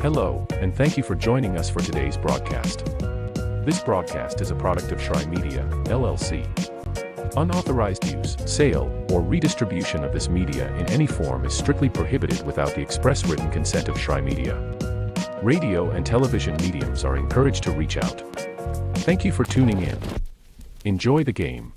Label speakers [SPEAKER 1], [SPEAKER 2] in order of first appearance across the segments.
[SPEAKER 1] Hello, and thank you for joining us for today's broadcast. This broadcast is a product of Trion Media, LLC. Unauthorized use, sale, or redistribution of this media in any form is strictly prohibited without the express written consent of Trion Media. Radio and television mediums are encouraged to reach out. Thank you for tuning in. Enjoy the game.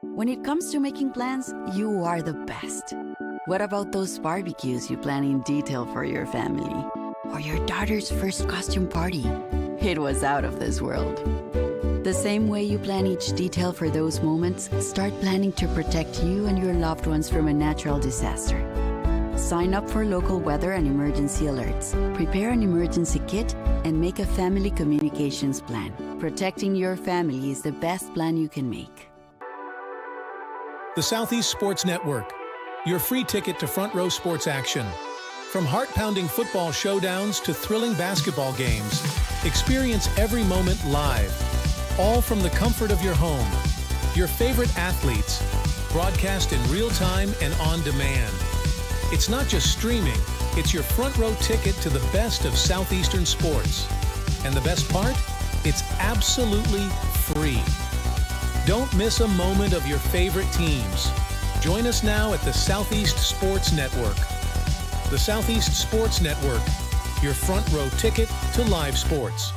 [SPEAKER 2] When it comes to making plans, you are the best. What about those barbecues you plan in detail for your family? Or your daughter's first costume party? It was out of this world. The same way you plan each detail for those moments, start planning to protect you and your loved ones from a natural disaster. Sign up for local weather and emergency alerts. Prepare an emergency kit and make a family communications plan. Protecting your family is the best plan you can make.
[SPEAKER 3] The Southeast Sports Network, your free ticket to front row sports action. From heart-pounding football showdowns to thrilling basketball games, experience every moment live, all from the comfort of your home. Your favorite athletes, broadcast in real time and on demand. It's not just streaming, it's your front row ticket to the best of Southeastern sports. And the best part? It's absolutely free. Don't miss a moment of your favorite teams. Join us now at the Southeast Sports Network. The Southeast Sports Network, your front row ticket to live sports.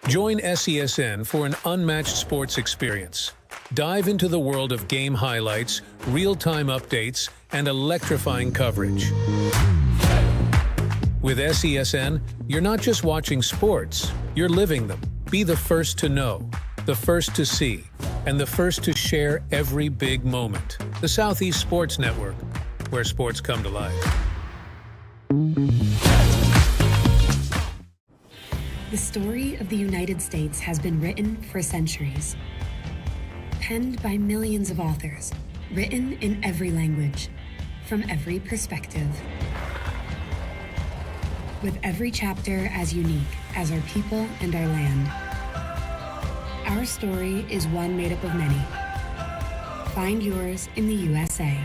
[SPEAKER 3] Join SESN for an unmatched sports experience. Dive into the world of game highlights, real-time updates, and electrifying coverage. With SESN, you're not just watching sports, you're living them. Be the first to know, the first to see, and the first to share every big moment. The Southeast Sports Network, where sports come to life.
[SPEAKER 4] The story of the United States has been written for centuries. Penned by millions of authors, written in every language, from every perspective. With every chapter as unique as our people and our land. Our story is one made up of many. Find yours in the USA.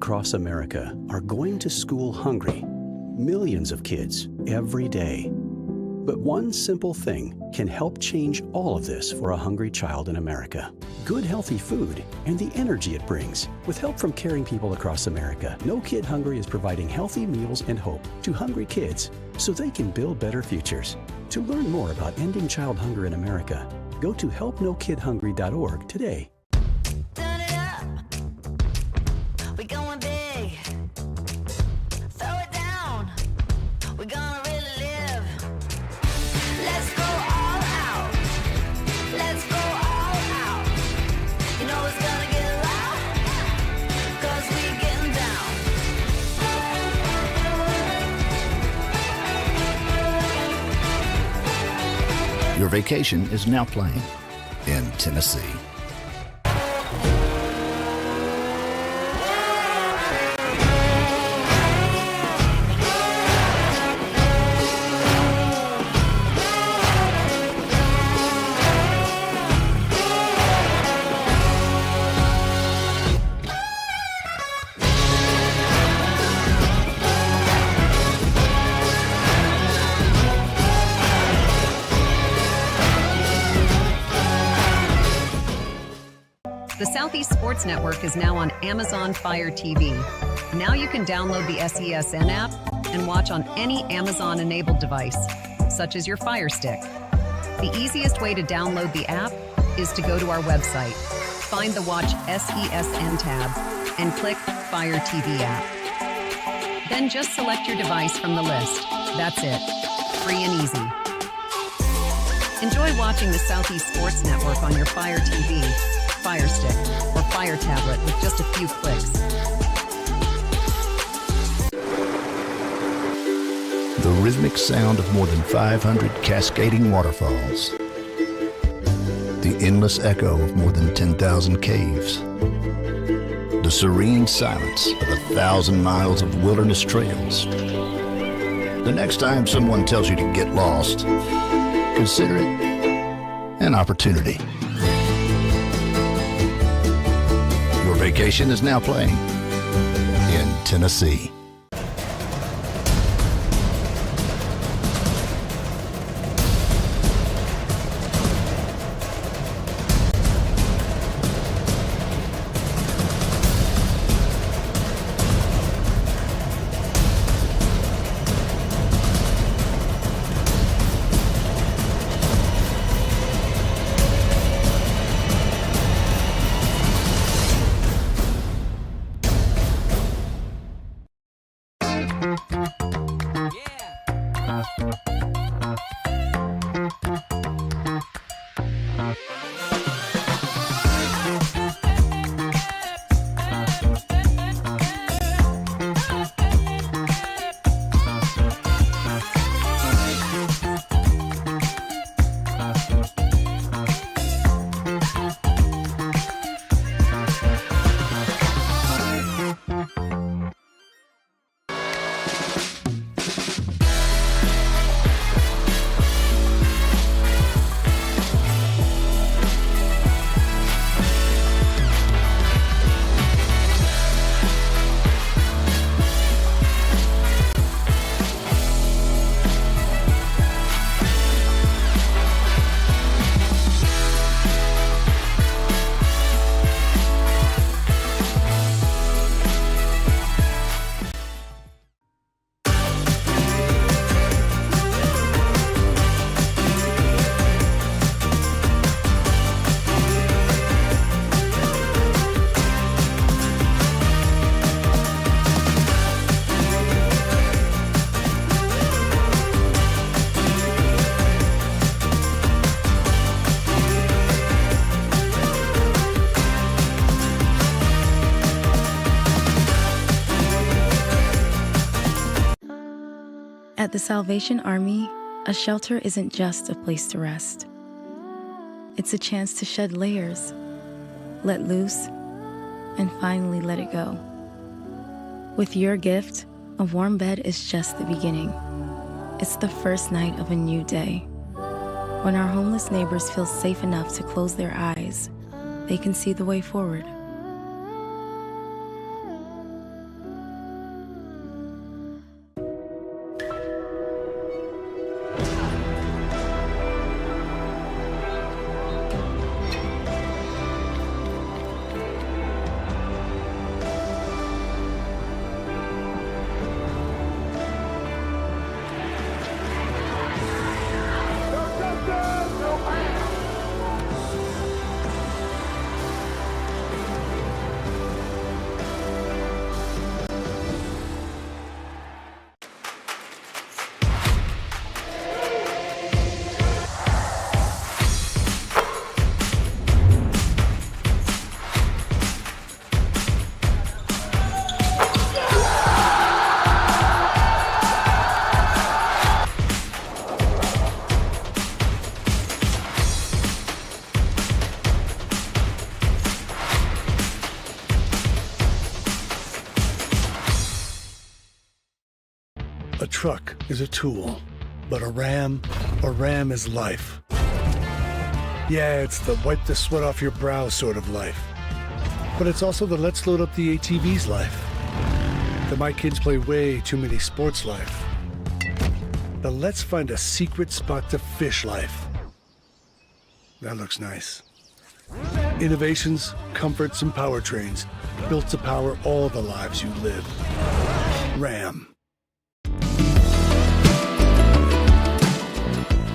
[SPEAKER 5] across America are going to school hungry. Millions of kids every day. But one simple thing can help change all of this for a hungry child in America. Good, healthy food and the energy it brings. With help from caring people across America, No Kid Hungry is providing healthy meals and hope to hungry kids so they can build better futures. To learn more about ending child hunger in America, go to helpnokidhungry.org today.
[SPEAKER 6] Turn it up. We going big. Throw it down. We're gonna really live. Let's go all out. Let's go all out. You know it's gonna get loud. 'Cause we getting down.
[SPEAKER 7] Your vacation is now playing in Tennessee.
[SPEAKER 8] The Southeast Sports Network is now on Amazon Fire TV. Now you can download the SESN app and watch on any Amazon-enabled device, such as your Fire Stick. The easiest way to download the app is to go to our website, find the Watch SESN tab, and click Fire TV app. Then just select your device from the list. That's it. Free and easy. Enjoy watching the Southeast Sports Network on your Fire TV, Fire Stick, or Fire Tablet with just a few clicks.
[SPEAKER 7] The rhythmic sound of more than 500 cascading waterfalls. The endless echo of more than 10,000 caves. The serene silence of 1,000 miles of wilderness trails. The next time someone tells you to get lost, consider it an opportunity. Your vacation is now playing in Tennessee.
[SPEAKER 9] At the Salvation Army, a shelter isn't just a place to rest. It's a chance to shed layers, let loose, and finally let it go. With your gift, a warm bed is just the beginning. It's the first night of a new day. When our homeless neighbors feel safe enough to close their eyes, they can see the way forward.
[SPEAKER 10] A truck is a tool, but a Ram is life. Yeah, it's the wipe the sweat off your brow sort of life. But it's also the let's load up the ATV's life. The my kids play way too many sports life. The let's find a secret spot to fish life. That looks nice. Innovations, comforts, and powertrains built to power all the lives you live. Ram.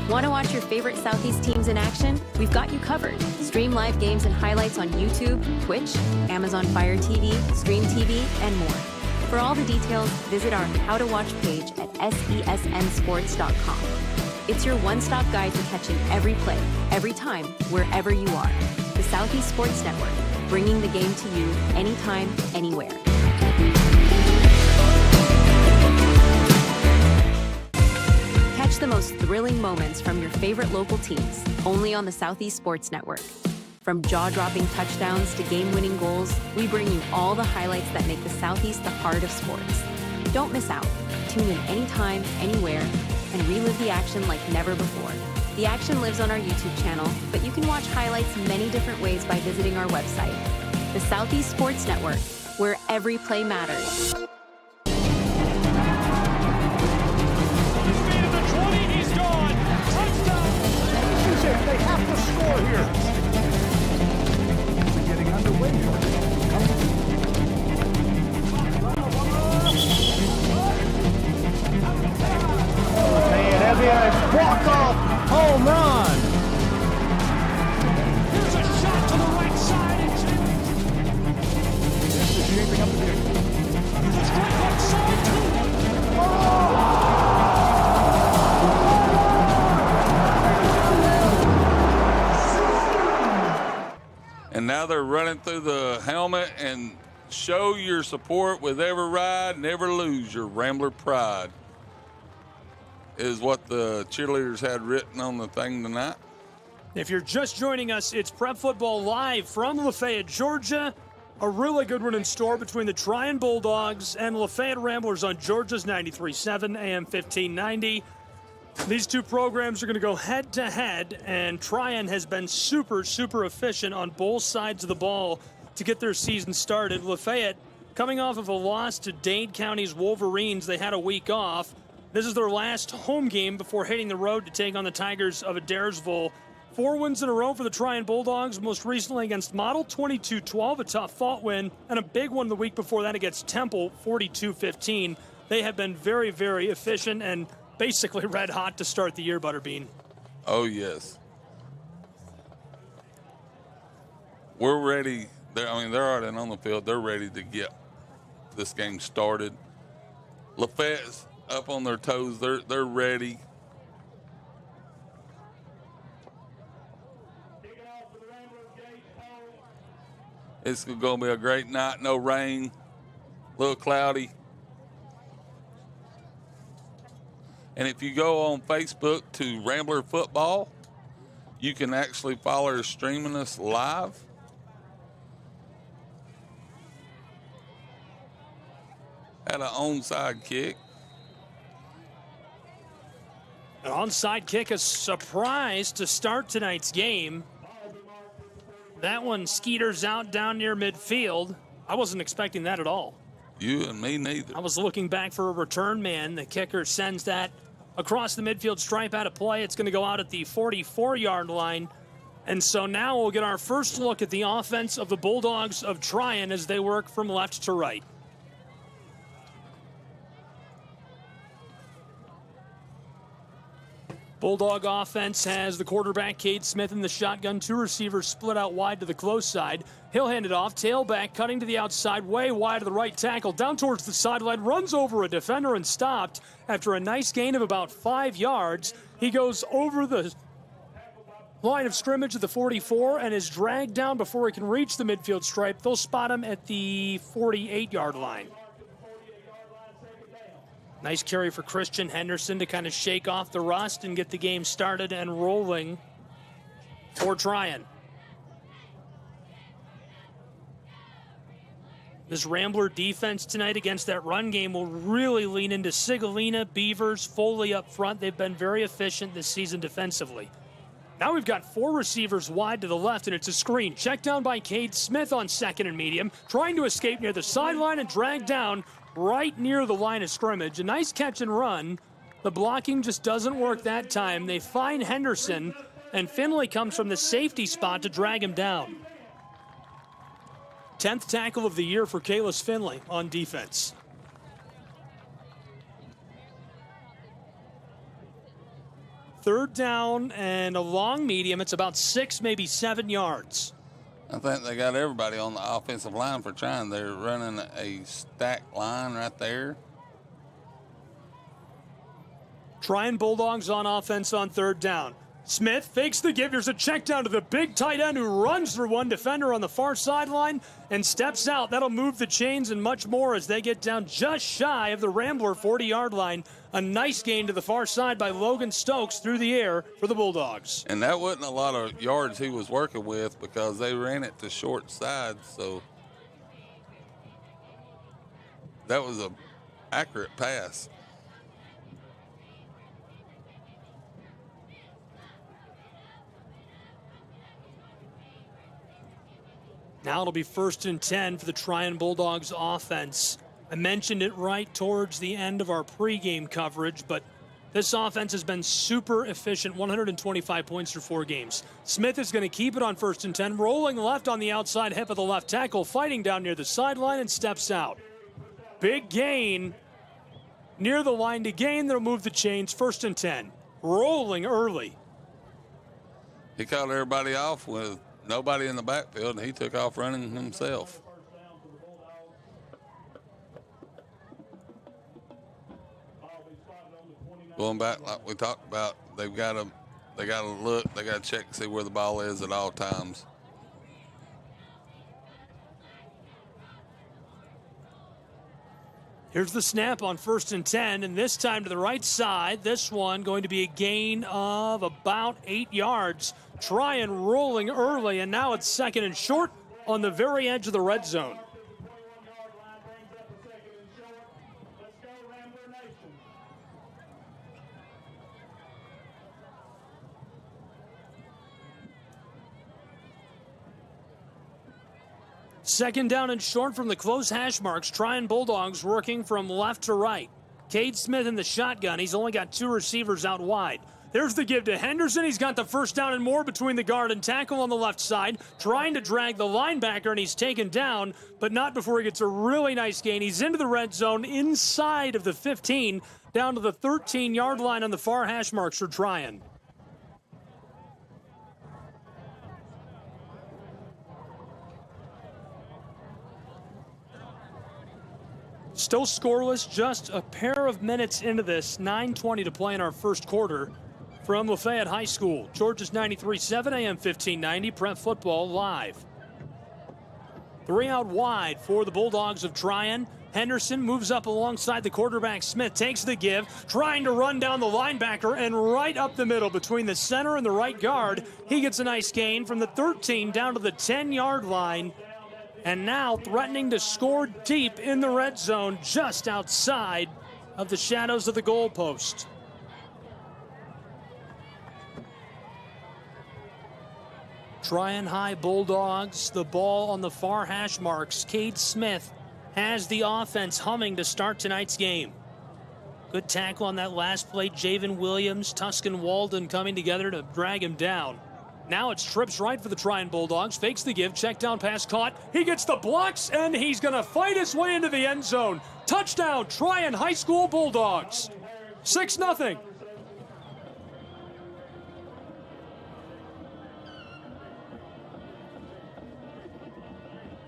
[SPEAKER 11] Want to watch your favorite Southeast teams in action? We've got you covered. Stream live games and highlights on YouTube, Twitch, Amazon Fire TV, Stream TV, and more. For all the details, visit our How to Watch page at sesnsports.com. It's your one-stop guide to catching every play, every time, wherever you are. The Southeast Sports Network, bringing the game to you anytime, anywhere. Catch the most thrilling moments from your favorite local teams, only on the Southeast Sports Network. From jaw-dropping touchdowns to game-winning goals, we bring you all the highlights that make the Southeast the heart of sports. Don't miss out. Tune in anytime, anywhere, and relive the action like never before. The action lives on our YouTube channel, but you can watch highlights many different ways by visiting our website. The Southeast Sports Network, where every play matters.
[SPEAKER 12] He's gone. Touchdown. They have to score here. We're getting underway here. LaFayette, walk-off home run. Here's a shot to the right side. This is shaping up to be a strike right side too. Oh!
[SPEAKER 13] And now they're running through the helmet and show your support with every ride, never lose your Rambler pride, is what the cheerleaders had written on the thing tonight.
[SPEAKER 14] If you're just joining us, it's Prep Football Live from Lafayette, Georgia. A really good one in store between the Trion Bulldogs and Lafayette Ramblers on Georgia's 93.7 AM 1590. These two programs are going to go head-to-head, and Trion has been super, super efficient on both sides of the ball to get their season started. Lafayette, coming off of a loss to Dade County's Wolverines, they had a week off. This is their last home game before hitting the road to take on the Tigers of Adairsville. 4 wins in a row for the Trion Bulldogs, most recently against Model, 22-12, a tough-fought win, and a big one the week before that against Temple, 42-15. They have been very, very efficient and basically red hot to start the year, Butterbean.
[SPEAKER 13] Oh, yes. We're ready. They're already on the field. They're ready to get this game started. Lafayette's up on their toes. They're ready. It's going to be a great night. No rain. A little cloudy. And if you go on Facebook to Rambler Football, you can actually follow her streaming us live. Had an onside kick.
[SPEAKER 14] An onside kick, a surprise to start tonight's game. That one skeeters out down near midfield. I wasn't expecting that at all.
[SPEAKER 13] You and me neither.
[SPEAKER 14] I was looking back for a return man. The kicker sends that across the midfield stripe out of play. It's going to go out at the 44-yard line. And so now we'll get our first look at the offense of the Bulldogs of Trion as they work from left to right. Bulldog offense has the quarterback, Cade Smith, in the shotgun. 2 receivers split out wide to the close side. He'll hand it off. Tailback cutting to the outside, way wide of the right tackle. Down towards the sideline, runs over a defender and stopped after a nice gain of about 5 yards. He goes over the line of scrimmage at the 44 and is dragged down before he can reach the midfield stripe. They'll spot him at the 48-yard line. Nice carry for Christian Henderson to kind of shake off the rust and get the game started and rolling for Trion. This Rambler defense tonight against that run game will really lean into Sigolina, Beavers, Foley up front. They've been very efficient this season defensively. Now we've got 4 receivers wide to the left, and it's a screen. Checked down by Cade Smith on second and medium, trying to escape near the sideline and dragged down right near the line of scrimmage. A nice catch and run. The blocking just doesn't work that time. They find Henderson, and Finley comes from the safety spot to drag him down. 10th tackle of the year for Kalis Finley on defense. Third down and a long medium. It's about 6, maybe 7 yards.
[SPEAKER 13] I think they got everybody on the offensive line for trying. They're running a stacked line right there.
[SPEAKER 14] Trion Bulldogs on offense on third down. Smith fakes the give. Here's a check down to the big tight end who runs through one defender on the far sideline and steps out. That'll move the chains and much more as they get down just shy of the Rambler 40-yard line. A nice gain to the far side by Logan Stokes through the air for the Bulldogs.
[SPEAKER 13] And that wasn't a lot of yards he was working with because they ran it to short side, so that was an accurate pass.
[SPEAKER 14] Now it'll be 1st and 10 for the Trion Bulldogs offense. I mentioned it right towards the end of our pregame coverage, but this offense has been super efficient, 125 points through 4 games. Smith is going to keep it on 1st and 10, rolling left on the outside hip of the left tackle, fighting down near the sideline and steps out. Big gain near the line to gain. They'll move the chains, 1st and 10. Rolling early.
[SPEAKER 13] He caught everybody off with nobody in the backfield, and he took off running himself. Going back like we talked about, they got to look, they got to check and see where the ball is at all times.
[SPEAKER 14] Here's the snap on 1st and 10, and this time to the right side. This one going to be a gain of about 8 yards. Trion rolling early, and now it's 2nd and short on the very edge of the red zone. Second down and short from the close hash marks. Trion Bulldogs working from left to right. Cade Smith in the shotgun. He's only got 2 receivers out wide. There's the give to Henderson. He's got the first down and more between the guard and tackle on the left side, trying to drag the linebacker, and he's taken down, but not before he gets a really nice gain. He's into the red zone inside of the 15, down to the 13-yard line on the far hash marks for Trion. Still scoreless, just a pair of minutes into this. 9:20 to play in our first quarter. From Lafayette High School, Georgia's 93.7 AM 1590, Prep Football Live. 3 out wide for the Bulldogs of Trion. Henderson moves up alongside the quarterback. Smith takes the give, trying to run down the linebacker, and right up the middle between the center and the right guard. He gets a nice gain from the 13 down to the 10-yard line. And now threatening to score deep in the red zone just outside of the shadows of the goalpost. Trion High Bulldogs, the ball on the far hash marks. Cade Smith has the offense humming to start tonight's game. Good tackle on that last play. Javen Williams, Tuscan Walden coming together to drag him down. Now it's trips right for the Trion Bulldogs. Fakes the give. Check down pass caught. He gets the blocks, and he's going to fight his way into the end zone. Touchdown, Trion High School Bulldogs. 6-0.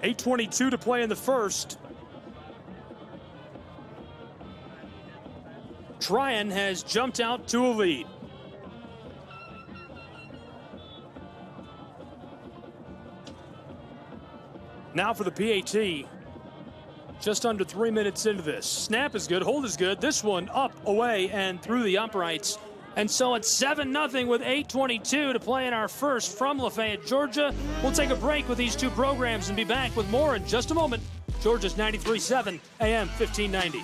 [SPEAKER 14] $8:22 to play in the first. Trion has jumped out to a lead. Now for the PAT. Just under 3 minutes into this. Snap is good, hold is good. This one up, away, and through the uprights. And so it's 7-0 with 8:22 to play in our first from Lafayette, Georgia. We'll take a break with these two programs and be back with more in just a moment. Georgia's 93.7 AM 1590.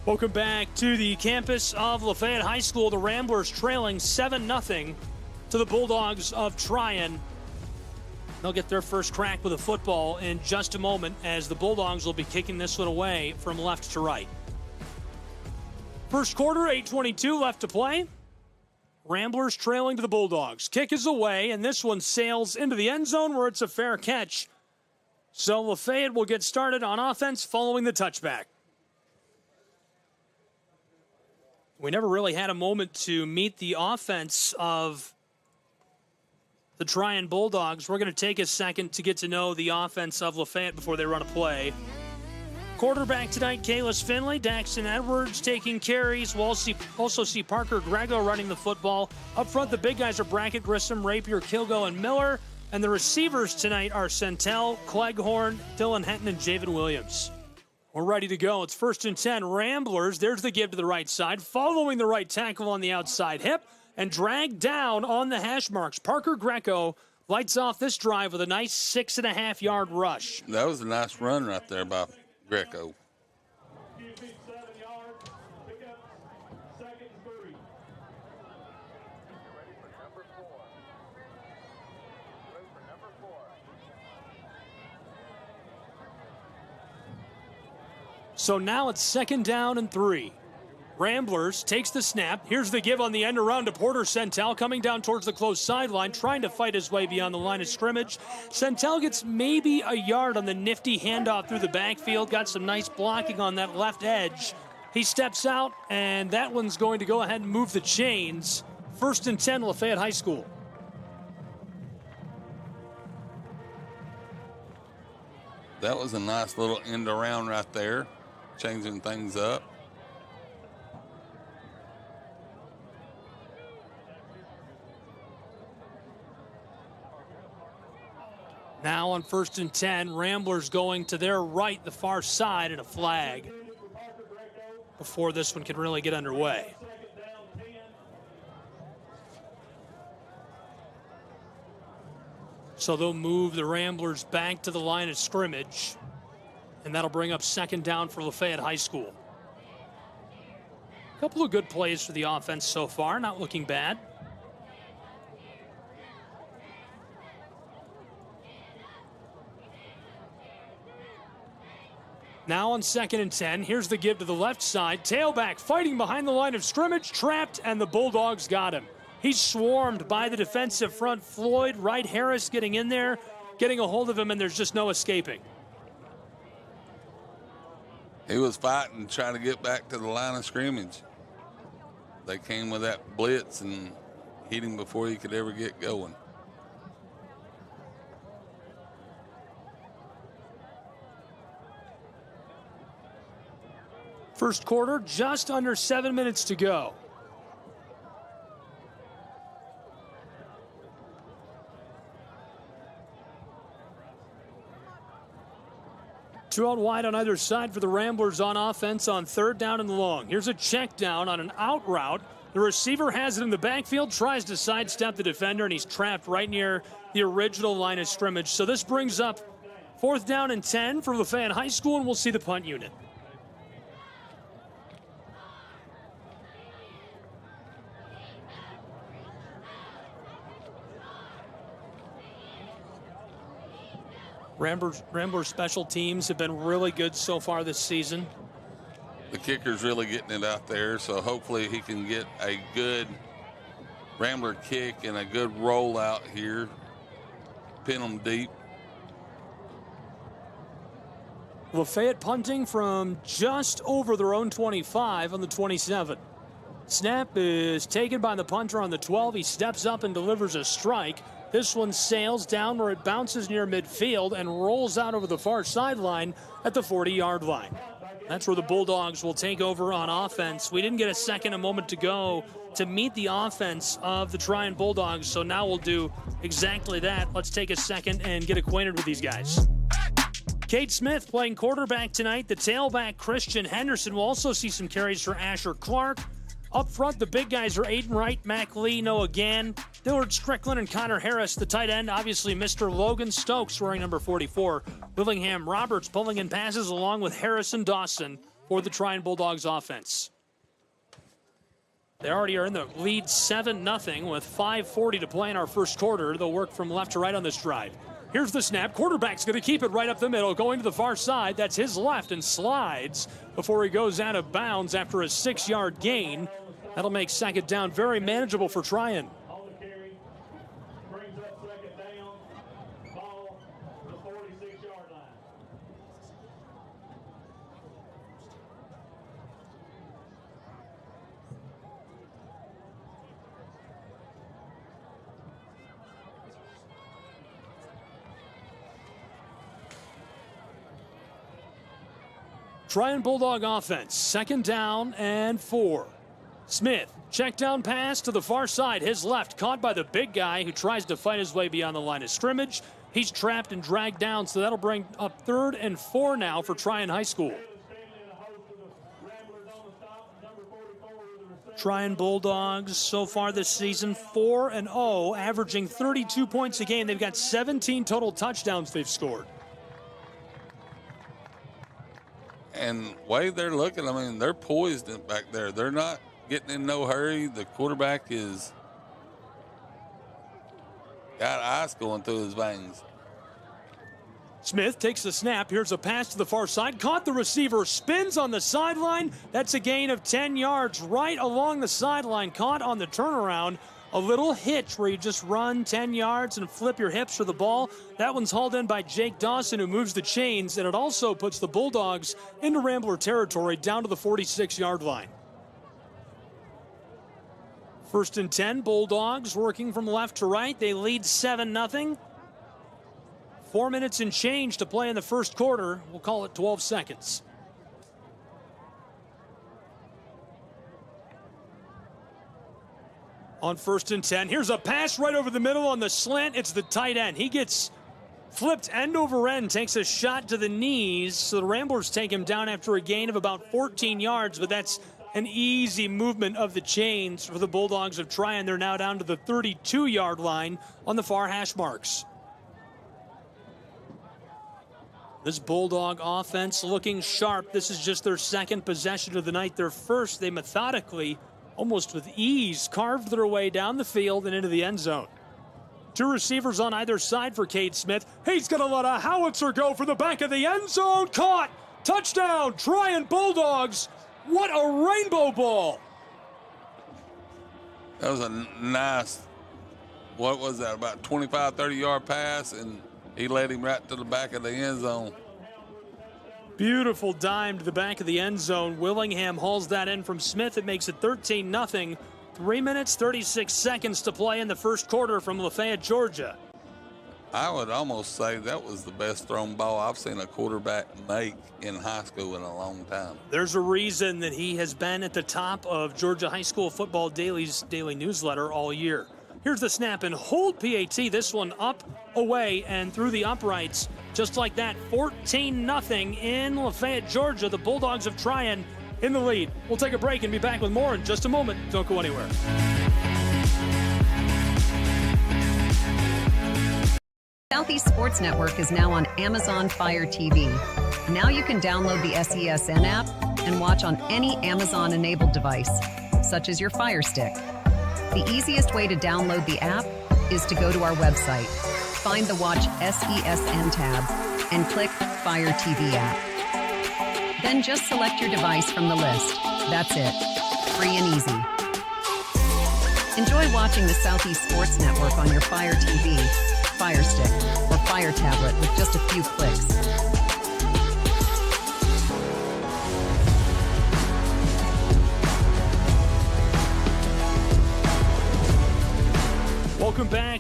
[SPEAKER 14] Welcome back to the campus of Lafayette High School. The Ramblers trailing 7-0 to the Bulldogs of Trion. They'll get their first crack with a football in just a moment as the Bulldogs will be kicking this one away from left to right. First quarter, 8:22 left to play. Ramblers trailing to the Bulldogs. Kick is away, and this one sails into the end zone where it's a fair catch. So Lafayette will get started on offense following the touchback. We never really had a moment to meet the offense of the Trion Bulldogs. We're going to take a second to get to know the offense of Lafayette before they run a play. Quarterback tonight, Kalis Finley, Daxton Edwards taking carries. We'll also see Parker Grego running the football. Up front, the big guys are Brackett, Grissom, Rapier, Kilgo, and Miller. And the receivers tonight are Centel, Cleghorn, Dylan Henton, and Javen Williams. We're ready to go. It's 1st and 10. Ramblers, there's the give to the right side, following the right tackle on the outside hip, and dragged down on the hash marks. Parker Greco lights off this drive with a nice 6.5-yard rush.
[SPEAKER 13] That was a nice run right there by Greco.
[SPEAKER 14] So now it's 2nd down and 3. Ramblers takes the snap. Here's the give on the end around to Porter Centel, coming down towards the close sideline, trying to fight his way beyond the line of scrimmage. Centel gets maybe a yard on the nifty handoff through the backfield. Got some nice blocking on that left edge. He steps out, and that one's going to go ahead and move the chains. 1st and 10, Lafayette High School.
[SPEAKER 13] That was a nice little end around right there, changing things up.
[SPEAKER 14] Now on 1st and 10, Ramblers going to their right, the far side, and a flag before this one can really get underway. So they'll move the Ramblers back to the line of scrimmage, and that'll bring up 2nd down for Lafayette High School. A couple of good plays for the offense so far, not looking bad. Now on 2nd and 10, here's the give to the left side. Tailback fighting behind the line of scrimmage, trapped, and the Bulldogs got him. He's swarmed by the defensive front. Floyd, Wright, Harris getting in there, getting a hold of him, and there's just no escaping.
[SPEAKER 13] He was fighting, trying to get back to the line of scrimmage. They came with that blitz and hit him before he could ever get going.
[SPEAKER 14] First quarter, just under 7 minutes to go. Two out wide on either side for the Ramblers on offense on 3rd down and long. Here's a check down on an out route. The receiver has it in the backfield, tries to sidestep the defender, and he's trapped right near the original line of scrimmage. So this brings up 4th down and 10 for Lafayette High School, and we'll see the punt unit. Ramblers special teams have been really good so far this season.
[SPEAKER 13] The kicker's really getting it out there, so hopefully he can get a good Rambler kick and a good rollout here. Pin them deep.
[SPEAKER 14] LaFayette punting from just over their own 25 on the 27. Snap is taken by the punter on the 12. He steps up and delivers a strike. This one sails down where it bounces near midfield and rolls out over the far sideline at the 40-yard line. That's where the Bulldogs will take over on offense. We didn't get a second a moment to go to meet the offense of the Trion Bulldogs, so now we'll do exactly that. Let's take a second and get acquainted with these guys. Cade Smith playing quarterback tonight. The tailback, Christian Henderson, will also see some carries for Asher Clark. Up front, the big guys are Aiden Wright, Mac Lee, Noah Gann, Dillard Strickland, and Connor Harris. The tight end, obviously, Mr. Logan Stokes, wearing number 44. Willingham Roberts pulling in passes along with Harrison Dawson for the Trion Bulldogs offense. They already are in the lead 7-0 with 5:40 to play in our first quarter. They'll work from left to right on this drive. Here's the snap. Quarterback's going to keep it right up the middle, going to the far side. That's his left and slides before he goes out of bounds after a 6-yard gain. That'll make second down very manageable for Trion. Trion Bulldog offense, second down and 4. Smith, check down pass to the far side, his left, caught by the big guy who tries to fight his way beyond the line of scrimmage. He's trapped and dragged down, so that'll bring up 3rd and 4 now for Trion High School. Trion Bulldogs so far this season 4-0, averaging 32 points a game. They've got 17 total touchdowns they've scored.
[SPEAKER 13] And way they're looking, I mean, they're poised back there. They're not getting in no hurry. The quarterback is got ice going through his veins.
[SPEAKER 14] Smith takes the snap. Here's a pass to the far side. Caught the receiver, spins on the sideline. That's a gain of 10 yards right along the sideline. Caught on the turnaround. A little hitch where you just run 10 yards and flip your hips for the ball. That one's hauled in by Jake Dawson, who moves the chains, and it also puts the Bulldogs into Rambler territory down to the 46-yard line. 1st and 10, Bulldogs working from left to right. They lead 7-0. 4 minutes and change to play in the first quarter. We'll call it 12 seconds. On 1st and 10, here's a pass right over the middle on the slant. It's the tight end. He gets flipped end over end, takes a shot to the knees. So the Ramblers take him down after a gain of about 14 yards, but that's an easy movement of the chains for the Bulldogs of Trion. They're now down to the 32-yard line on the far hash marks. This Bulldog offense looking sharp. This is just their second possession of the night. Their first, they methodically, almost with ease, carved their way down the field and into the end zone. 2 receivers on either side for Cade Smith. He's going to let a howitzer go for the back of the end zone. Caught! Touchdown! Trion Bulldogs! What a rainbow ball!
[SPEAKER 13] That was a nice, what was that, about 25, 30-yard pass, and he led him right to the back of the end zone.
[SPEAKER 14] Beautiful dime to the back of the end zone. Willingham hauls that in from Smith. It makes it 13-0. 3 minutes, 36 seconds to play in the first quarter from LaFayette, Georgia.
[SPEAKER 13] I would almost say that was the best thrown ball I've seen a quarterback make in high school in a long time.
[SPEAKER 14] There's a reason that he has been at the top of Georgia High School Football Daily's daily newsletter all year. Here's the snap and hold PAT. This one up, away, and through the uprights. Just like that, 14-0 in Lafayette, Georgia. The Bulldogs of Trion in the lead. We'll take a break and be back with more in just a moment. Don't go anywhere.
[SPEAKER 8] Southeast Sports Network is now on Amazon Fire TV. Now you can download the SESN app and watch on any Amazon-enabled device, such as your Fire Stick. The easiest way to download the app is to go to our website, find the Watch SESN tab, and click Fire TV app. Then just select your device from the list. That's it. Free and easy. Enjoy watching the Southeast Sports Network on your Fire TV, Fire Stick, or Fire tablet with just a few clicks.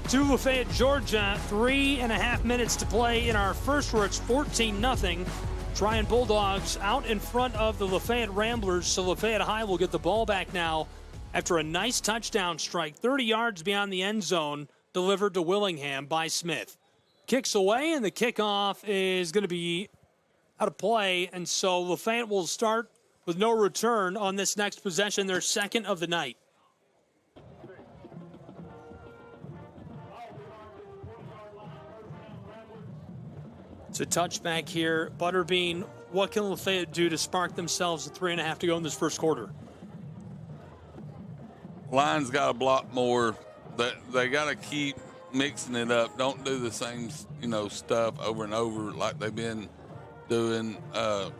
[SPEAKER 14] to Lafayette, Georgia. 3.5 minutes to play in our first, where it's 14-0. Trion Bulldogs out in front of the Lafayette Ramblers, so Lafayette High will get the ball back now after a nice touchdown strike, 30 yards beyond the end zone, delivered to Willingham by Smith. Kicks away, and the kickoff is going to be out of play, and so Lafayette will start with no return on this next possession, their second of the night. It's a touchback here. Butterbean, what can Lafayette do to spark themselves at 3.5 to go in this first quarter?
[SPEAKER 13] Line's got to block more. They got to keep mixing it up. Don't do the same, stuff over and over like they've been doing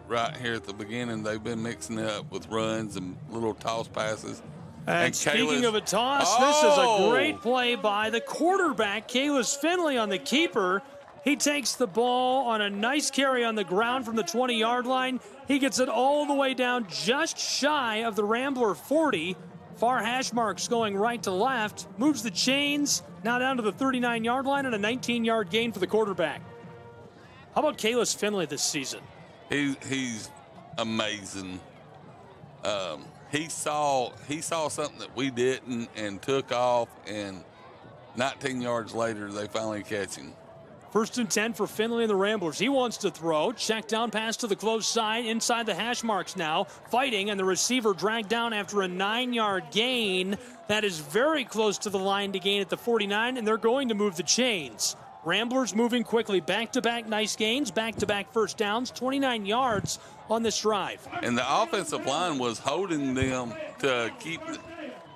[SPEAKER 13] right here at the beginning. They've been mixing it up with runs and little toss passes.
[SPEAKER 14] And speaking of a toss, this is a great play by the quarterback, Kalis Finley, on the keeper. He takes the ball on a nice carry on the ground from the 20-yard line. He gets it all the way down just shy of the Rambler 40. Far hash marks going right to left. Moves the chains now down to the 39-yard line and a 19-yard gain for the quarterback. How about Kalis Finley this season?
[SPEAKER 13] He's amazing. He saw something that we didn't and took off, and 19 yards later they finally catch him.
[SPEAKER 14] 1st and 10 for Finley and the Ramblers. He wants to throw. Check down pass to the close side. Inside the hash marks now. Fighting, and the receiver dragged down after a 9-yard gain. That is very close to the line to gain at the 49, and they're going to move the chains. Ramblers moving quickly. Back-to-back nice gains. Back-to-back first downs. 29 yards on this drive.
[SPEAKER 13] And the offensive line was holding them to keep.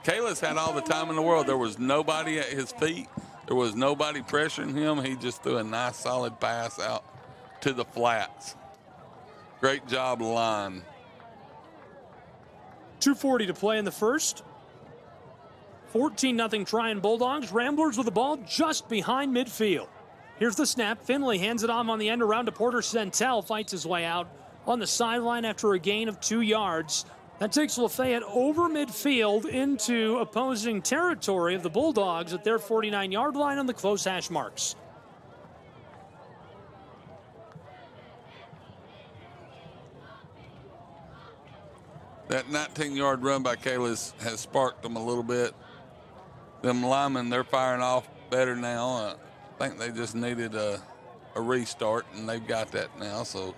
[SPEAKER 13] Kalis had all the time in the world. There was nobody at his feet. There was nobody pressuring him. He just threw a nice, solid pass out to the flats. Great job, line.
[SPEAKER 14] 2:40 to play in the first. 14-0 Trion Bulldogs. Ramblers with the ball just behind midfield. Here's the snap. Finley hands it off on the end around to Porter Centel. Fights his way out on the sideline after a gain of 2 yards. That takes Lafayette over midfield into opposing territory of the Bulldogs at their 49-yard line on the close hash marks.
[SPEAKER 13] That 19-yard run by Kalis has sparked them a little bit. Them linemen, they're firing off better now. I think they just needed a restart, and they've got that now. So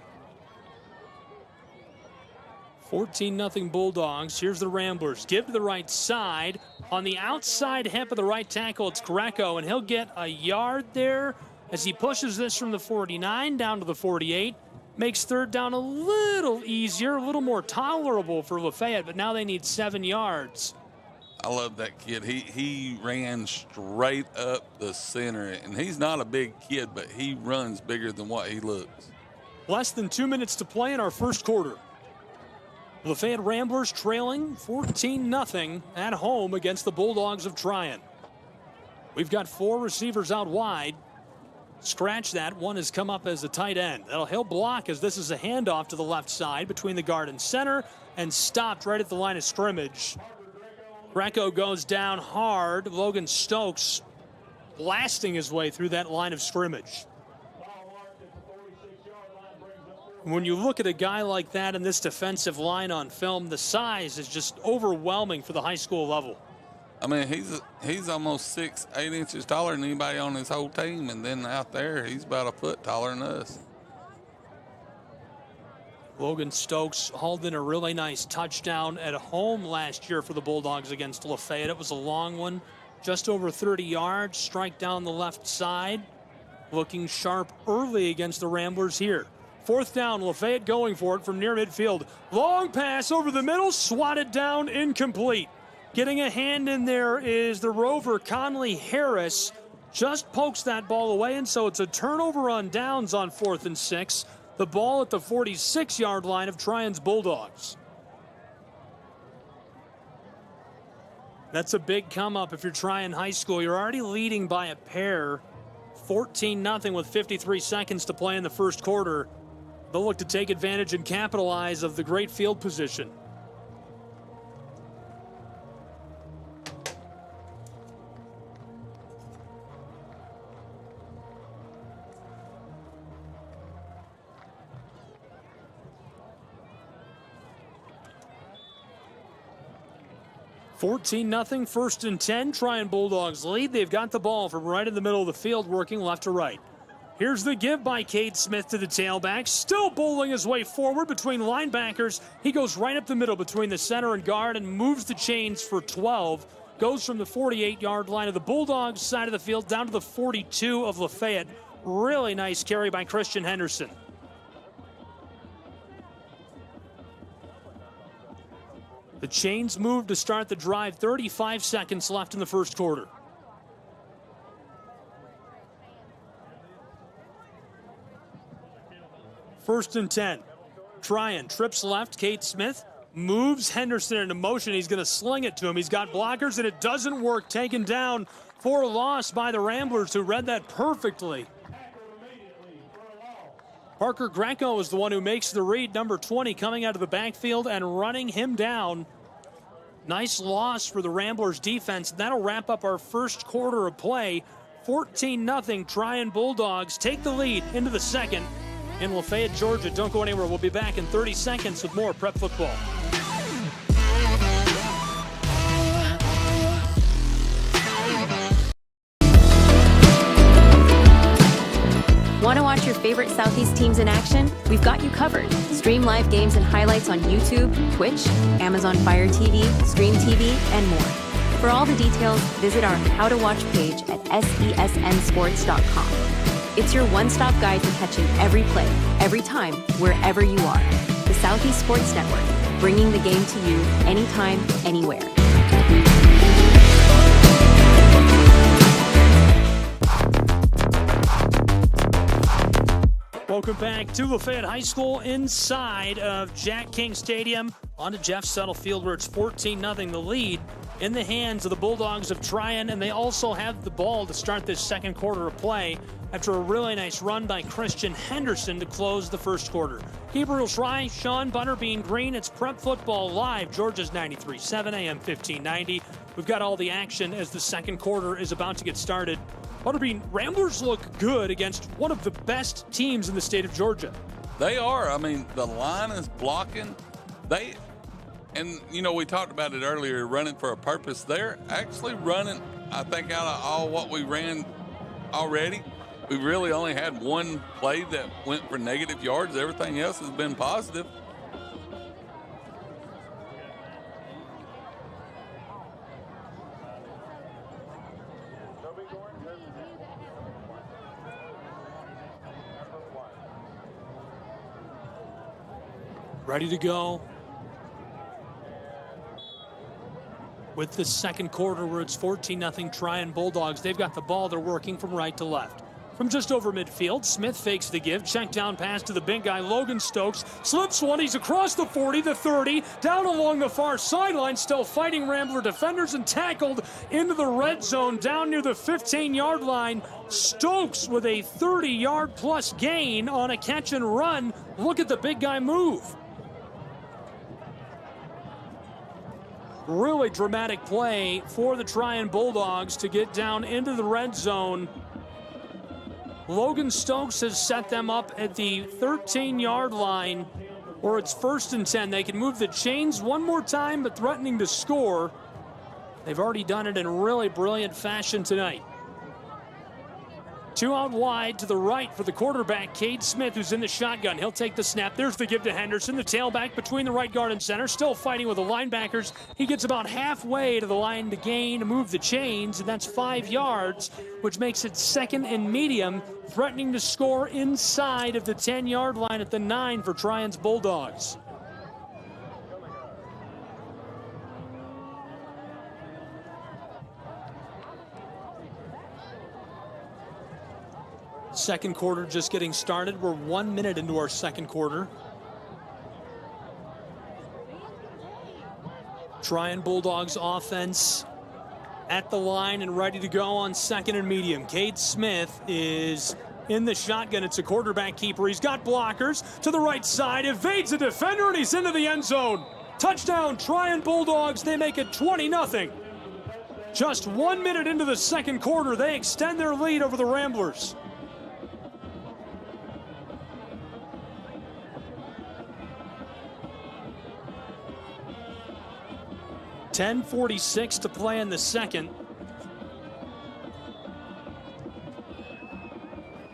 [SPEAKER 14] 14-0 Bulldogs. Here's the Ramblers. Give to the right side. On the outside hip of the right tackle, it's Greco, and he'll get a yard there as he pushes this from the 49 down to the 48. Makes third down a little easier, a little more tolerable for Lafayette, but now they need 7 yards.
[SPEAKER 13] I love that kid. He ran straight up the center, and he's not a big kid, but he runs bigger than what he looks.
[SPEAKER 14] Less than 2 minutes to play in our first quarter. Lafayette Ramblers trailing 14-0 at home against the Bulldogs of Trion. We've got 4 receivers out wide. Scratch that. One has come up as a tight end. He'll block as this is a handoff to the left side between the guard and center and stopped right at the line of scrimmage. Greco goes down hard. Logan Stokes blasting his way through that line of scrimmage. When you look at a guy like that in this defensive line on film, the size is just overwhelming for the high school level.
[SPEAKER 13] I mean, he's almost 8 inches taller than anybody on his whole team, and then out there, he's about a foot taller than us.
[SPEAKER 14] Logan Stokes hauled in a really nice touchdown at home last year for the Bulldogs against Lafayette. It was a long one, just over 30 yards, strike down the left side. Looking sharp early against the Ramblers here. 4th down, Lafayette going for it from near midfield. Long pass over the middle, swatted down, incomplete. Getting a hand in there is the rover, Conley Harris. Just pokes that ball away, and so it's a turnover on downs on 4th and 6. The ball at the 46-yard line of Trion's Bulldogs. That's a big come up if you're Trion High School. You're already leading by a pair. 14-0 with 53 seconds to play in the first quarter. They'll look to take advantage and capitalize of the great field position. 14-0, 1st and 10. Trion Bulldogs lead. They've got the ball from right in the middle of the field, working left to right. Here's the give by Cade Smith to the tailback. Still bowling his way forward between linebackers. He goes right up the middle between the center and guard and moves the chains for 12. Goes from the 48-yard line of the Bulldogs side of the field down to the 42 of Lafayette. Really nice carry by Christian Henderson. The chains move to start the drive. 35 seconds left in the first quarter. First and 10. Trion trips left. Cade Smith moves Henderson into motion. He's going to sling it to him. He's got blockers, and it doesn't work. Taken down for a loss by the Ramblers, who read that perfectly. Parker Greco is the one who makes the read. Number 20 coming out of the backfield and running him down. Nice loss for the Ramblers defense. That'll wrap up our first quarter of play. 14-0. Trion Bulldogs take the lead into the second in Lafayette, Georgia. Don't go anywhere. We'll be back in 30 seconds with more Prep Football.
[SPEAKER 11] Want to watch your favorite Southeast teams in action? We've got you covered. Stream live games and highlights on YouTube, Twitch, Amazon Fire TV, Stream TV, and more. For all the details, visit our How to Watch page at sesnsports.com. It's your one-stop guide to catching every play, every time, wherever you are. The Southeast Sports Network, bringing the game to you anytime, anywhere.
[SPEAKER 14] Welcome back to Lafayette High School inside of Jack King Stadium on to Jeff Settle Field, where it's 14-0, the lead in the hands of the Bulldogs of Trion, and they also have the ball to start this second quarter of play after a really nice run by Christian Henderson to close the first quarter. Gabriel Schrei, Sean Butterbean Green, it's Prep Football Live, Georgia's 93.7 AM 1590. We've got all the action as the second quarter is about to get started. Butterbean, Ramblers look good against one of the best teams in the state of Georgia.
[SPEAKER 13] They are. I mean, the line is blocking. And, you know, we talked about it earlier, running for a purpose. They're actually running, I think, out of all what we ran already. We really only had one play that went for negative yards. Everything else has been positive.
[SPEAKER 14] Ready to go with the second quarter, where it's 14-0 Trion Bulldogs. They've got the ball. They're working from right to left. From just over midfield, Smith fakes the give. Check down pass to the big guy, Logan Stokes. Slips one. He's across the 40, the 30, down along the far sideline, still fighting Rambler defenders, and tackled into the red zone down near the 15-yard line. Stokes with a 30-yard plus gain on a catch and run. Look at the big guy move. Really dramatic play for the Trion Bulldogs to get down into the red zone. Logan Stokes has set them up at the 13-yard line, where it's 1st and 10. They can move the chains one more time, but threatening to score. They've already done it in really brilliant fashion tonight. Two out wide to the right for the quarterback, Cade Smith, who's in the shotgun. He'll take the snap. There's the give to Henderson, the tailback between the right guard and center, still fighting with the linebackers. He gets about halfway to the line to gain, to move the chains, and that's 5 yards, which makes it 2nd and medium, threatening to score inside of the 10-yard line at the 9 for Trion's Bulldogs. Second quarter just getting started. We're 1 minute into our second quarter. Trion Bulldogs offense at the line and ready to go on 2nd and medium. Cade Smith is in the shotgun. It's a quarterback keeper. He's got blockers to the right side, evades a defender, and he's into the end zone. Touchdown, Trion Bulldogs. They make it 20-0. Just 1 minute into the second quarter, they extend their lead over the Ramblers. 10:46 to play in the second.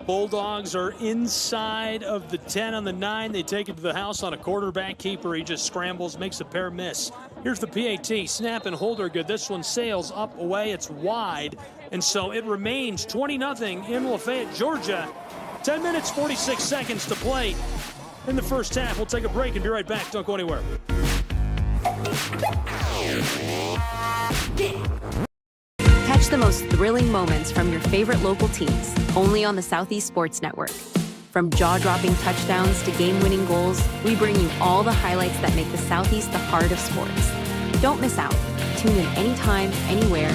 [SPEAKER 14] Bulldogs are inside of the 10 on the 9. They take it to the house on a quarterback keeper. He just scrambles, makes a pair miss. Here's the PAT. Snap and hold are good. This one sails up away. It's wide. And so it remains 20-0 in Lafayette, Georgia. 10 minutes, 46 seconds to play in the first half. We'll take a break and be right back. Don't go anywhere.
[SPEAKER 11] Catch the most thrilling moments from your favorite local teams, only on the Southeast Sports Network. From jaw-dropping touchdowns to game-winning goals, we bring you all the highlights that make the Southeast the heart of sports. Don't miss out. Tune in anytime, anywhere,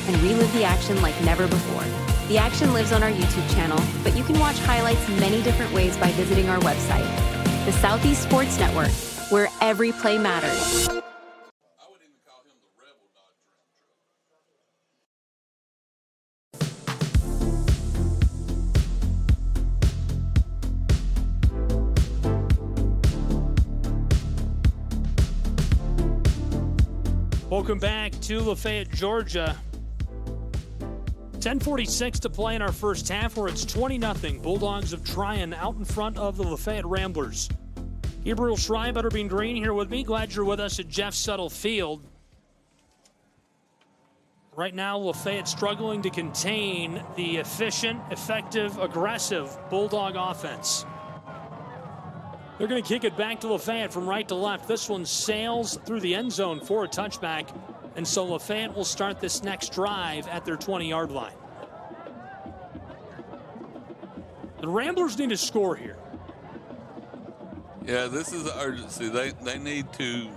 [SPEAKER 11] and relive the action like never before. The action lives on our YouTube channel, but you can watch highlights many different ways by visiting our website. The Southeast Sports Network, where every play matters.
[SPEAKER 14] Welcome back to Lafayette, Georgia. 10:46 to play in our first half, where it's 20-0. Bulldogs of Trion out in front of the Lafayette Ramblers. Gabriel Schrei, Butterbean Green here with me. Glad you're with us at Jeff Suttle Field. Right now, Lafayette struggling to contain the efficient, effective, aggressive Bulldog offense. They're going to kick it back to Lafayette from right to left. This one sails through the end zone for a touchback. And so Lafayette will start this next drive at their 20-yard line. The Ramblers need to score here.
[SPEAKER 13] Yeah, this is the urgency. They need to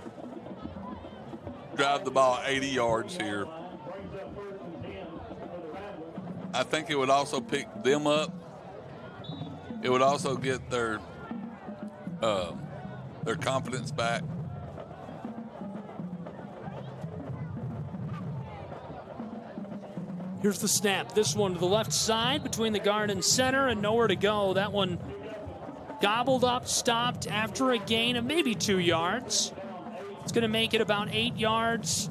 [SPEAKER 13] drive the ball 80 yards here. I think it would also pick them up. It would also get their confidence back.
[SPEAKER 14] Here's the snap. This one to the left side between the guard and center, and nowhere to go. That one gobbled up, stopped after a gain of maybe 2 yards. It's going to make it about 8 yards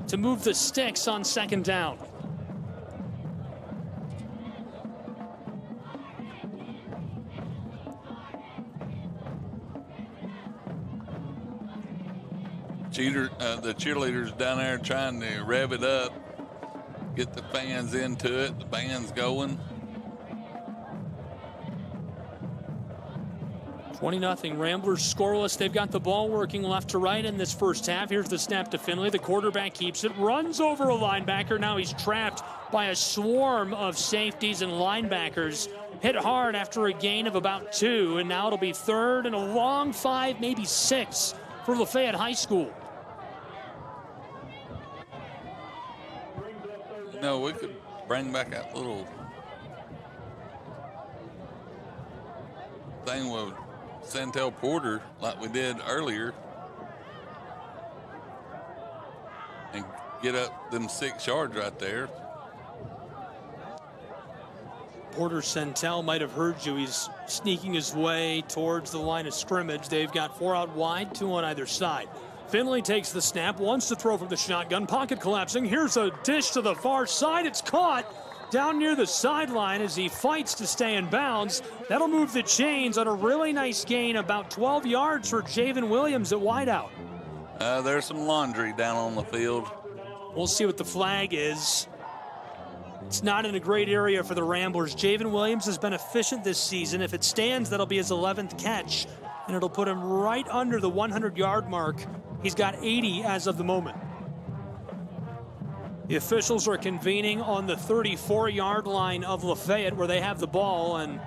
[SPEAKER 14] to move the sticks on second down.
[SPEAKER 13] The cheerleaders down there trying to rev it up, get the fans into it. The band's going.
[SPEAKER 14] 20-0. Ramblers scoreless. They've got the ball working left to right in this first half. Here's the snap to Finley. The quarterback keeps it, runs over a linebacker. Now he's trapped by a swarm of safeties and linebackers. Hit hard after a gain of about 2, and now it'll be third and a long 5, maybe 6 for Lafayette High School.
[SPEAKER 13] No, we could bring back that little thing with Santel Porter like we did earlier and get up them 6 yards right there.
[SPEAKER 14] Porter Santel might have heard you. He's sneaking his way towards the line of scrimmage. They've got 4 out wide, 2 on either side. Finley takes the snap, wants to throw from the shotgun, pocket collapsing. Here's a dish to the far side. It's caught down near the sideline as he fights to stay in bounds. That'll move the chains on a really nice gain, about 12 yards for Javen Williams at wideout.
[SPEAKER 13] There's some laundry down on the field.
[SPEAKER 14] We'll see what the flag is. It's not in a great area for the Ramblers. Javen Williams has been efficient this season. If it stands, that'll be his 11th catch, and it'll put him right under the 100-yard mark. He's got 80 as of the moment. The officials are convening on the 34-yard line of Lafayette, where they have the ball, and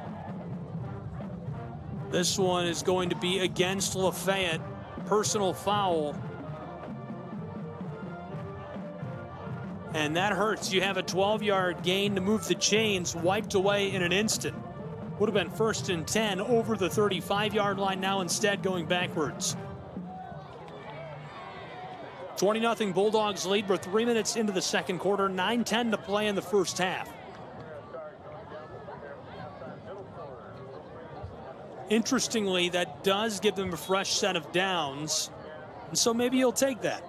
[SPEAKER 14] this one is going to be against Lafayette. Personal foul. And that hurts. You have a 12-yard gain to move the chains, wiped away in an instant. Would have been 1st and 10 over the 35-yard line, now instead going backwards. 20-0 Bulldogs lead. We're 3 minutes into the second quarter, 9:10 to play in the first half. Interestingly, that does give them a fresh set of downs, and so maybe he'll take that.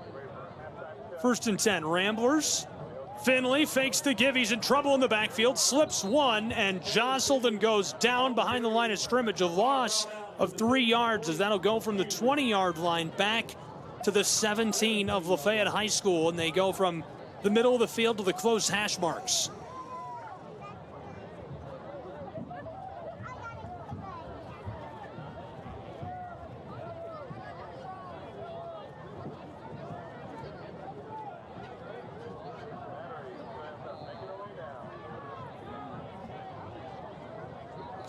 [SPEAKER 14] First and 10, Ramblers. Finley fakes the give. He's in trouble in the backfield, slips one, and jostled and goes down behind the line of scrimmage. A loss of 3 yards, as that'll go from the 20-yard line back to the 17 of Lafayette High School, and they go from the middle of the field to the close hash marks.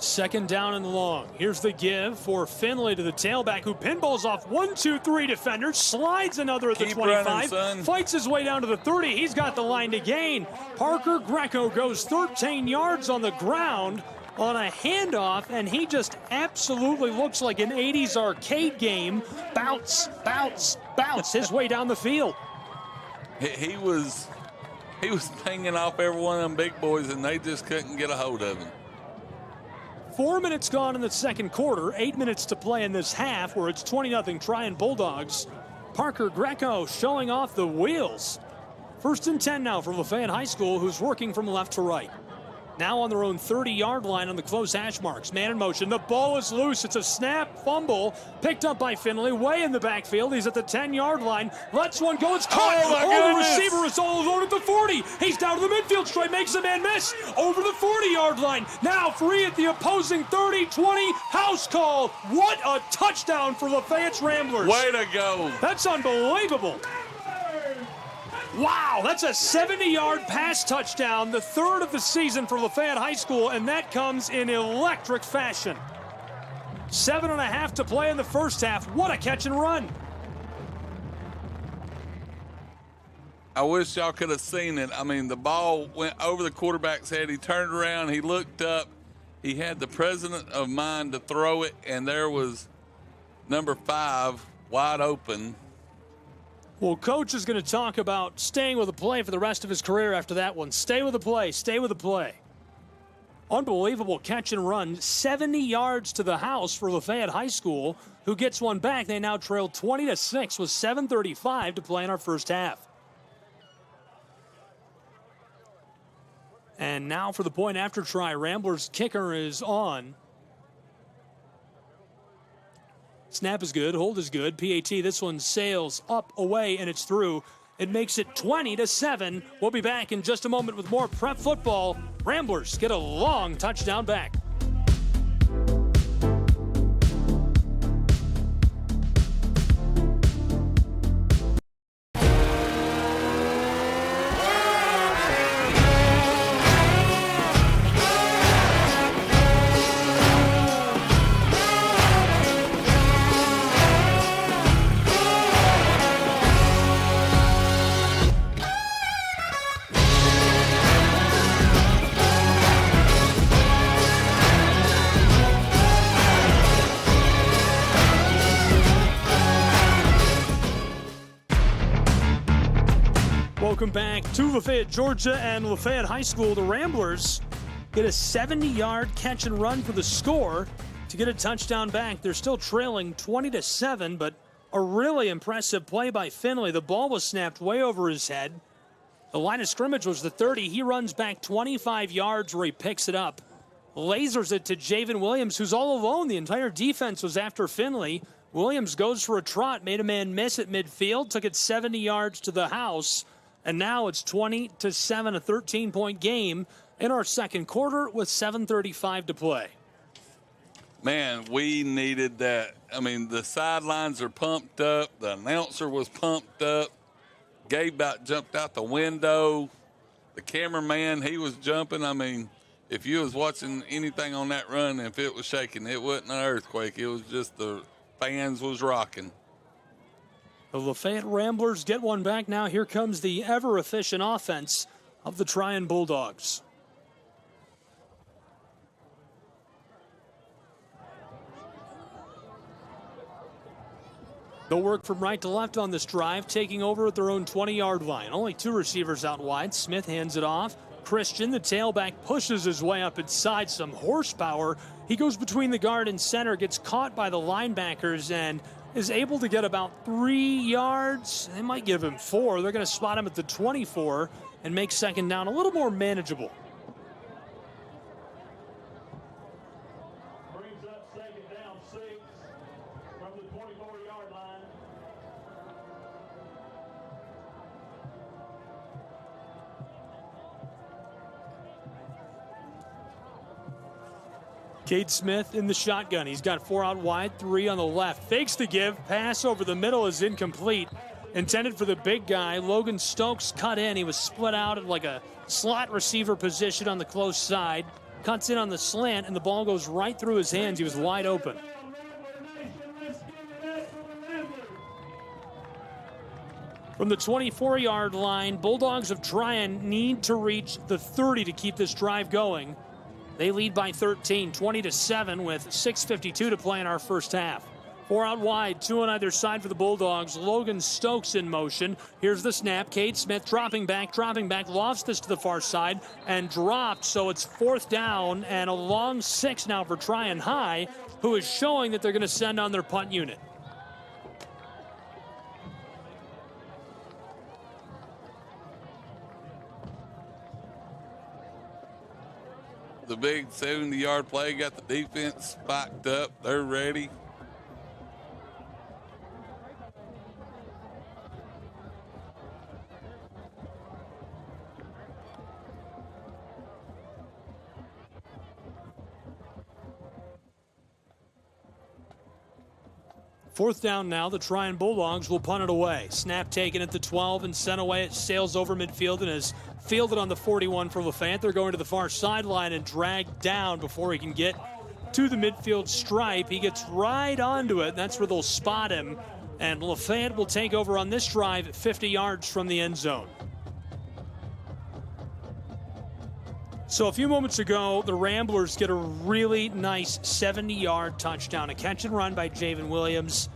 [SPEAKER 14] Second down and long. Here's the give for Finley to the tailback, who pinballs off 1, 2, 3 defenders, slides another at the 25,
[SPEAKER 13] running,
[SPEAKER 14] fights his way down to the 30. He's got the line to gain. Parker Greco goes 13 yards on the ground on a handoff, and he just absolutely looks like an 80s arcade game. Bounce, bounce, bounce his way down the field.
[SPEAKER 13] He was pinging off every one of them big boys, and they just couldn't get a hold of him.
[SPEAKER 14] 4 minutes gone in the second quarter, 8 minutes to play in this half, where it's 20-0 Trion Bulldogs. Parker Greco showing off the wheels. First and 10 now for Lafayette High School, who's working from left to right. Now on their own 30-yard line on the close hash marks. Man in motion. The ball is loose. It's a snap fumble picked up by Finley way in the backfield. He's at the 10-yard line. Lets one go. It's caught. The receiver is all alone at the 40. He's down to the midfield stripe. Makes a man miss. Over the 40-yard line. Now free at the opposing 30, 20. House call. What a touchdown for Lafayette's Ramblers.
[SPEAKER 13] Way to go.
[SPEAKER 14] That's unbelievable. Wow, that's a 70-yard pass touchdown, the third of the season for Lafayette High School, and that comes in electric fashion. 7.5 to play in the first half. What a catch and run.
[SPEAKER 13] I wish y'all could have seen it. I mean, the ball went over the quarterback's head. He turned around, he looked up. He had the presence of mind to throw it, and there was number 5 wide open.
[SPEAKER 14] Well, Coach is going to talk about staying with the play for the rest of his career after that one. Stay with the play. Stay with the play. Unbelievable catch and run. 70 yards to the house for Lafayette High School, who gets one back. They now trail 20-6 with 7:35 to play in our first half. And now for the point after try. Ramblers kicker is on. Snap is good, hold is good. PAT, this one sails up, away, and it's through. It makes it 20-7. We'll be back in just a moment with more prep football. Ramblers get a long touchdown back. Welcome back to Lafayette, Georgia, and Lafayette High School. The Ramblers get a 70-yard catch and run for the score to get a touchdown back. They're still trailing 20-7, but a really impressive play by Finley. The ball was snapped way over his head. The line of scrimmage was the 30. He runs back 25 yards where he picks it up. Lasers it to Javen Williams, who's all alone. The entire defense was after Finley. Williams goes for a trot, made a man miss at midfield, took it 70 yards to the house. And now it's 20-7, a 13-point game in our second quarter with 7:35 to play.
[SPEAKER 13] Man, we needed that. I mean, the sidelines are pumped up. The announcer was pumped up. Gabe about jumped out the window. The cameraman, he was jumping. I mean, if you was watching anything on that run, if it was shaking, it wasn't an earthquake. It was just the fans was rocking.
[SPEAKER 14] The Lafayette Ramblers get one back now. Here comes the ever-efficient offense of the Trion Bulldogs. They'll work from right to left on this drive, taking over at their own 20-yard line. Only 2 receivers out wide. Smith hands it off. Christian, the tailback, pushes his way up inside. Some horsepower. He goes between the guard and center, gets caught by the linebackers, and is able to get about 3 yards. They might give him 4. They're going to spot him at the 24 and make second down a little more manageable.
[SPEAKER 12] Brings up second down 6 from the 24-yard line.
[SPEAKER 14] Cade Smith in the shotgun. He's got 4 out wide, 3 on the left. Fakes the give. Pass over the middle is incomplete. Intended for the big guy. Logan Stokes cut in. He was split out at like a slot receiver position on the close side. Cuts in on the slant, and the ball goes right through his hands. He was wide open. From the 24-yard line, Bulldogs of Trion need to reach the 30 to keep this drive going. They lead by 13, 20-7 with 6:52 to play in our first half. 4 out wide, 2 on either side for the Bulldogs. Logan Stokes in motion. Here's the snap. Cade Smith dropping back, lofts this to the far side and dropped. So it's 4th down and a long 6 now for Trion High, who is showing that they're going to send on their punt unit.
[SPEAKER 13] The big 70-yard play got the defense spiked up. They're ready.
[SPEAKER 14] Fourth down now, the Trion Bulldogs will punt it away. Snap taken at the 12 and sent away. It sails over midfield and is fielded on the 41 for LaFayette. They're going to the far sideline and dragged down before he can get to the midfield stripe. He gets right onto it, and that's where they'll spot him. And LaFayette will take over on this drive at 50 yards from the end zone. So a few moments ago, the Ramblers get a really nice 70-yard touchdown. A catch and run by Javen Williams.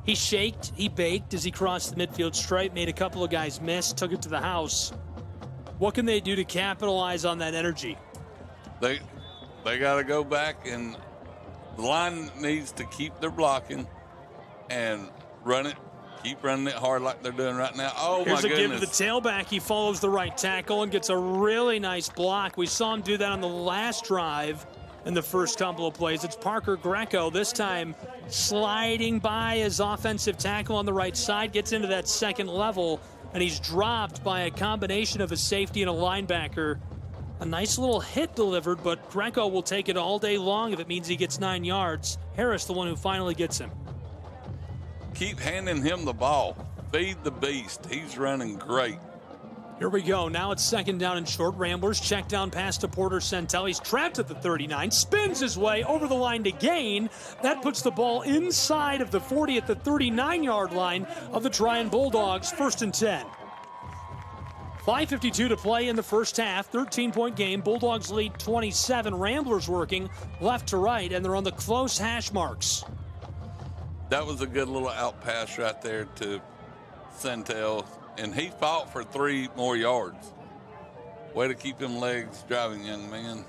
[SPEAKER 14] He shaked, he baked as he crossed the midfield stripe, made a couple of guys miss, took it to the house. What can they do to capitalize on that energy?
[SPEAKER 13] They got to go back, and the line needs to keep their blocking and run it. Keep running it hard like they're doing right now. Oh,
[SPEAKER 14] here's
[SPEAKER 13] my goodness.
[SPEAKER 14] Here's a give to the tailback. He follows the right tackle and gets a really nice block. We saw him do that on the last drive in the first couple of plays. It's Parker Greco, this time sliding by his offensive tackle on the right side, gets into that second level, and he's dropped by a combination of a safety and a linebacker. A nice little hit delivered, but Greco will take it all day long if it means he gets 9 yards. Harris, the one who finally gets him.
[SPEAKER 13] Keep handing him the ball. Feed the beast. He's running great.
[SPEAKER 14] Here we go. Now it's second down and short. Ramblers check down pass to Porter Centel. He's trapped at the 39. Spins his way over the line to gain. That puts the ball inside of the 40 at the 39-yard line of the Trion Bulldogs. 1st and 10. 5:52 to play in the first half. 13-point game. Bulldogs lead 27. Ramblers working left to right, and they're on the close hash marks.
[SPEAKER 13] That was a good little out pass right there to Centel, and he fought for 3 more yards. Way to keep them legs driving, young man.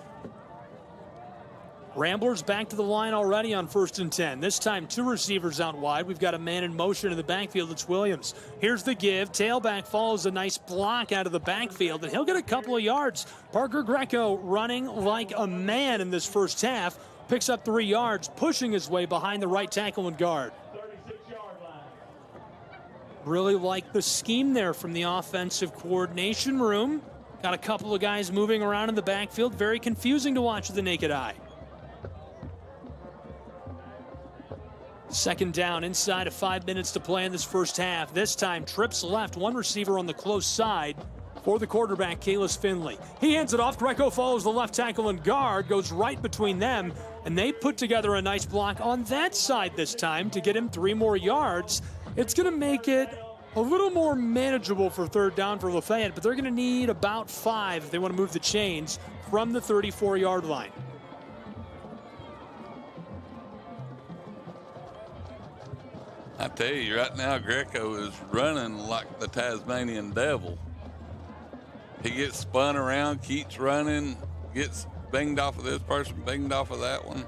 [SPEAKER 14] Ramblers back to the line already on 1st and 10. This time 2 receivers out wide. We've got a man in motion in the backfield. It's Williams. Here's the give. Tailback follows a nice block out of the backfield, and he'll get a couple of yards. Parker Greco running like a man in this first half. Picks up 3 yards, pushing his way behind the right tackle and guard.
[SPEAKER 12] 36-yard line.
[SPEAKER 14] Really like the scheme there from the offensive coordination room. Got a couple of guys moving around in the backfield. Very confusing to watch with the naked eye. Second down, inside of 5 minutes to play in this first half. This time, trips left, 1 receiver on the close side for the quarterback, Kalis Finley. He hands it off. Greco follows the left tackle and guard, goes right between them, and they put together a nice block on that side this time to get him 3 more yards. It's going to make it a little more manageable for 3rd down for LaFayette, but they're going to need about 5 if they want to move the chains from the 34-yard line.
[SPEAKER 13] I tell you, right now, Greco is running like the Tasmanian devil. He gets spun around, keeps running, gets banged off of this person, banged off of that one.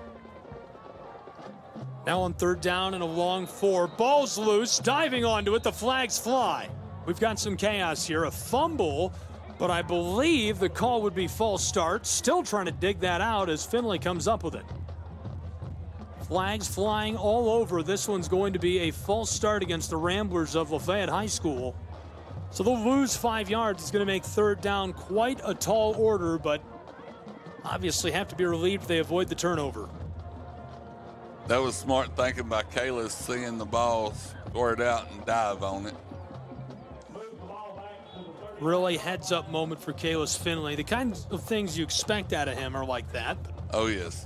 [SPEAKER 14] Now on third down and a long 4. Ball's loose, diving onto it, the flags fly. We've got some chaos here, a fumble, but I believe the call would be false start. Still trying to dig that out as Finley comes up with it. Flags flying all over. This one's going to be a false start against the Ramblers of Lafayette High School. So they'll lose 5 yards. It's going to make third down quite a tall order, but obviously have to be relieved if they avoid the turnover.
[SPEAKER 13] That was smart thinking by Kalis, seeing the ball squirt out and dive on it.
[SPEAKER 14] Really heads-up moment for Kalis Finley. The kinds of things you expect out of him are like that.
[SPEAKER 13] Oh, yes.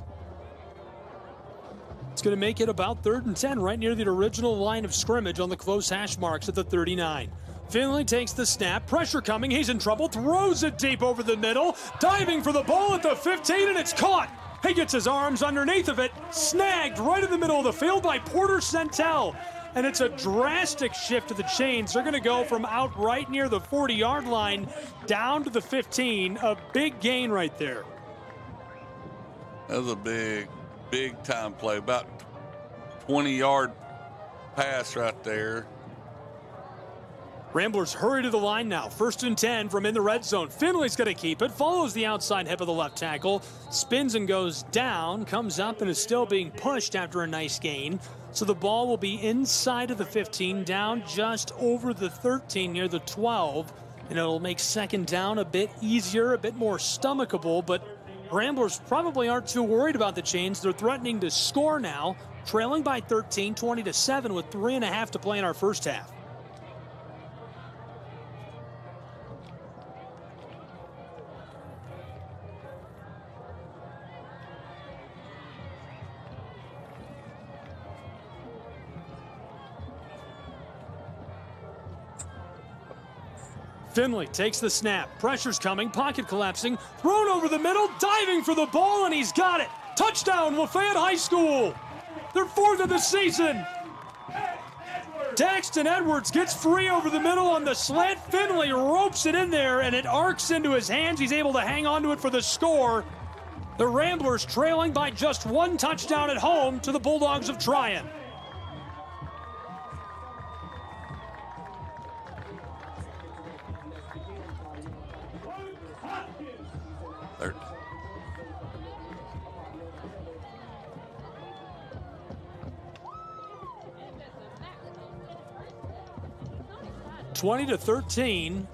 [SPEAKER 14] It's going to make it about 3rd and 10, right near the original line of scrimmage on the close hash marks at the 39. Finley takes the snap, pressure coming, he's in trouble, throws it deep over the middle, diving for the ball at the 15, and it's caught. He gets his arms underneath of it, snagged right in the middle of the field by Porter Centel. And it's a drastic shift of the chains. They're going to go from out right near the 40-yard line down to the 15. A big gain right there.
[SPEAKER 13] That was a big time play. About 20-yard pass right there.
[SPEAKER 14] Ramblers hurry to the line now. 1st and 10 from in the red zone. Finley's going to keep it. Follows the outside hip of the left tackle. Spins and goes down. Comes up and is still being pushed after a nice gain. So the ball will be inside of the 15, down just over the 13 near the 12. And it'll make second down a bit easier, a bit more stomachable. But Ramblers probably aren't too worried about the chains. They're threatening to score now. Trailing by 13, 20-7 with 3.5 to play in our first half. Finley takes the snap. Pressure's coming. Pocket collapsing. Thrown over the middle. Diving for the ball, and he's got it. Touchdown, Lafayette High School. Their 4th of the season. Daxton Edwards gets free over the middle on the slant. Finley ropes it in there, and it arcs into his hands. He's able to hang on to it for the score. The Ramblers trailing by just 1 touchdown at home to the Bulldogs of Trion.
[SPEAKER 13] Third.
[SPEAKER 14] 20-13,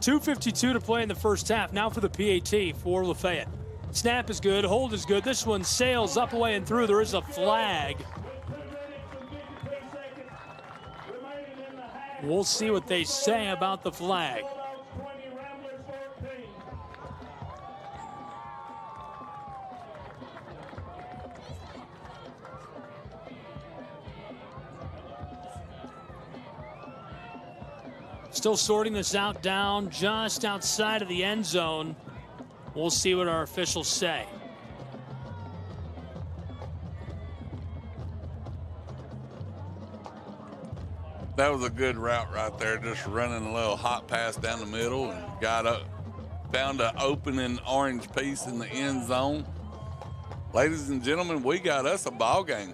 [SPEAKER 14] 2:52 to play in the first half. Now for the PAT for Lafayette. Snap is good, hold is good. This one sails up, away, and through. There is a flag. We'll see what they say about the flag. Still sorting this out down just outside of the end zone. We'll see what our officials say.
[SPEAKER 13] That was a good route right there, just running a little hot pass down the middle and got up, found an opening orange piece in the end zone. Ladies and gentlemen, we got us a ball game.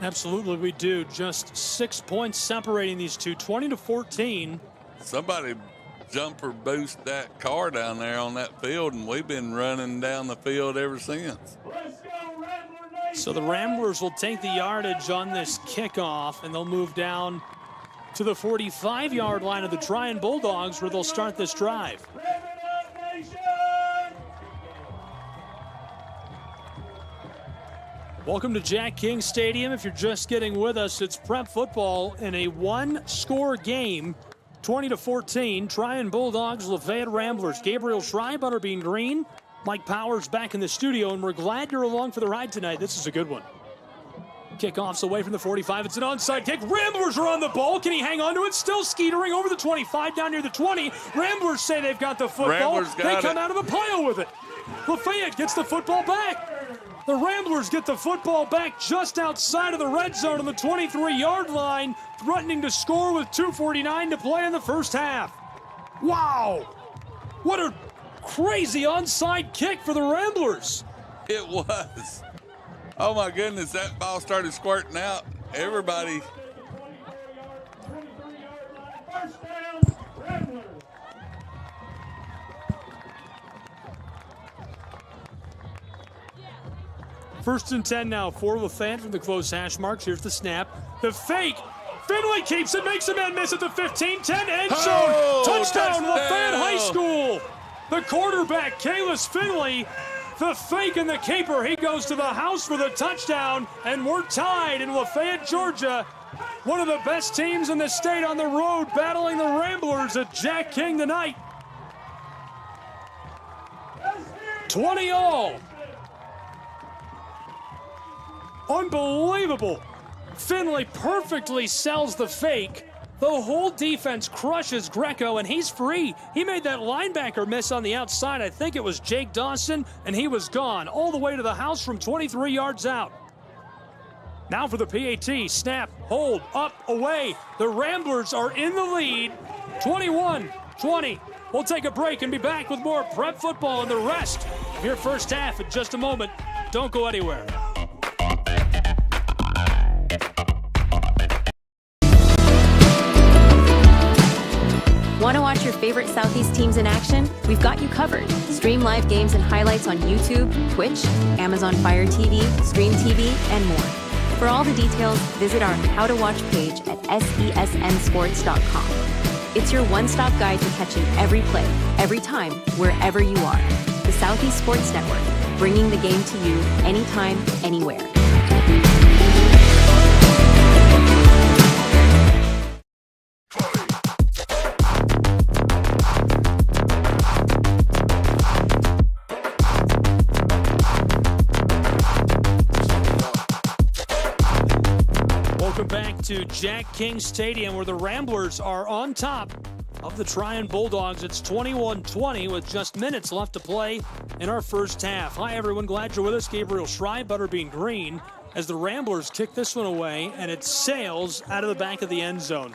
[SPEAKER 14] Absolutely, we do. Just 6 points separating these two, 20-14.
[SPEAKER 13] Somebody jumper boost that car down there on that field, and we've been running down the field ever since.
[SPEAKER 14] So the Ramblers will take the yardage on this kickoff, and they'll move down to the 45-yard line of the Trion Bulldogs, where they'll start this drive. Welcome to Jack King Stadium. If you're just getting with us, it's prep football in a one-score game, 20-14. Trion Bulldogs, Lafayette Ramblers. Gabriel Schrei, Butterbean Green, Mike Powers back in the studio, and we're glad you're along for the ride tonight. This is a good one. Kickoff's away from the 45. It's an onside kick. Ramblers are on the ball. Can he hang on to it? Still skeetering over the 25, down near the 20. Ramblers say they've got the football. They come out of the pile with it. Lafayette gets the football back. The Ramblers get the football back just outside of the red zone on the 23-yard line, threatening to score with 2:49 to play in the first half. Wow! What a crazy onside kick for the Ramblers.
[SPEAKER 13] It was. Oh my goodness, that ball started squirting out. Everybody.
[SPEAKER 14] First and 10 now for LaFayette from the close hash marks. Here's the snap. The fake. Finley keeps it, makes a man miss at the 15, 10, end zone. Touchdown, Lafayette High School. The quarterback, Kalis Finley, the fake and the keeper. He goes to the house for the touchdown, and we're tied in Lafayette, Georgia. One of the best teams in the state on the road, battling the Ramblers at Jack King tonight. 20-all. Unbelievable. Finley perfectly sells the fake. The whole defense crushes Greco, and he's free. He made that linebacker miss on the outside. I think it was Jake Dawson, and he was gone all the way to the house from 23 yards out. Now for the PAT. Snap, hold, up, away. The Ramblers are in the lead, 21-20. We'll take a break and be back with more prep football and the rest of your first half in just a moment. Don't go anywhere.
[SPEAKER 11] Want to watch your favorite Southeast teams in action? We've got you covered. Stream live games and highlights on YouTube, Twitch, Amazon Fire TV, Stream TV, and more. For all the details, visit our How to Watch page at sesnsports.com. It's your one-stop guide to catching every play, every time, wherever you are. The Southeast Sports Network, bringing the game to you anytime, anywhere.
[SPEAKER 14] Welcome back to Jack King Stadium, where the Ramblers are on top of the Trion Bulldogs. It's 21-20 with just minutes left to play in our first half. Hi, everyone. Glad you're with us. Gabriel Schrei, Butterbean Green, as the Ramblers kick this one away, and it sails out of the back of the end zone.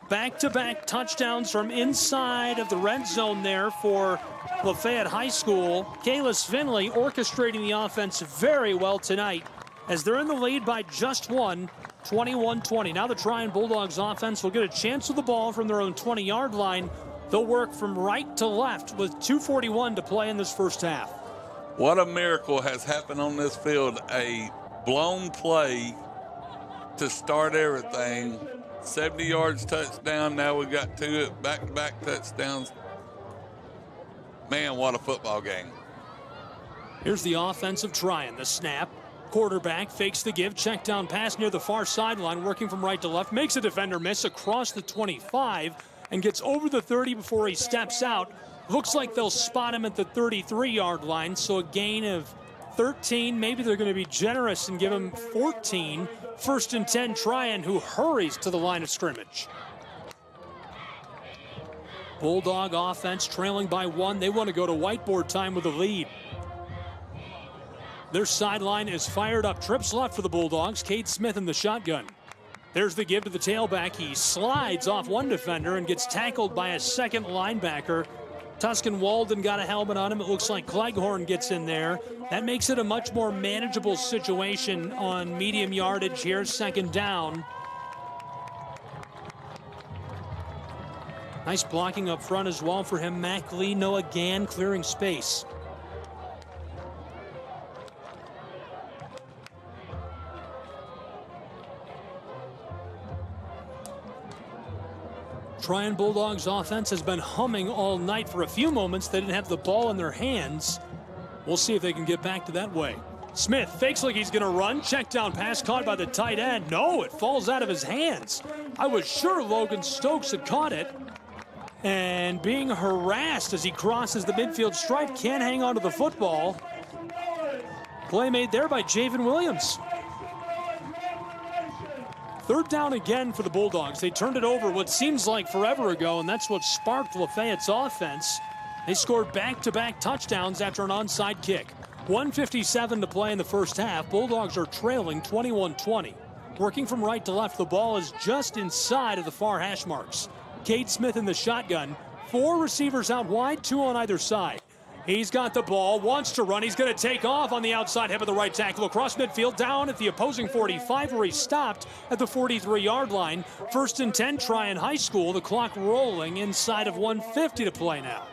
[SPEAKER 14] Back-to-back touchdowns from inside of the red zone there for Lafayette High School. Kalis Finley orchestrating the offense very well tonight as they're in the lead by just one. 21-20. Now the Trion Bulldogs offense will get a chance with the ball from their own 20-yard line. They'll work from right to left with 2:41 to play in this first half.
[SPEAKER 13] What a miracle has happened on this field. A blown play to start everything. 70 yards touchdown. Now we got two back-to-back touchdowns. Man, what a football game.
[SPEAKER 14] Here's the offensive Trion. The snap. Quarterback fakes the give, check down pass near the far sideline, working from right to left, makes a defender miss across the 25 and gets over the 30 before he steps out. Looks like they'll spot him at the 33-yard line, so a gain of 13. Maybe they're going to be generous and give him 14. First and 10, Trion, who hurries to the line of scrimmage. Bulldog offense trailing by one. They want to go to whiteboard time with a lead. Their sideline is fired up. Trips left for the Bulldogs. Cade Smith in the shotgun. There's the give to the tailback. He slides off one defender and gets tackled by a second linebacker. Tuscan Walden got a helmet on him. It looks like Cleghorn gets in there. That makes it a much more manageable situation on medium yardage here. Second down. Nice blocking up front as well for him. Mac Lee, Noah Gann clearing space. Trion Bulldogs offense has been humming all night. For a few moments, they didn't have the ball in their hands. We'll see if they can get back to that way. Smith fakes like he's going to run. Check down pass caught by the tight end. No, it falls out of his hands. I was sure Logan Stokes had caught it. And being harassed as he crosses the midfield stripe, can't hang on to the football. Play made there by Javen Williams. Third down again for the Bulldogs. They turned it over what seems like forever ago, and that's what sparked Lafayette's offense. They scored back-to-back touchdowns after an onside kick. 1:57 to play in the first half. Bulldogs are trailing 21-20. Working from right to left, the ball is just inside of the far hash marks. Cade Smith in the shotgun. 4 receivers out wide, 2 on either side. He's got the ball, wants to run. He's going to take off on the outside hip of the right tackle across midfield, down at the opposing 45, where he stopped at the 43-yard line. 1st and 10, Trion High School. The clock rolling inside of 1:50 to play now.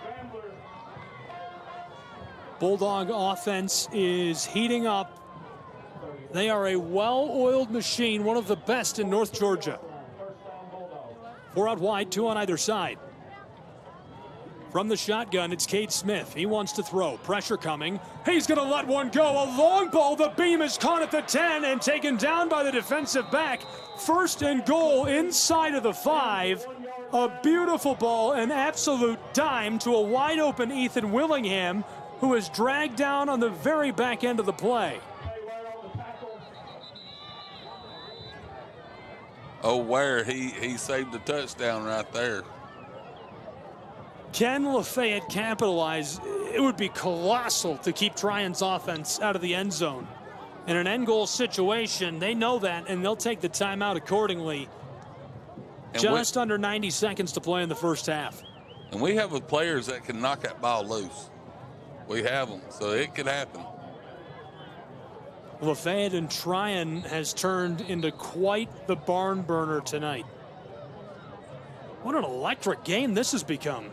[SPEAKER 14] Bulldog offense is heating up. They are a well-oiled machine, one of the best in North Georgia. 4 out wide, 2 on either side. From the shotgun, it's Cade Smith. He wants to throw. Pressure coming. He's going to let one go. A long ball. The beam is caught at the 10 and taken down by the defensive back. 1st and goal inside of the 5. A beautiful ball, an absolute dime to a wide-open Ethan Willingham, who is dragged down on the very back end of the play.
[SPEAKER 13] Oh, where he saved the touchdown right there.
[SPEAKER 14] Can LaFayette capitalize? It would be colossal to keep Trion's offense out of the end zone. In an end goal situation, they know that, and they'll take the timeout accordingly. And just under 90 seconds to play in the first half.
[SPEAKER 13] And we have players that can knock that ball loose. We have them, so it could happen.
[SPEAKER 14] LaFayette and Trion has turned into quite the barn burner tonight. What an electric game this has become.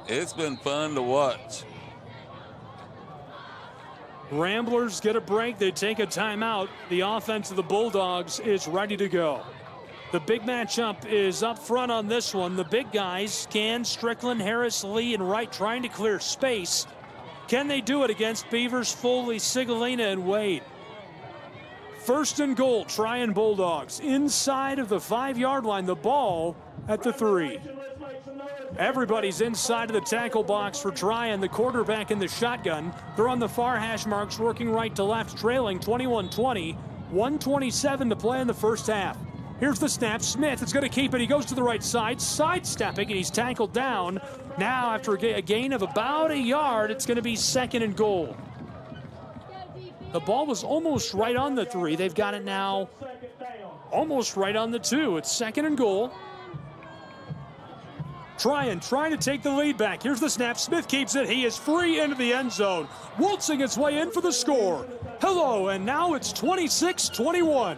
[SPEAKER 13] It's been fun to watch.
[SPEAKER 14] Ramblers get a break. They take a timeout. The offense of the Bulldogs is ready to go. The big matchup is up front on this one. The big guys, Can, Strickland, Harris, Lee, and Wright, trying to clear space. Can they do it against Beavers, Foley, Sigolina, and Wade? 1st and goal, Trion Bulldogs. Inside of the 5-yard line, the ball at the 3. Everybody's inside of the tackle box for Trion, the quarterback in the shotgun. They're on the far hash marks, working right to left, trailing 21-20. 1:27 to play in the first half. Here's the snap. Smith is going to keep it. He goes to the right side, sidestepping, and he's tackled down. Now, after a gain of about a yard, it's going to be 2nd and goal. The ball was almost right on the 3. They've got it now almost right on the 2. It's 2nd and goal. Trion trying to take the lead back. Here's the snap. Smith keeps it. He is free into the end zone, waltzing its way in for the score. Hello, and now it's 26-21.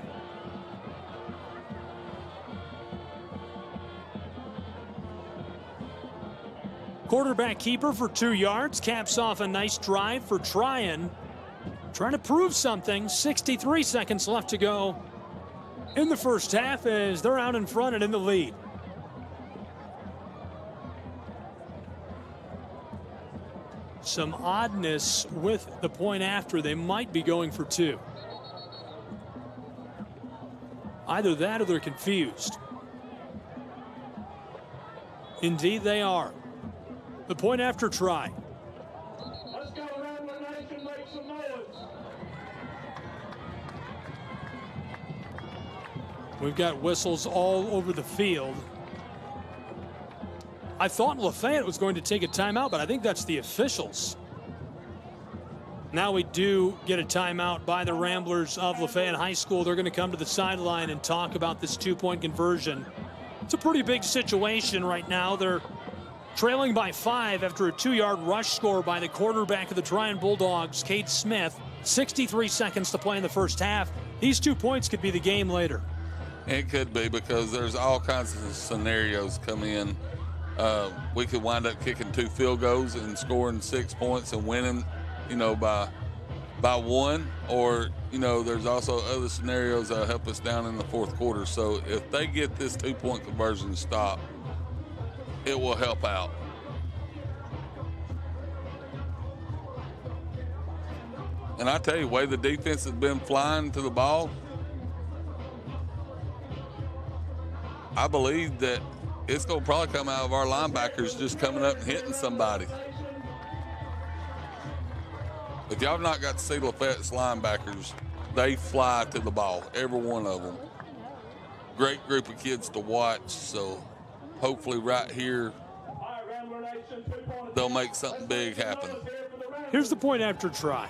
[SPEAKER 14] Quarterback keeper for 2 yards. Caps off a nice drive for Trion. Trying to prove something. 63 seconds left to go in the first half as they're out in front and in the lead. Some oddness with the point after. They might be going for 2. Either that or they're confused. Indeed they are. The point after try.
[SPEAKER 12] Let's go, Rambler Nation, make some noise.
[SPEAKER 14] We've got whistles all over the field. I thought Lafayette was going to take a timeout, but I think that's the officials. Now we do get a timeout by the Ramblers of Lafayette High School. They're going to come to the sideline and talk about this 2-point conversion. It's a pretty big situation right now. They're trailing by 5 after a 2-yard rush score by the quarterback of the Trion Bulldogs, Cade Smith. 63 seconds to play in the first half. These 2 points could be the game later.
[SPEAKER 13] It could be, because there's all kinds of scenarios come in. We could wind up kicking 2 field goals and scoring 6 points and winning, by 1. Or, there's also other scenarios that help us down in the 4th quarter. So if they get this 2-point conversion stop, it will help out. And I tell you, the way the defense has been flying to the ball, I believe that it's going to probably come out of our linebackers just coming up and hitting somebody. If y'all have not got to see Lafayette's linebackers, they fly to the ball, every one of them. Great group of kids to watch, so hopefully right here they'll make something big happen.
[SPEAKER 14] Here's the point after try.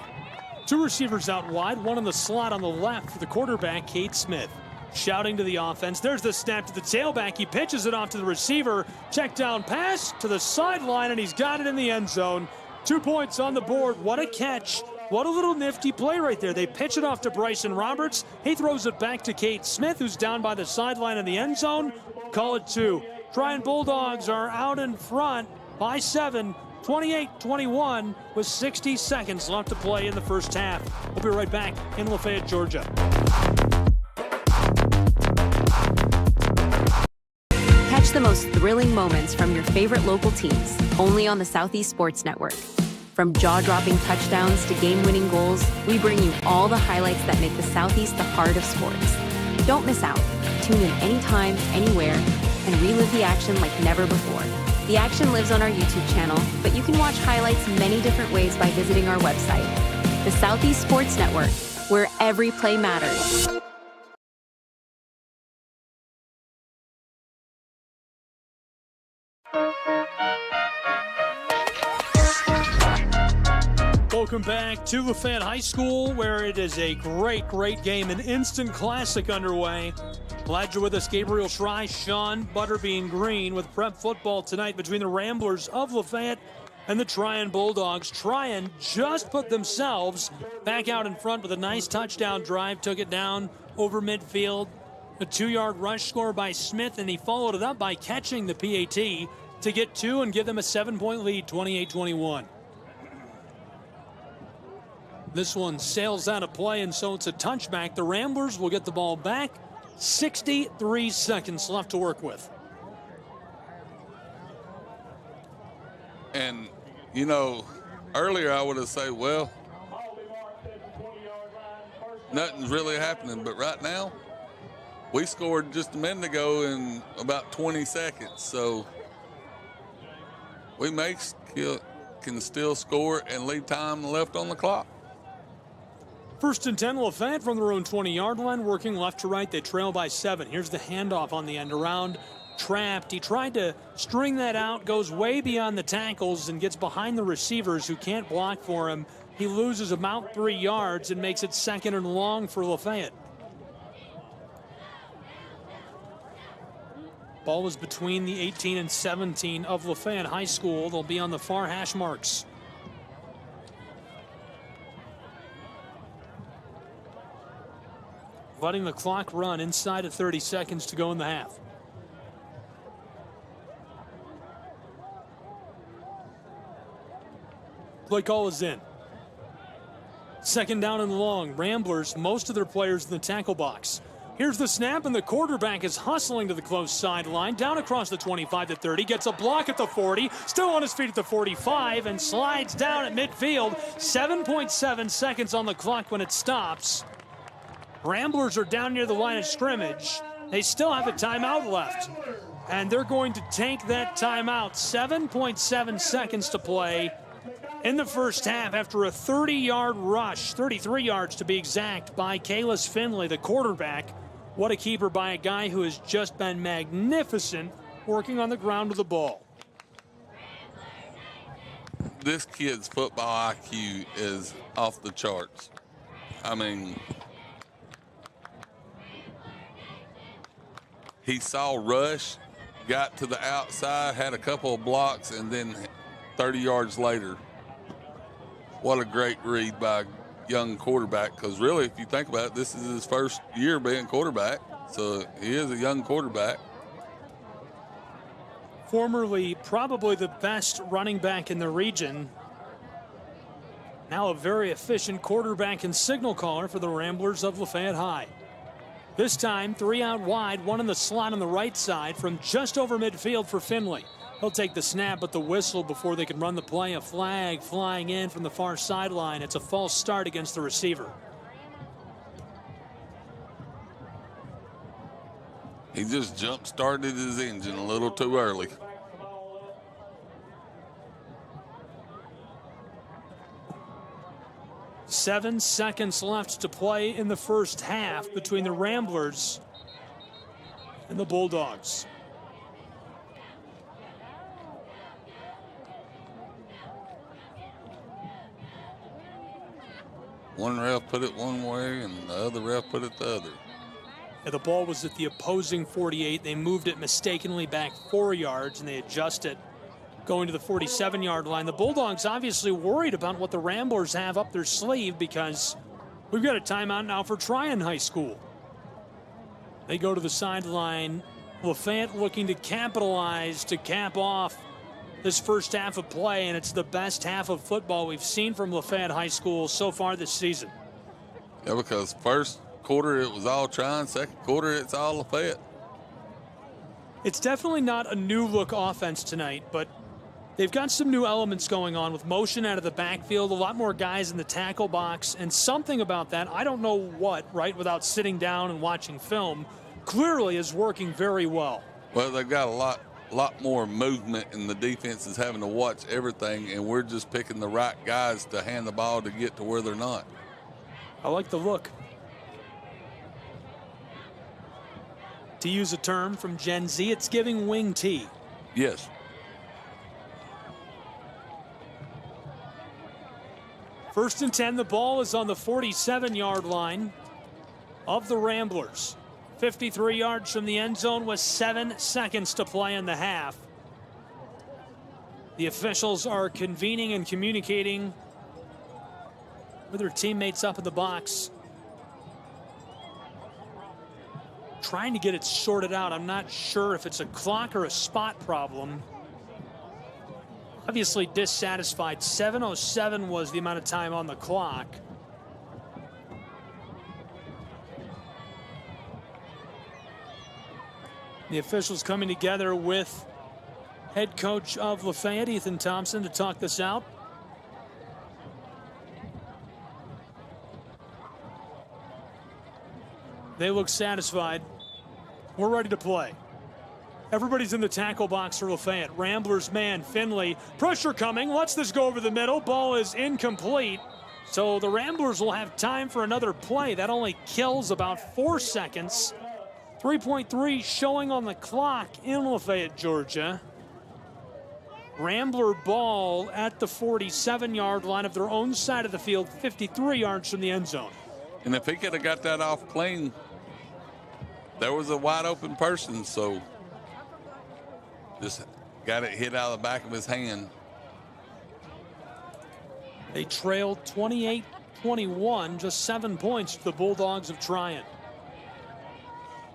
[SPEAKER 14] 2 receivers out wide, one in the slot on the left for the quarterback, Cade Smith. shouting to the offense. There's the snap to the tailback. He pitches it off to the receiver. Check down pass to the sideline, and he's got it in the end zone. 2 points on the board. What a catch. What a little nifty play right there. They pitch it off to Bryson Roberts. He throws it back to Cade Smith, who's down by the sideline in the end zone. Call it 2. Trion Bulldogs are out in front by 7, 28-21, with 60 seconds left to play in the first half. We'll be right back in Lafayette, Georgia.
[SPEAKER 11] Catch the most thrilling moments from your favorite local teams, only on the Southeast Sports Network. From jaw-dropping touchdowns to game-winning goals, we bring you all the highlights that make the Southeast the heart of sports. Don't miss out. Tune in anytime, anywhere, and relive the action like never before. The action lives on our YouTube channel, but you can watch highlights many different ways by visiting our website. The Southeast Sports Network, where every play matters.
[SPEAKER 14] Welcome back to Lafayette High School, where it is a great, great game, an instant classic underway. Glad you're with us, Gabriel Schrei, Sean Butterbean Green, with prep football tonight between the Ramblers of Lafayette and the Trion Bulldogs. Trion just put themselves back out in front with a nice touchdown drive, took it down over midfield. A 2-yard rush score by Smith, and he followed it up by catching the PAT to get 2 and give them a 7-point lead, 28-21. This one sails out of play, and so it's a touchback. The Ramblers will get the ball back. 63 seconds left to work with.
[SPEAKER 13] And, you know, earlier I would have said, well, nothing's really happening. But right now, we scored just a minute ago in about 20 seconds. So we can still score and leave time left on the clock.
[SPEAKER 14] 1st and 10, Lafayette from their own 20-yard line, working left to right. They trail by 7. Here's the handoff on the end around. Trapped. He tried to string that out, goes way beyond the tackles and gets behind the receivers who can't block for him. He loses about 3 yards and makes it 2nd and long for Lafayette. Ball was between the 18 and 17 of Lafayette High School. They'll be on the far hash marks. Letting the clock run inside of 30 seconds to go in the half. Play call is in. 2nd down and long. Ramblers, most of their players in the tackle box. Here's the snap, and the quarterback is hustling to the close sideline, down across the 25 to 30, gets a block at the 40, still on his feet at the 45, and slides down at midfield. 7.7 seconds on the clock when it stops. Ramblers are down near the line of scrimmage. They still have a timeout left, and they're going to take that timeout. 7.7 seconds to play in the first half after a 30-yard rush, 33 yards to be exact, by Kalis Finley, the quarterback. What a keeper by a guy who has just been magnificent working on the ground with the ball.
[SPEAKER 13] This kid's football IQ is off the charts. I mean, he saw rush, got to the outside, had a couple of blocks, and then 30 yards later. What a great read by a young quarterback, because really, if you think about it, this is his first year being quarterback, so he is a young quarterback.
[SPEAKER 14] Formerly probably the best running back in the region. Now a very efficient quarterback and signal caller for the Ramblers of Lafayette High. This time, 3 out wide, 1 in the slot on the right side from just over midfield for Finley. He'll take the snap at the whistle before they can run the play. A flag flying in from the far sideline. It's a false start against the receiver.
[SPEAKER 13] He just jump-started his engine a little too early.
[SPEAKER 14] Seven seconds left to play in the first half between the Ramblers and the Bulldogs.
[SPEAKER 13] One ref put it one way and the other ref put it the other.
[SPEAKER 14] And the ball was at the opposing 48. They moved it mistakenly back 4 yards, and they adjust it going to the 47-yard line. The Bulldogs obviously worried about what the Ramblers have up their sleeve because we've got a timeout now for Trion High School. They go to the sideline. LaFayette looking to capitalize to cap off this first half of play, and it's the best half of football we've seen from Lafayette High School so far this season.
[SPEAKER 13] Yeah, because first quarter it was all Trion, second quarter it's all Lafayette.
[SPEAKER 14] It's definitely not a new look offense tonight, but they've got some new elements going on with motion out of the backfield, a lot more guys in the tackle box, and something about that, I don't know what, right, without sitting down and watching film, clearly is working very well.
[SPEAKER 13] Well, they've got a lot more movement, and the defense is having to watch everything, and we're just picking the right guys to hand the ball to get to where they're not.
[SPEAKER 14] I like the look. To use a term from Gen Z, it's giving wing T.
[SPEAKER 13] Yes.
[SPEAKER 14] First and 10, the ball is on the 47-yard line of the Ramblers. 53 yards from the end zone with 7 seconds to play in the half. The officials are convening and communicating with their teammates up in the box, trying to get it sorted out. I'm not sure if it's a clock or a spot problem. Obviously dissatisfied. 7:07 was the amount of time on the clock. The officials coming together with head coach of Lafayette, Ethan Thompson, to talk this out. They look satisfied. We're ready to play. Everybody's in the tackle box for Lafayette. Ramblers man, Finley. Pressure coming. Lets this go over the middle. Ball is incomplete. So the Ramblers will have time for another play. That only kills about 4 seconds. 3.3 showing on the clock in Lafayette, Georgia. Rambler ball at the 47-yard line of their own side of the field, 53 yards from the end zone.
[SPEAKER 13] And if he could have got that off clean, there was a wide open person, so just got it hit out of the back of his hand.
[SPEAKER 14] They trailed 28-21, just 7 points to the Bulldogs of Trion.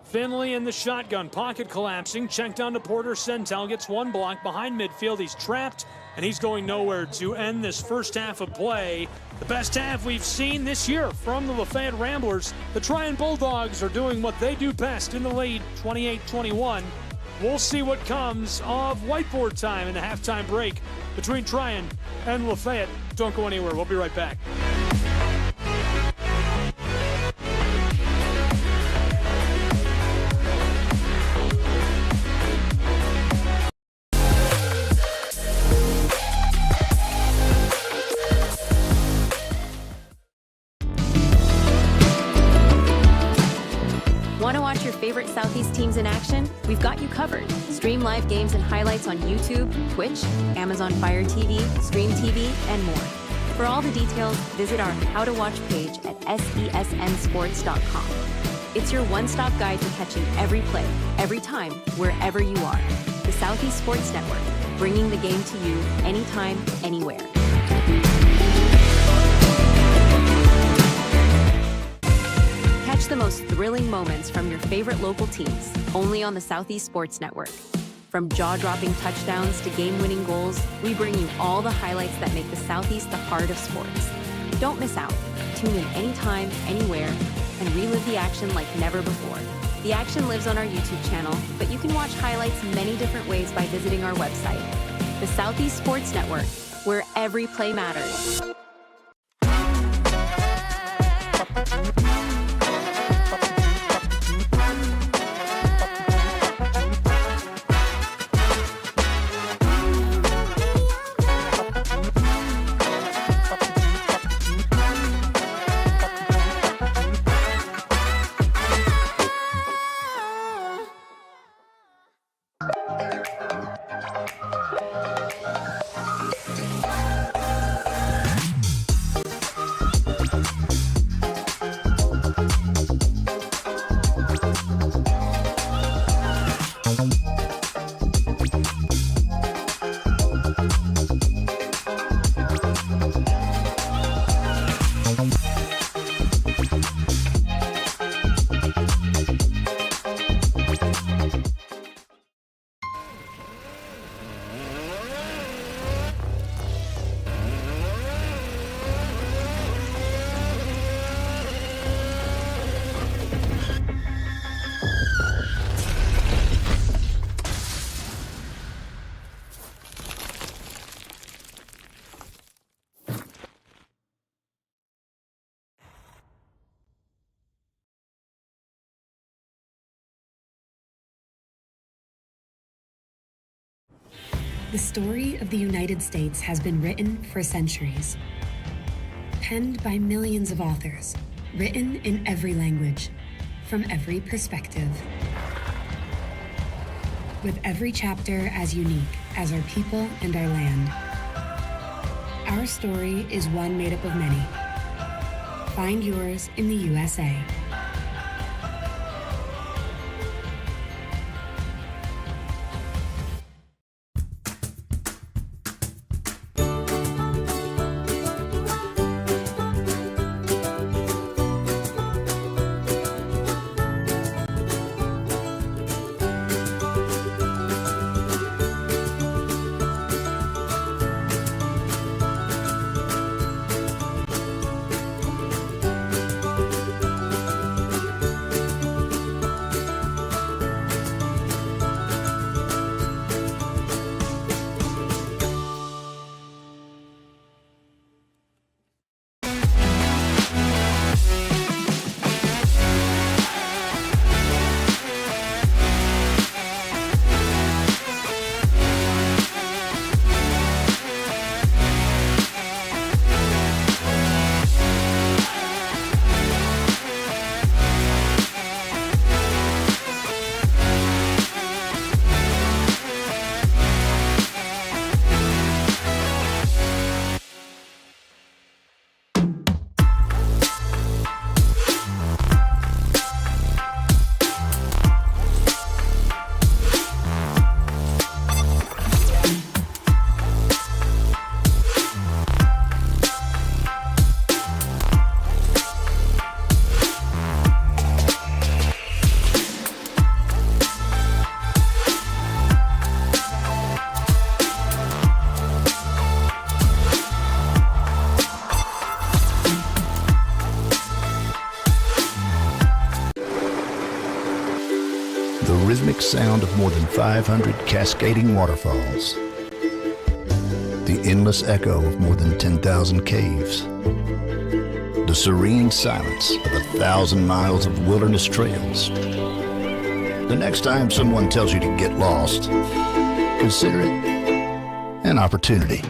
[SPEAKER 14] Finley in the shotgun, pocket collapsing, checked down to Porter Sentel, gets one block behind midfield. He's trapped, and he's going nowhere to end this first half of play. The best half we've seen this year from the Lafayette Ramblers. The Trion Bulldogs are doing what they do best in the lead, 28-21. We'll see what comes of whiteboard time in the halftime break between Trion and Lafayette. Don't go anywhere. We'll be right back.
[SPEAKER 11] Want to watch your favorite Southeast teams in action? We've got you covered. Stream live games and highlights on YouTube, Twitch, Amazon Fire TV, Stream TV, and more. For all the details, visit our How to Watch page at sesnsports.com. It's your one-stop guide to catching every play, every time, wherever you are. The Southeast Sports Network, bringing the game to you anytime, anywhere. Catch the most thrilling moments from your favorite local teams, only on the Southeast Sports Network. From jaw-dropping touchdowns to game-winning goals, we bring you all the highlights that make the Southeast the heart of sports. Don't miss out. Tune in anytime, anywhere, and relive the action like never before. The action lives on our YouTube channel, but you can watch highlights many different ways by visiting our website. The Southeast Sports Network, where every play matters.
[SPEAKER 4] The story of the United States has been written for centuries. Penned by millions of authors, written in every language, from every perspective. With every chapter as unique as our people and our land. Our story is one made up of many. Find yours in the USA.
[SPEAKER 7] The rhythmic sound of more than 500 cascading waterfalls. The endless echo of more than 10,000 caves. The serene silence of 1,000 miles of wilderness trails. The next time someone tells you to get lost, consider it an opportunity.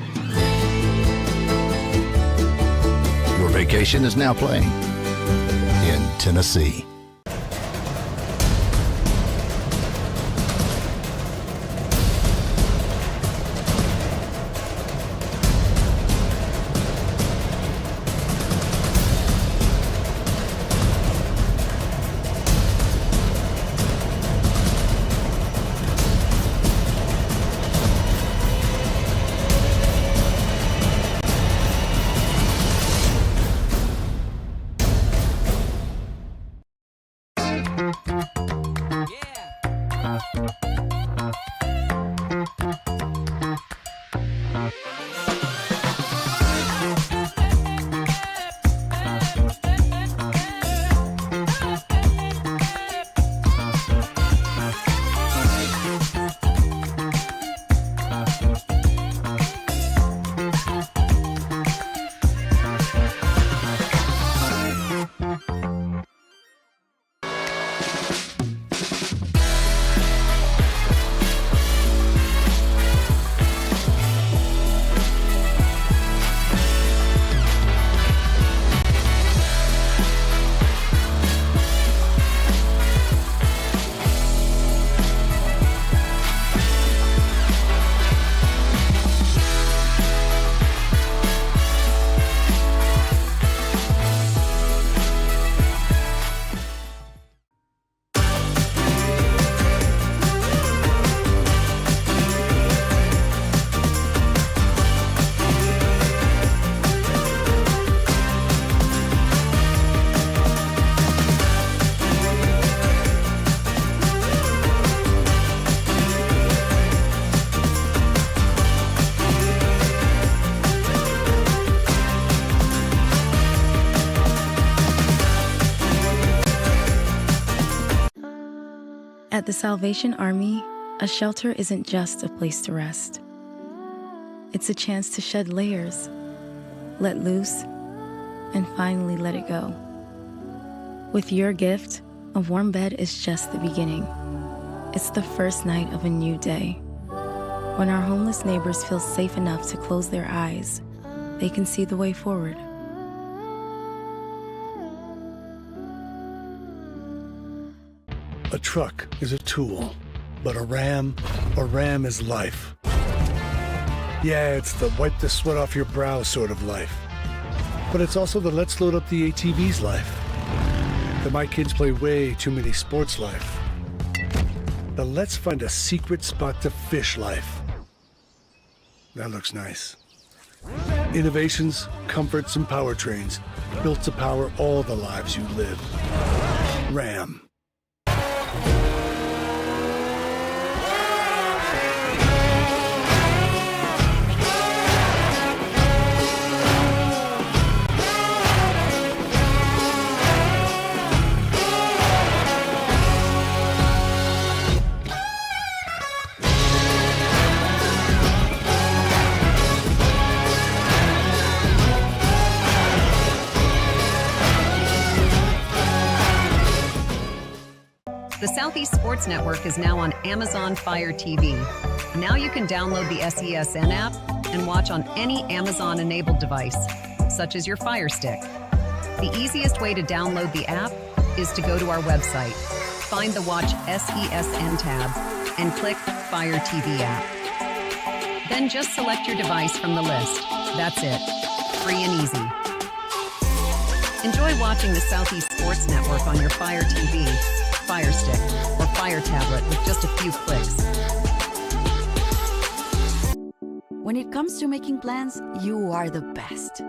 [SPEAKER 7] Your vacation is now playing in Tennessee.
[SPEAKER 9] At the Salvation Army, a shelter isn't just a place to rest. It's a chance to shed layers, let loose, and finally let it go. With your gift, a warm bed is just the beginning. It's the first night of a new day. When our homeless neighbors feel safe enough to close their eyes, they can see the way forward.
[SPEAKER 10] A truck is a tool, but a ram is life. Yeah, it's the wipe the sweat off your brow sort of life. But it's also the let's load up the ATV's life. The my kids play way too many sports life. The let's find a secret spot to fish life. That looks nice. Innovations, comforts, and powertrains built to power all the lives you live. Ram.
[SPEAKER 8] The Southeast Sports Network is now on Amazon Fire TV. Now you can download the SESN app and watch on any Amazon-enabled device, such as your Fire Stick. The easiest way to download the app is to go to our website, find the Watch SESN tab, and click Fire TV app. Then just select your device from the list. That's it. Free and easy. Enjoy watching the Southeast Sports Network on your Fire TV, Fire Stick, or Fire Tablet with just a few clicks.
[SPEAKER 2] When it comes to making plans, you are the best.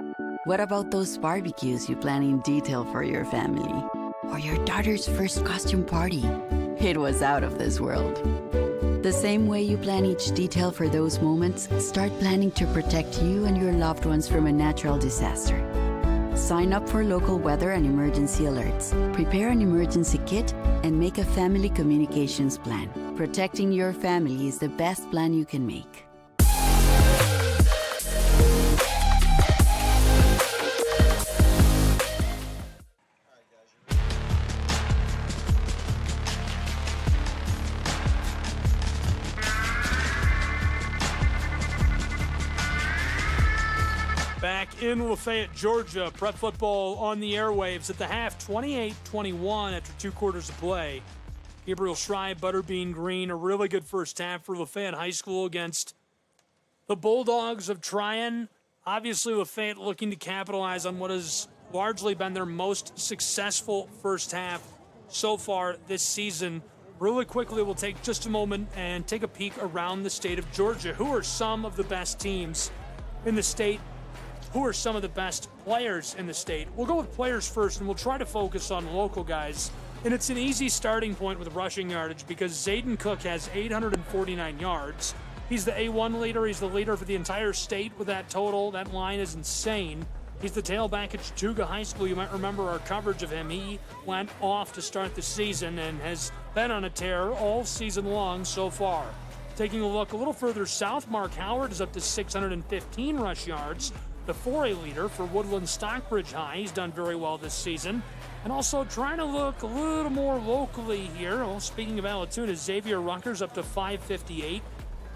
[SPEAKER 2] What about those barbecues you plan in detail for your family? Or your daughter's first costume party? It was out of this world. The same way you plan each detail for those moments, start planning to protect you and your loved ones from a natural disaster. Sign up for local weather and emergency alerts. Prepare an emergency kit and make a family communications plan. Protecting your family is the best plan you can make.
[SPEAKER 14] Back in Lafayette, Georgia, prep football on the airwaves at the half, 28-21 after 2 quarters of play. Gabriel Schrei, Butterbean Green, a really good first half for Lafayette High School against the Bulldogs of Trion. Obviously, Lafayette looking to capitalize on what has largely been their most successful first half so far this season. Really quickly, we'll take just a moment and take a peek around the state of Georgia. Who are some of the best teams in the state? Who are some of the best players in the state? We'll go with players first, and we'll try to focus on local guys. And it's an easy starting point with rushing yardage because Zayden Cook has 849 yards. He's the A1 leader. He's the leader for the entire state with that total. That line is insane. He's the tailback at Chattooga High School. You might remember our coverage of him. He went off to start the season and has been on a tear all season long so far. Taking a look a little further south, Mark Howard is up to 615 rush yards. The 4A leader for Woodland Stockbridge High. He's done very well this season. And also trying to look a little more locally here. Well, speaking of Allatoona, Xavier Rucker's up to 558.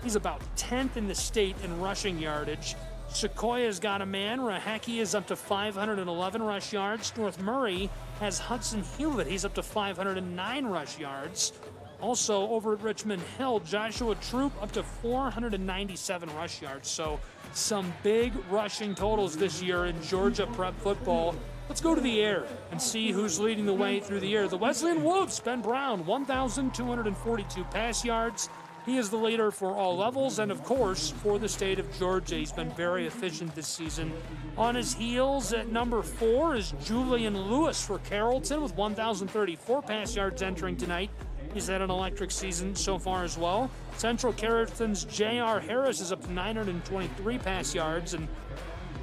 [SPEAKER 14] He's about 10th in the state in rushing yardage. Sequoia's got a man. Raheki is up to 511 rush yards. North Murray has Hudson Hewlett. He's up to 509 rush yards. Also, over at Richmond Hill, Joshua Troop up to 497 rush yards. So, some big rushing totals this year in Georgia prep football. Let's go to the air and see who's leading the way through the air. The Wesleyan Wolves, Ben Brown, 1,242 pass yards. He is the leader for all levels and, of course, for the state of Georgia. He's been very efficient this season. On his heels at number 4 is Julian Lewis for Carrollton with 1,034 pass yards entering tonight. He's had an electric season so far as well. Central Carrollton's J.R. Harris is up to 923 pass yards. And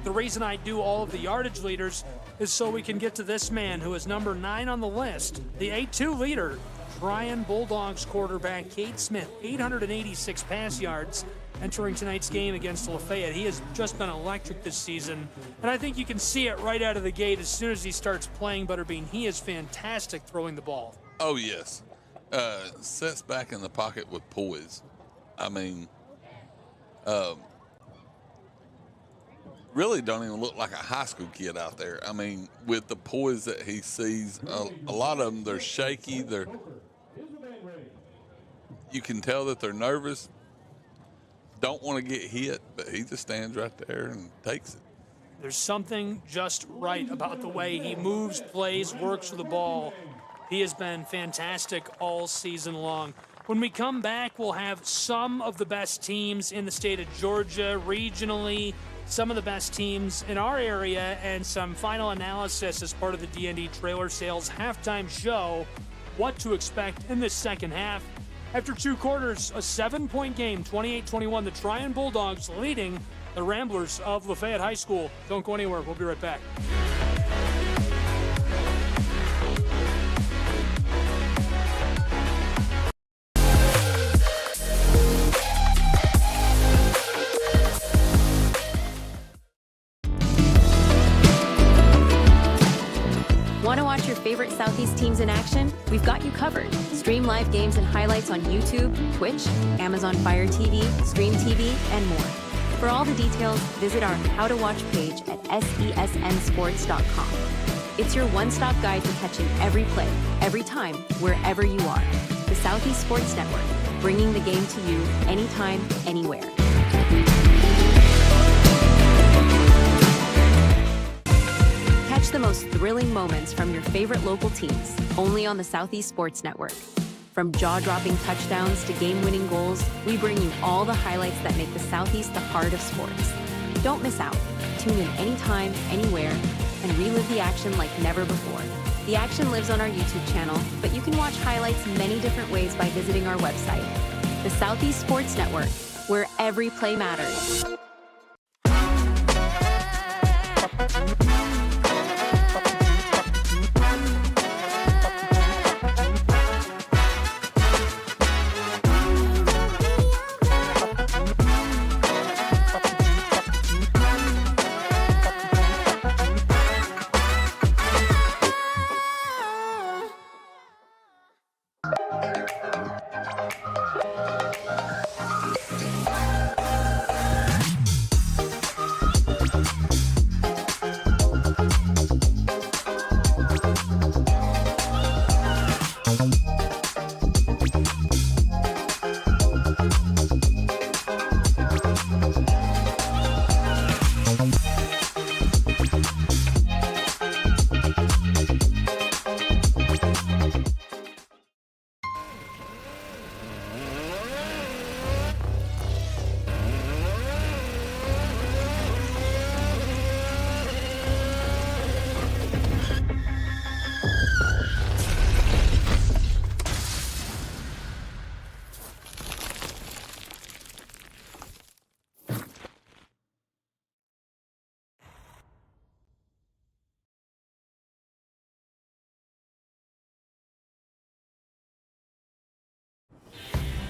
[SPEAKER 14] the reason I do all of the yardage leaders is so we can get to this man who is number 9 on the list, the A2 leader, Trion Bulldogs quarterback Cade Smith, 886 pass yards entering tonight's game against Lafayette. He has just been electric this season, and I think you can see it right out of the gate as soon as he starts playing Butterbean. He is fantastic throwing the ball.
[SPEAKER 13] Oh, yes. Sets back in the pocket with poise. I mean, really don't even look like a high school kid out there. I mean, with the poise that he sees, a lot of them, they're shaky. You can tell that they're nervous, don't want to get hit, but he just stands right there and takes it.
[SPEAKER 14] There's something just right about the way he moves, plays, works with the ball. He has been fantastic all season long. When we come back, we'll have some of the best teams in the state of Georgia regionally, some of the best teams in our area, and some final analysis as part of the D&D Trailer Sales halftime show, what to expect in this second half. After 2 quarters, a 7-point game, 28-21, the Trion Bulldogs leading the Ramblers of Lafayette High School. Don't go anywhere. We'll be right back.
[SPEAKER 11] Want to watch your favorite Southeast teams in action? We've got you covered. Stream live games and highlights on YouTube, Twitch, Amazon Fire TV, Stream TV, and more. For all the details, visit our How to Watch page at sesnsports.com. It's your one-stop guide to catching every play, every time, wherever you are. The Southeast Sports Network, bringing the game to you anytime, anywhere. Catch the most thrilling moments from your favorite local teams, only on the Southeast Sports Network. From jaw-dropping touchdowns to game-winning goals, we bring you all the highlights that make the Southeast the heart of sports. Don't miss out. Tune in anytime, anywhere, and relive the action like never before. The action lives on our YouTube channel, but you can watch highlights many different ways by visiting our website. The Southeast Sports Network, where every play matters.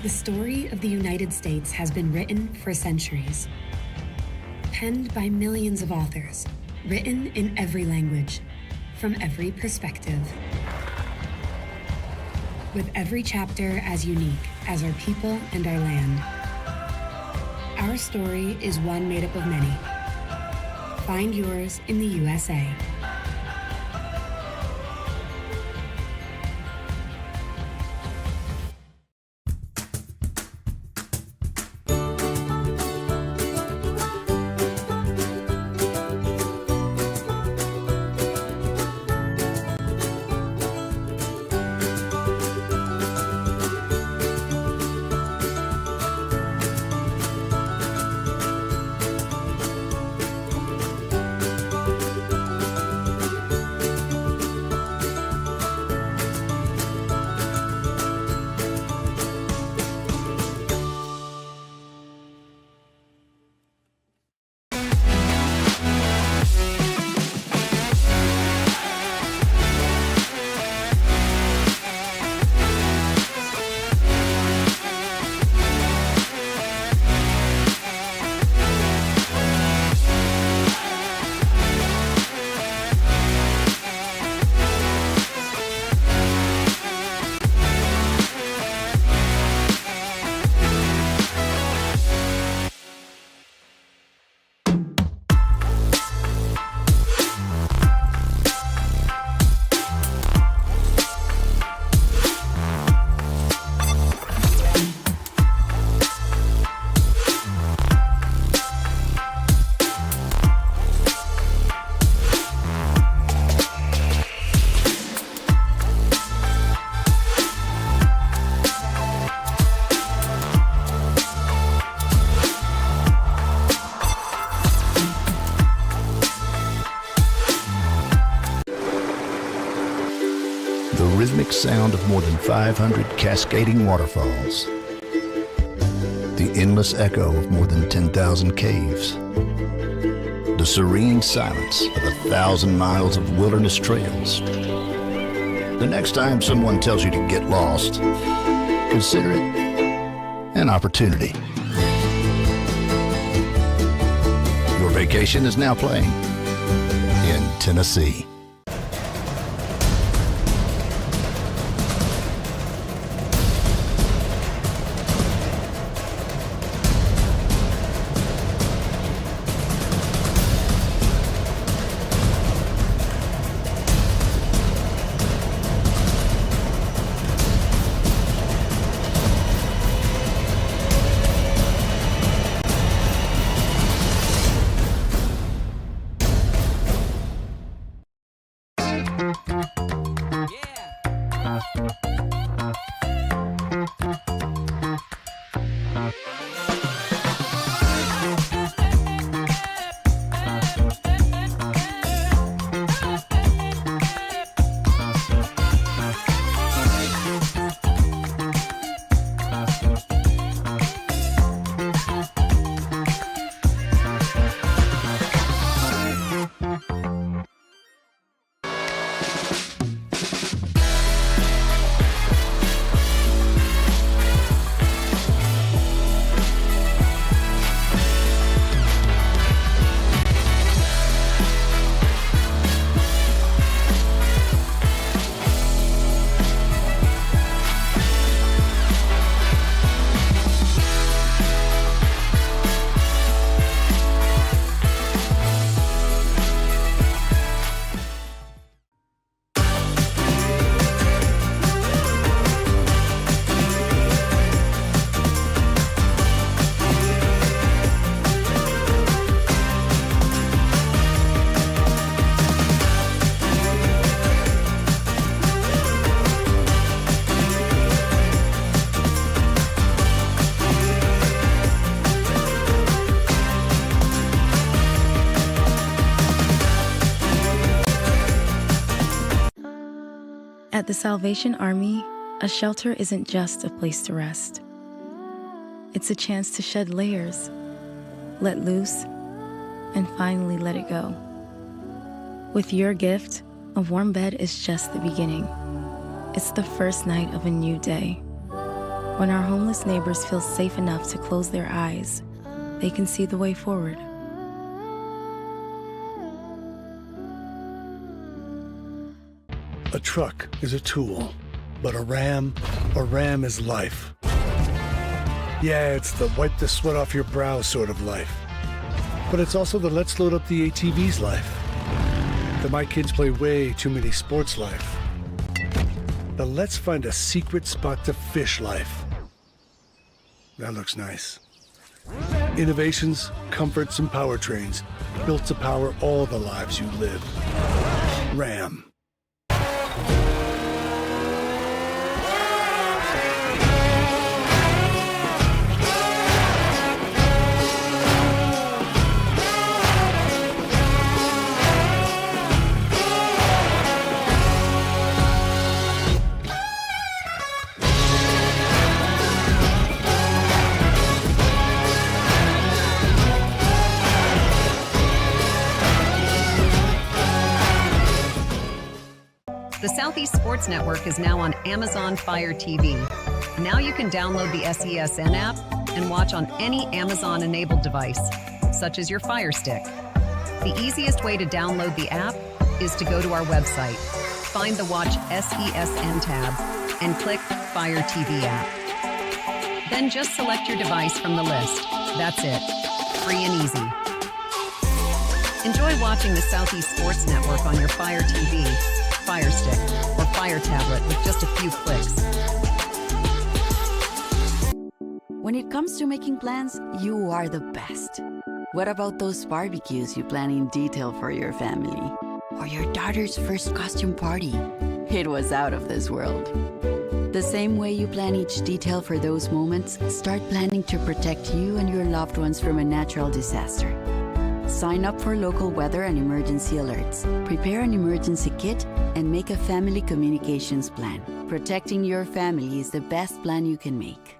[SPEAKER 4] The story of the United States has been written for centuries. Penned by millions of authors, written in every language, from every perspective. With every chapter as unique as our people and our land. Our story is one made up of many. Find yours in the USA.
[SPEAKER 7] rhythmic sound of more than 500 cascading waterfalls, the endless echo of more than 10,000 caves, the serene silence of 1,000 miles of wilderness trails. The next time someone tells you to get lost, consider it an opportunity. Your vacation is now playing in Tennessee.
[SPEAKER 9] At the Salvation Army, a shelter isn't just a place to rest. It's a chance to shed layers, let loose, and finally let it go. With your gift, a warm bed is just the beginning. It's the first night of a new day. When our homeless neighbors feel safe enough to close their eyes, they can see the way forward.
[SPEAKER 10] A truck is a tool, but a ram is life. Yeah, it's the wipe the sweat off your brow sort of life. But it's also the let's load up the ATV's life. The my kids play way too many sports life. The let's find a secret spot to fish life. That looks nice. Innovations, comforts, and powertrains built to power all the lives you live. Ram.
[SPEAKER 8] The Southeast Sports Network is now on Amazon Fire TV. Now you can download the SESN app and watch on any Amazon-enabled device, such as your Fire Stick. The easiest way to download the app is to go to our website, find the Watch SESN tab, and click Fire TV app. Then just select your device from the list. That's it. Free and easy. Enjoy watching the Southeast Sports Network on your Fire TV, Fire Stick, or Fire Tablet with just a few clicks.
[SPEAKER 2] When it comes to making plans, you are the best. What about those barbecues you plan in detail for your family? Or your daughter's first costume party? It was out of this world. The same way you plan each detail for those moments, start planning to protect you and your loved ones from a natural disaster. Sign up for local weather and emergency alerts, prepare an emergency kit, and make a family communications plan. Protecting your family is the best plan you can make.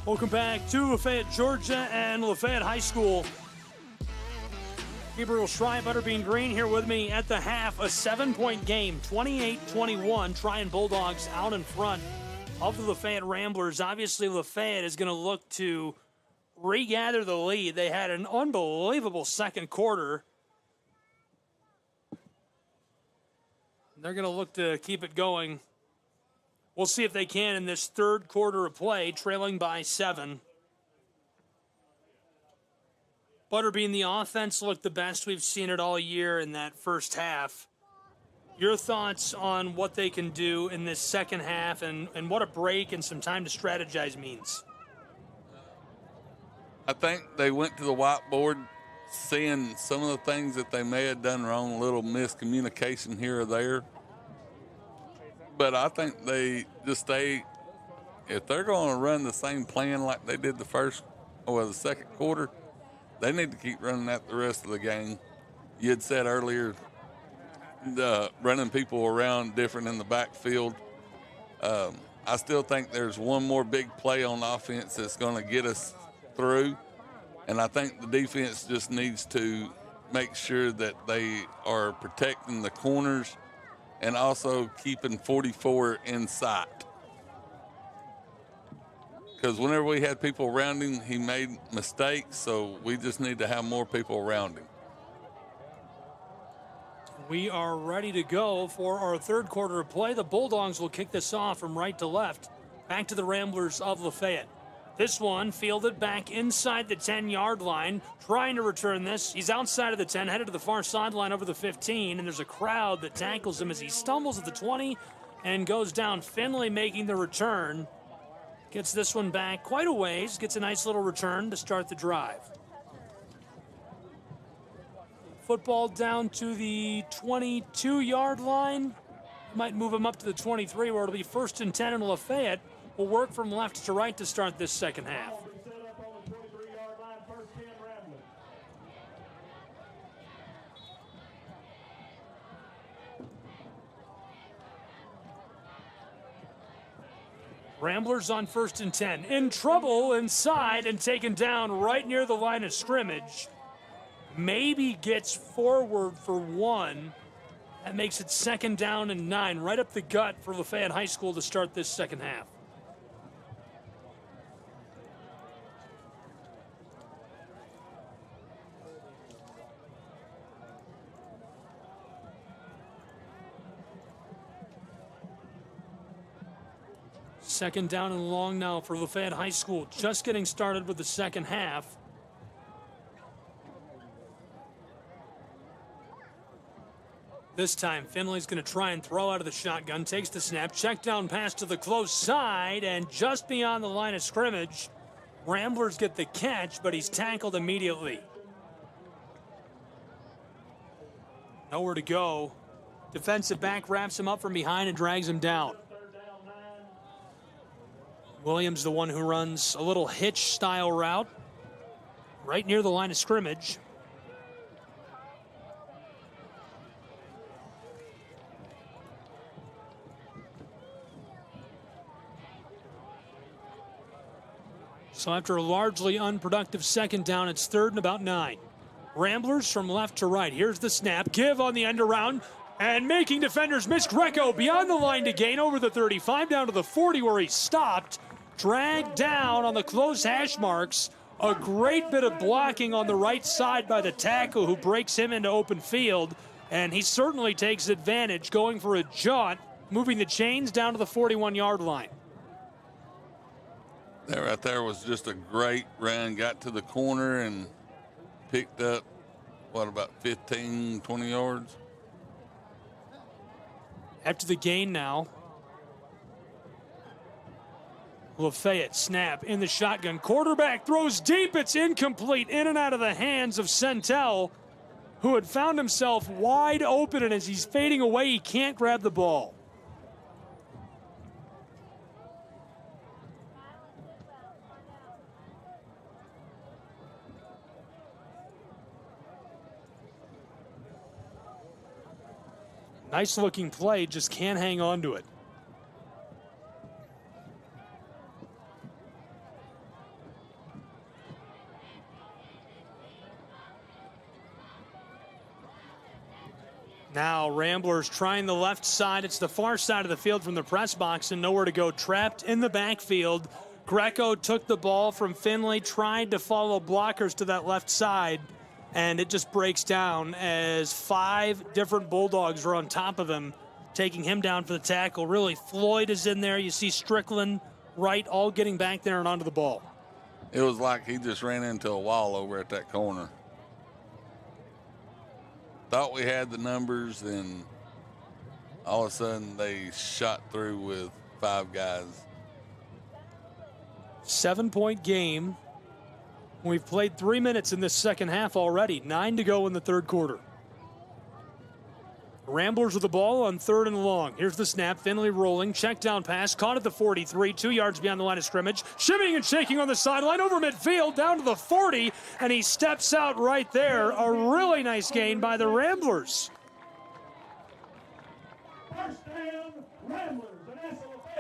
[SPEAKER 14] Welcome back to Lafayette, Georgia, and Lafayette High School. Gabriel Schrei, Butterbean Green here with me at the half. A 7-point game, 28-21. Trion Bulldogs out in front of the Lafayette Ramblers. Obviously, Lafayette is going to look to regather the lead. They had an unbelievable second quarter. They're going to look to keep it going. We'll see if they can in this third quarter of play, trailing by 7. Butterbean, the offense looked the best we've seen it all year in that first half. Your thoughts on what they can do in this second half and what a break and some time to strategize means?
[SPEAKER 13] I think they went to the whiteboard seeing some of the things that they may have done wrong, a little miscommunication here or there. But I think they just if they're going to run the same plan like they did the second quarter, they need to keep running that the rest of the game. You had said earlier, running people around different in the backfield. I still think there's one more big play on offense that's going to get us through. And I think the defense just needs to make sure that they are protecting the corners and also keeping 44 in sight. Because whenever we had people around him, he made mistakes, so we just need to have more people around him.
[SPEAKER 14] We are ready to go for our third quarter of play. The Bulldogs will kick this off from right to left. Back to the Ramblers of Lafayette. This one fielded back inside the 10-yard line, trying to return this. He's outside of the 10, headed to the far sideline over the 15, and there's a crowd that tackles him as he stumbles at the 20 and goes down. Finley making the return. Gets this one back quite a ways, gets a nice little return to start the drive. Football down to the 22-yard line. Might move him up to the 23, where it'll be 1st and 10 in Lafayette. Will work from left to right to start this second half. Ramblers on 1st and 10. In trouble inside and taken down right near the line of scrimmage. Maybe gets forward for 1. That makes it 2nd down and 9. Right up the gut for Lafayette High School to start this second half. Second down and long now for Lafayette High School. Just getting started with the second half. This time, Finley's going to try and throw out of the shotgun. Takes the snap. Check down pass to the close side. And just beyond the line of scrimmage, Ramblers get the catch, but he's tackled immediately. Nowhere to go. Defensive back wraps him up from behind and drags him down. Williams, the one who runs a little hitch-style route right near the line of scrimmage. So after a largely unproductive second down, it's 3rd and about 9. Ramblers from left to right. Here's the snap. Give on the end around. And making defenders miss. Greco beyond the line to gain over the 35 down to the 40 where he stopped. Dragged down on the close hash marks. A great bit of blocking on the right side by the tackle who breaks him into open field. And he certainly takes advantage, going for a jaunt, moving the chains down to the 41-yard line.
[SPEAKER 13] That right there was just a great run. Got to the corner and picked up, about 15, 20 yards?
[SPEAKER 14] After the gain now, LaFayette snap in the shotgun. Quarterback throws deep. It's incomplete. In and out of the hands of Centel, who had found himself wide open, and as he's fading away, he can't grab the ball. Nice looking play, just can't hang on to it. Now Ramblers trying the left side. It's the far side of the field from the press box and nowhere to go. Trapped in the backfield. Greco took the ball from Finley, tried to follow blockers to that left side, and it just breaks down as 5 different Bulldogs are on top of him, taking him down for the tackle. Really, Floyd is in there. You see Strickland, Wright, all getting back there and onto the ball.
[SPEAKER 13] It was like he just ran into a wall over at that corner. Thought we had the numbers, and all of a sudden they shot through with 5 guys.
[SPEAKER 14] 7-point game. We've played 3 minutes in this second half already. 9 to go in the third quarter. Ramblers with the ball on 3rd and long. Here's the snap. Finley rolling. Check down pass. Caught at the 43. 2 yards beyond the line of scrimmage. Shimmying and shaking on the sideline over midfield down to the 40. And he steps out right there. A really nice gain by the Ramblers.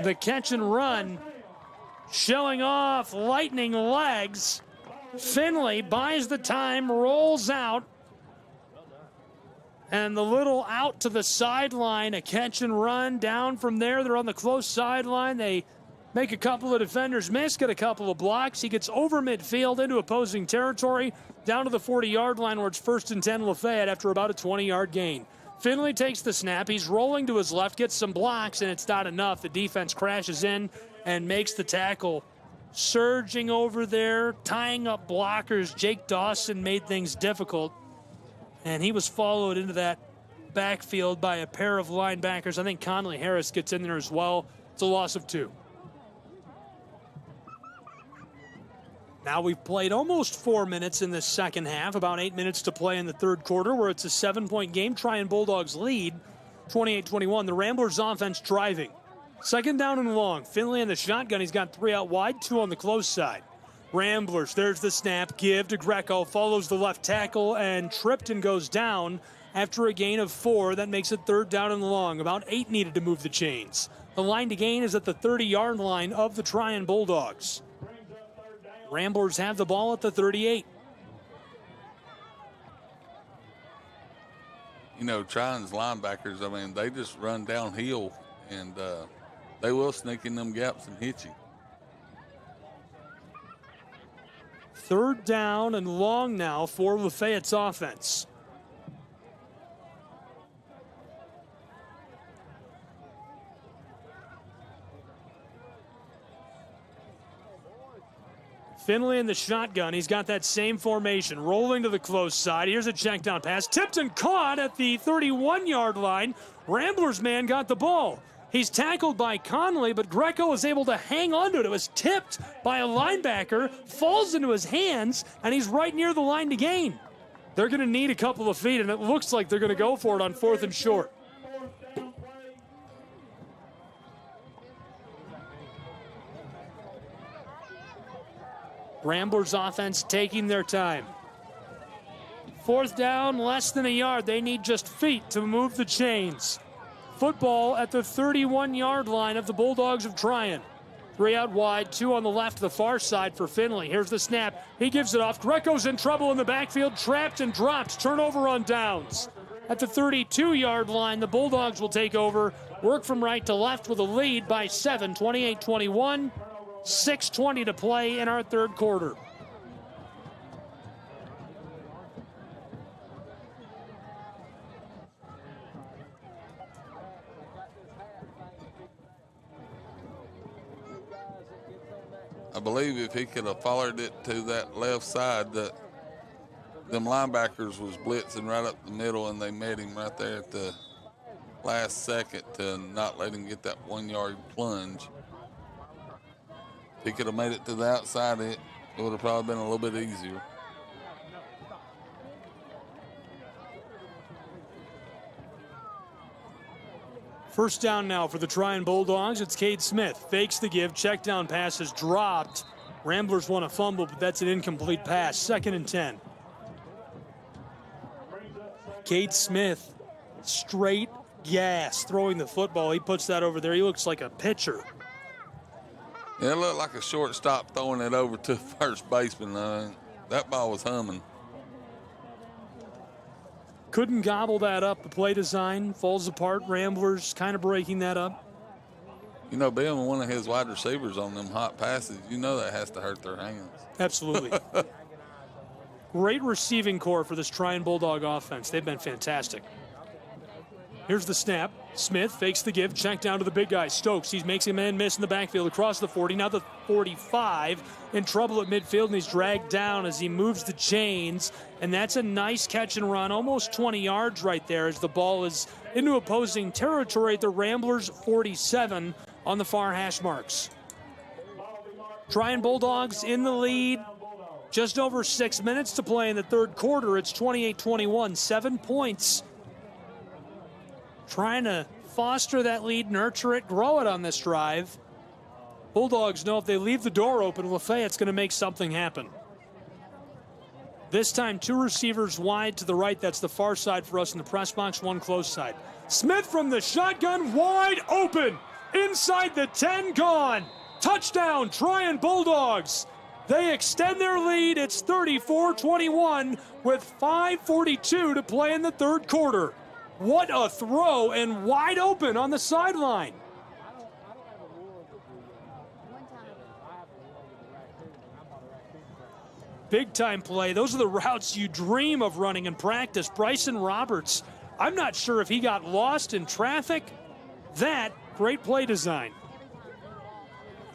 [SPEAKER 14] The catch and run showing off lightning legs. Finley buys the time, rolls out, and the little out to the sideline, a catch and run down from there. They're on the close sideline. They make a couple of defenders miss, get a couple of blocks. He gets over midfield into opposing territory, down to the 40-yard line where it's 1st and 10 Lafayette after about a 20-yard gain. Finley takes the snap. He's rolling to his left, gets some blocks, and it's not enough. The defense crashes in and makes the tackle. Surging over there, tying up blockers. Jake Dawson made things difficult, and he was followed into that backfield by a pair of linebackers. I think Conley Harris gets in there as well. It's a loss of 2. Now we've played almost 4 minutes in this second half, about 8 minutes to play in the third quarter, where it's a 7-point game. Trion Bulldogs lead 28-21. The Ramblers offense driving. 2nd down and long. Finley in the shotgun. He's got 3 out wide, 2 on the close side. Ramblers, there's the snap. Give to Greco. Follows the left tackle and tripped and goes down after a gain of 4. That makes it 3rd down and long. About 8 needed to move the chains. The line to gain is at the 30-yard line of the Trion Bulldogs. Ramblers have the ball at the 38.
[SPEAKER 13] You know, Trion's linebackers, I mean, they just run downhill, and they will sneak in them gaps and hit you.
[SPEAKER 14] 3rd down and long now for Lafayette's offense. Finley in the shotgun. He's got that same formation, rolling to the close side. Here's a check down pass. Tipped and caught at the 31-yard line. Ramblers man got the ball. He's tackled by Conley, but Greco is able to hang on to it. It was tipped by a linebacker, falls into his hands, and he's right near the line to gain. They're going to need a couple of feet, and it looks like they're going to go for it on 4th and short. Ramblers offense taking their time. 4th down, less than a yard. They need just feet to move the chains. Football at the 31-yard line of the Bulldogs of Trion. 3 out wide, 2 on the left, the far side for Finley. Here's the snap. He gives it off. Greco's in trouble in the backfield, trapped and dropped. Turnover on downs. At the 32-yard line, the Bulldogs will take over. Work from right to left with a lead by 7, 28-21. 6:20 to play in our third quarter.
[SPEAKER 13] believe if he could have followed it to that left side, that them linebackers was blitzing right up the middle, and they met him right there at the last second to not let him get that 1 yard plunge. If he could have made it to the outside, it would have probably been a little bit easier.
[SPEAKER 14] First down now for the Trion Bulldogs. It's Cade Smith. Fakes the give. Check down pass is dropped. Ramblers want a fumble, but that's an incomplete pass. 2nd and 10. Cade Smith, straight gas, throwing the football. He puts that over there. He looks like a pitcher.
[SPEAKER 13] Yeah, it looked like a shortstop throwing it over to first baseman. That ball was humming.
[SPEAKER 14] Couldn't gobble that up. The play design falls apart. Ramblers kind of breaking that up.
[SPEAKER 13] You know, being one of his wide receivers on them hot passes, you know that has to hurt their hands.
[SPEAKER 14] Absolutely. Great receiving core for this Trion Bulldog offense. They've been fantastic. Here's the snap. Smith fakes the give. Check down to the big guy, Stokes. He makes a man miss in the backfield across the 40. Now the 45. In trouble at midfield, and he's dragged down as he moves the chains. And that's a nice catch and run, almost 20 yards right there as the ball is into opposing territory at the Ramblers 47 on the far hash marks. Trion Bulldogs in the lead. Just over 6 minutes to play in the third quarter. It's 28-21, 7 points. Trying to foster that lead, nurture it, grow it on this drive. Bulldogs know if they leave the door open, Lafayette's going to make something happen. This time, 2 receivers wide to the right. That's the far side for us in the press box, 1 close side. Smith from the shotgun, wide open. Inside the 10, gone. Touchdown, Trion Bulldogs. They extend their lead. It's 34-21 with 5:42 to play in the third quarter. What a throw, and wide open on the sideline. Big time play. Those are the routes you dream of running in practice. Bryson Roberts, I'm not sure if he got lost in traffic. That, great play design.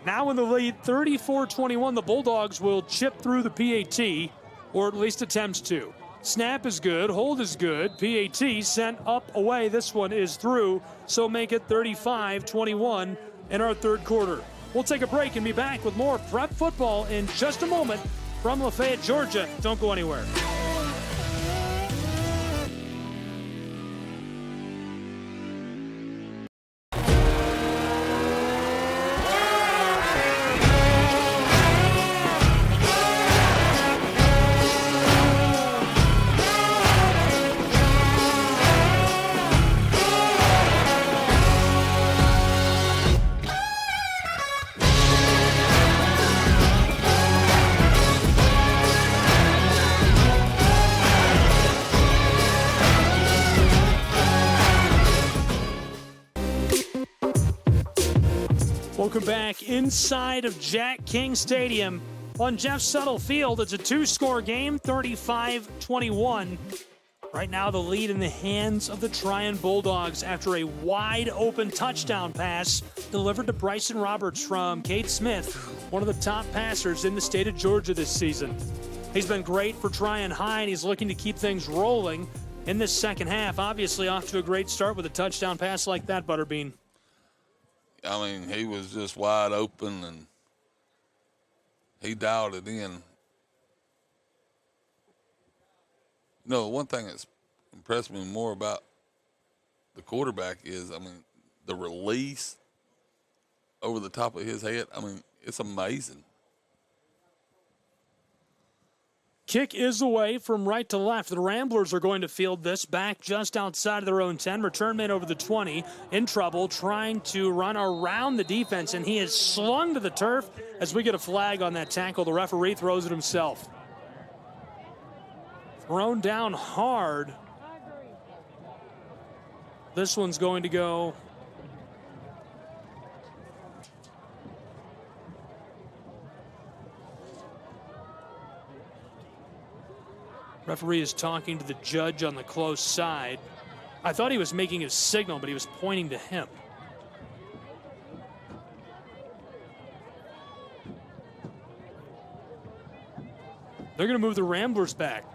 [SPEAKER 14] Now in the lead, 34-21, the Bulldogs will chip through the PAT, or at least attempts to. Snap is good, hold is good, PAT sent up away. This one is through, so make it 35-21 in our third quarter. We'll take a break and be back with more prep football in just a moment from Lafayette, Georgia. Don't go anywhere. Welcome back inside of Jack King Stadium on Jeff Settle Field. It's a 2-score game, 35-21. Right now, the lead in the hands of the Trion Bulldogs after a wide-open touchdown pass delivered to Bryson Roberts from Cade Smith, one of the top passers in the state of Georgia this season. He's been great for Trion High, and he's looking to keep things rolling in this second half. Obviously, off to a great start with a touchdown pass like that, Butterbean.
[SPEAKER 13] I mean, he was just wide open, and he dialed it in. You know, one thing that's impressed me more about the quarterback is, I mean, the release over the top of his head. I mean, it's amazing.
[SPEAKER 14] Kick is away from right to left. The Ramblers are going to field this back just outside of their own 10. Return man over the 20. In trouble, trying to run around the defense, and he is slung to the turf as we get a flag on that tackle. The referee throws it himself. Thrown down hard. This one's going to go. Referee is talking to the judge on the close side. I thought he was making a signal, but he was pointing to him. They're going to move the Ramblers back.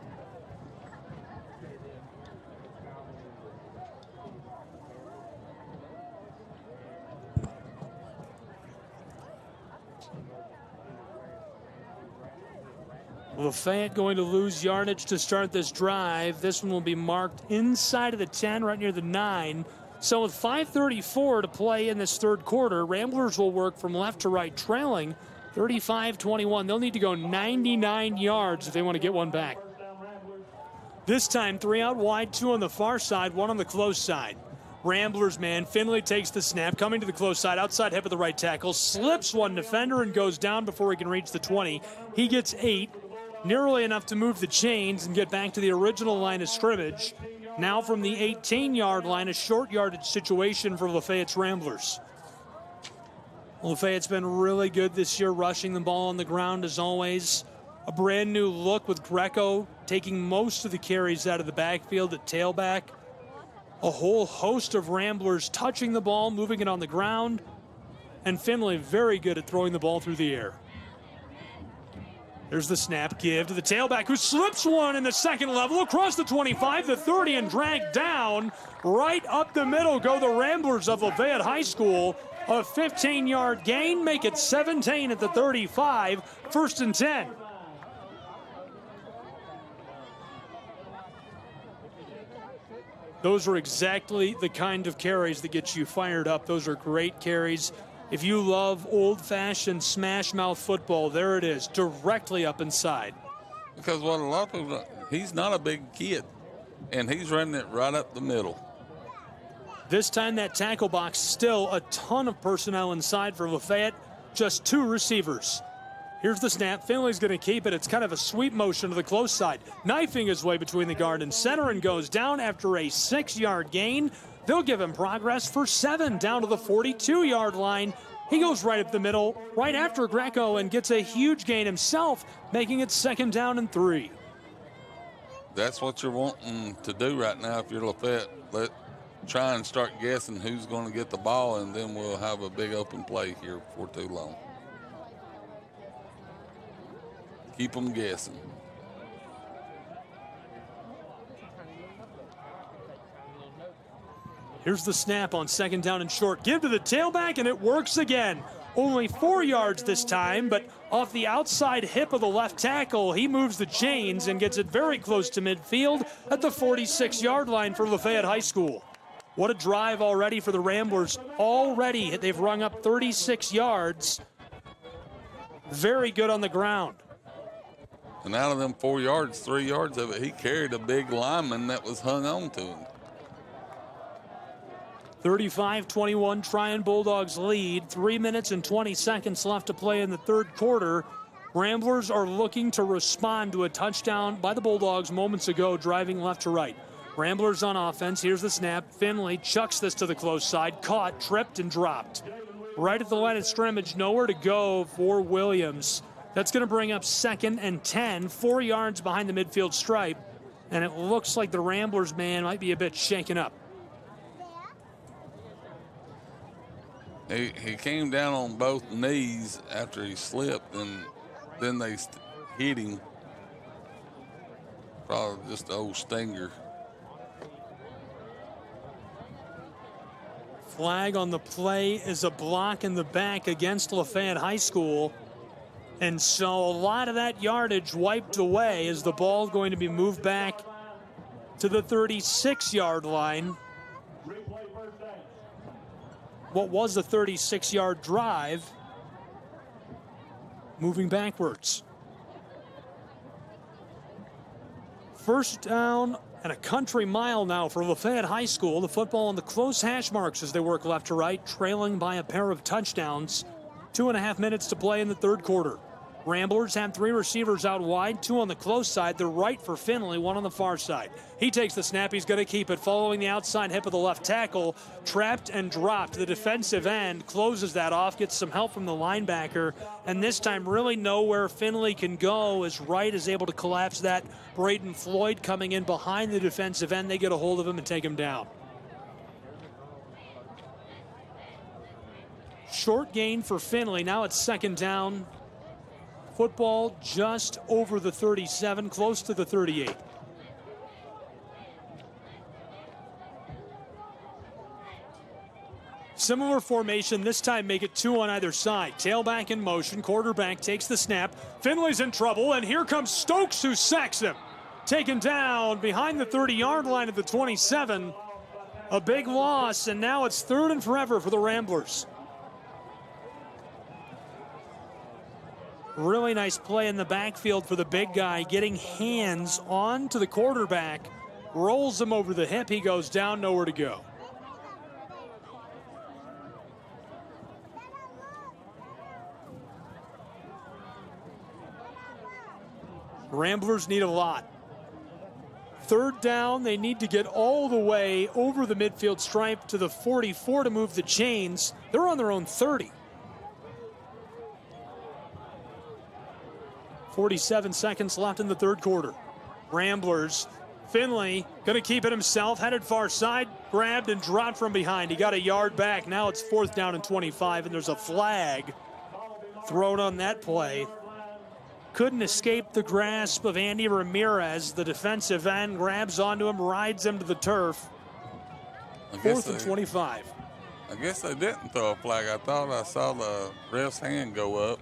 [SPEAKER 14] LaFayette going to lose yardage to start this drive. This one will be marked inside of the 10, right near the 9. So with 5:34 to play in this third quarter, Ramblers will work from left to right, trailing 35-21. They'll need to go 99 yards if they want to get one back. This time, 3 out wide, 2 on the far side, 1 on the close side. Ramblers man, Finley takes the snap, coming to the close side, outside hip of the right tackle, slips one defender and goes down before he can reach the 20. He gets 8. Nearly enough to move the chains and get back to the original line of scrimmage. Now from the 18-yard line, a short yardage situation for Lafayette's Ramblers. Lafayette's been really good this year, rushing the ball on the ground as always. A brand new look with Greco taking most of the carries out of the backfield at tailback. A whole host of Ramblers touching the ball, moving it on the ground. And Finley very good at throwing the ball through the air. There's the snap, give to the tailback, who slips one in the second level across the 25, the 30, and dragged down. Right up the middle go the Ramblers of Lafayette High School. A 15-yard gain, make it 17 at the 35, 1st and 10. Those are exactly the kind of carries that get you fired up. Those are great carries. If you love old-fashioned smash-mouth football, there it is, directly up inside.
[SPEAKER 13] Because what a lot of people, he's not a big kid, and he's running it right up the middle.
[SPEAKER 14] This time that tackle box, still a ton of personnel inside for Lafayette, just 2 receivers. Here's the snap. Finley's going to keep it. It's kind of a sweep motion to the close side, knifing his way between the guard and center, and goes down after a 6-yard gain. They'll give him progress for 7 down to the 42-yard line. He goes right up the middle, right after Greco, and gets a huge gain himself, making it 2nd down and 3.
[SPEAKER 13] That's what you're wanting to do right now if you're Lafayette. Try and start guessing who's going to get the ball, and then we'll have a big open play here before too long. Keep them guessing.
[SPEAKER 14] Here's the snap on 2nd down and short. Give to the tailback, and it works again. Only 4 yards this time, but off the outside hip of the left tackle, he moves the chains and gets it very close to midfield at the 46-yard line for Lafayette High School. What a drive already for the Ramblers. Already, they've rung up 36 yards. Very good on the ground.
[SPEAKER 13] And out of them 4 yards, 3 yards of it, he carried a big lineman that was hung on to him.
[SPEAKER 14] 35-21, Trion Bulldogs lead. 3 minutes and 20 seconds left to play in the third quarter. Ramblers are looking to respond to a touchdown by the Bulldogs moments ago, driving left to right. Ramblers on offense. Here's the snap. Finley chucks this to the close side. Caught, tripped, and dropped. Right at the line of scrimmage, nowhere to go for Williams. That's going to bring up 2nd and 10, 4 yards behind the midfield stripe. And it looks like the Ramblers man might be a bit shaken up.
[SPEAKER 13] He came down on both knees after he slipped, and then they hit him. Probably just an old stinger.
[SPEAKER 14] Flag on the play is a block in the back against Lafayette High School. And so a lot of that yardage wiped away as the ball is going to be moved back to the 36-yard line. What was a 36-yard drive, moving backwards. 1st down and a country mile now for Lafayette High School. The football on the close hash marks as they work left to right, trailing by a pair of touchdowns. 2.5 minutes to play in the third quarter. Ramblers have 3 receivers out wide, 2 on the close side. They're right for Finley, 1 on the far side. He takes the snap. He's going to keep it, following the outside hip of the left tackle. Trapped and dropped. The defensive end closes that off, gets some help from the linebacker, and this time really know where Finley can go as Wright is able to collapse that. Braden Floyd coming in behind the defensive end. They get a hold of him and take him down. Short gain for Finley. Now it's 2nd down. football just over the 37, close to the 38. Similar formation, this time make it 2 on either side. Tailback in motion, quarterback takes the snap. Finley's in trouble, and here comes Stokes, who sacks him. Taken down behind the 30-yard line at the 27. A big loss, and now it's 3rd and forever for the Ramblers. Really nice play in the backfield for the big guy, getting hands on to the quarterback, rolls him over the hip, he goes down, nowhere to go. Ramblers need a lot. 3rd down, they need to get all the way over the midfield stripe to the 44 to move the chains. They're on their own 30. 47 seconds left in the 3rd quarter. Ramblers, Finley gonna keep it himself, headed far side, grabbed and dropped from behind. He got a yard back. Now it's 4th down and 25, and there's a flag thrown on that play. Couldn't escape the grasp of Andy Ramirez. The defensive end grabs onto him, rides him to the turf. 4th and 25.
[SPEAKER 13] I guess they didn't throw a flag. I thought I saw the ref's hand go up.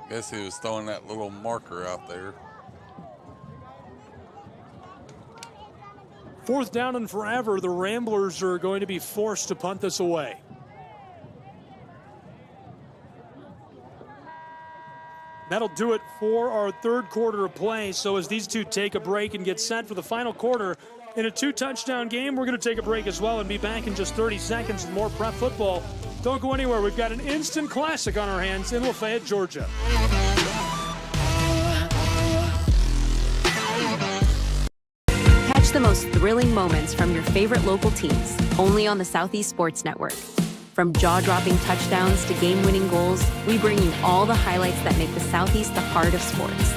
[SPEAKER 13] Guess he was throwing that little marker out there.
[SPEAKER 14] 4th down and forever. The Ramblers are going to be forced to punt this away. That'll do it for our 3rd quarter of play. So as these two take a break and get set for the final quarter in a 2-touchdown game, we're going to take a break as well and be back in just 30 seconds with more prep football. Don't go anywhere. We've got an instant classic on our hands in LaFayette, Georgia.
[SPEAKER 11] Catch the most thrilling moments from your favorite local teams, only on the Southeast Sports Network. From jaw-dropping touchdowns to game-winning goals, we bring you all the highlights that make the Southeast the heart of sports.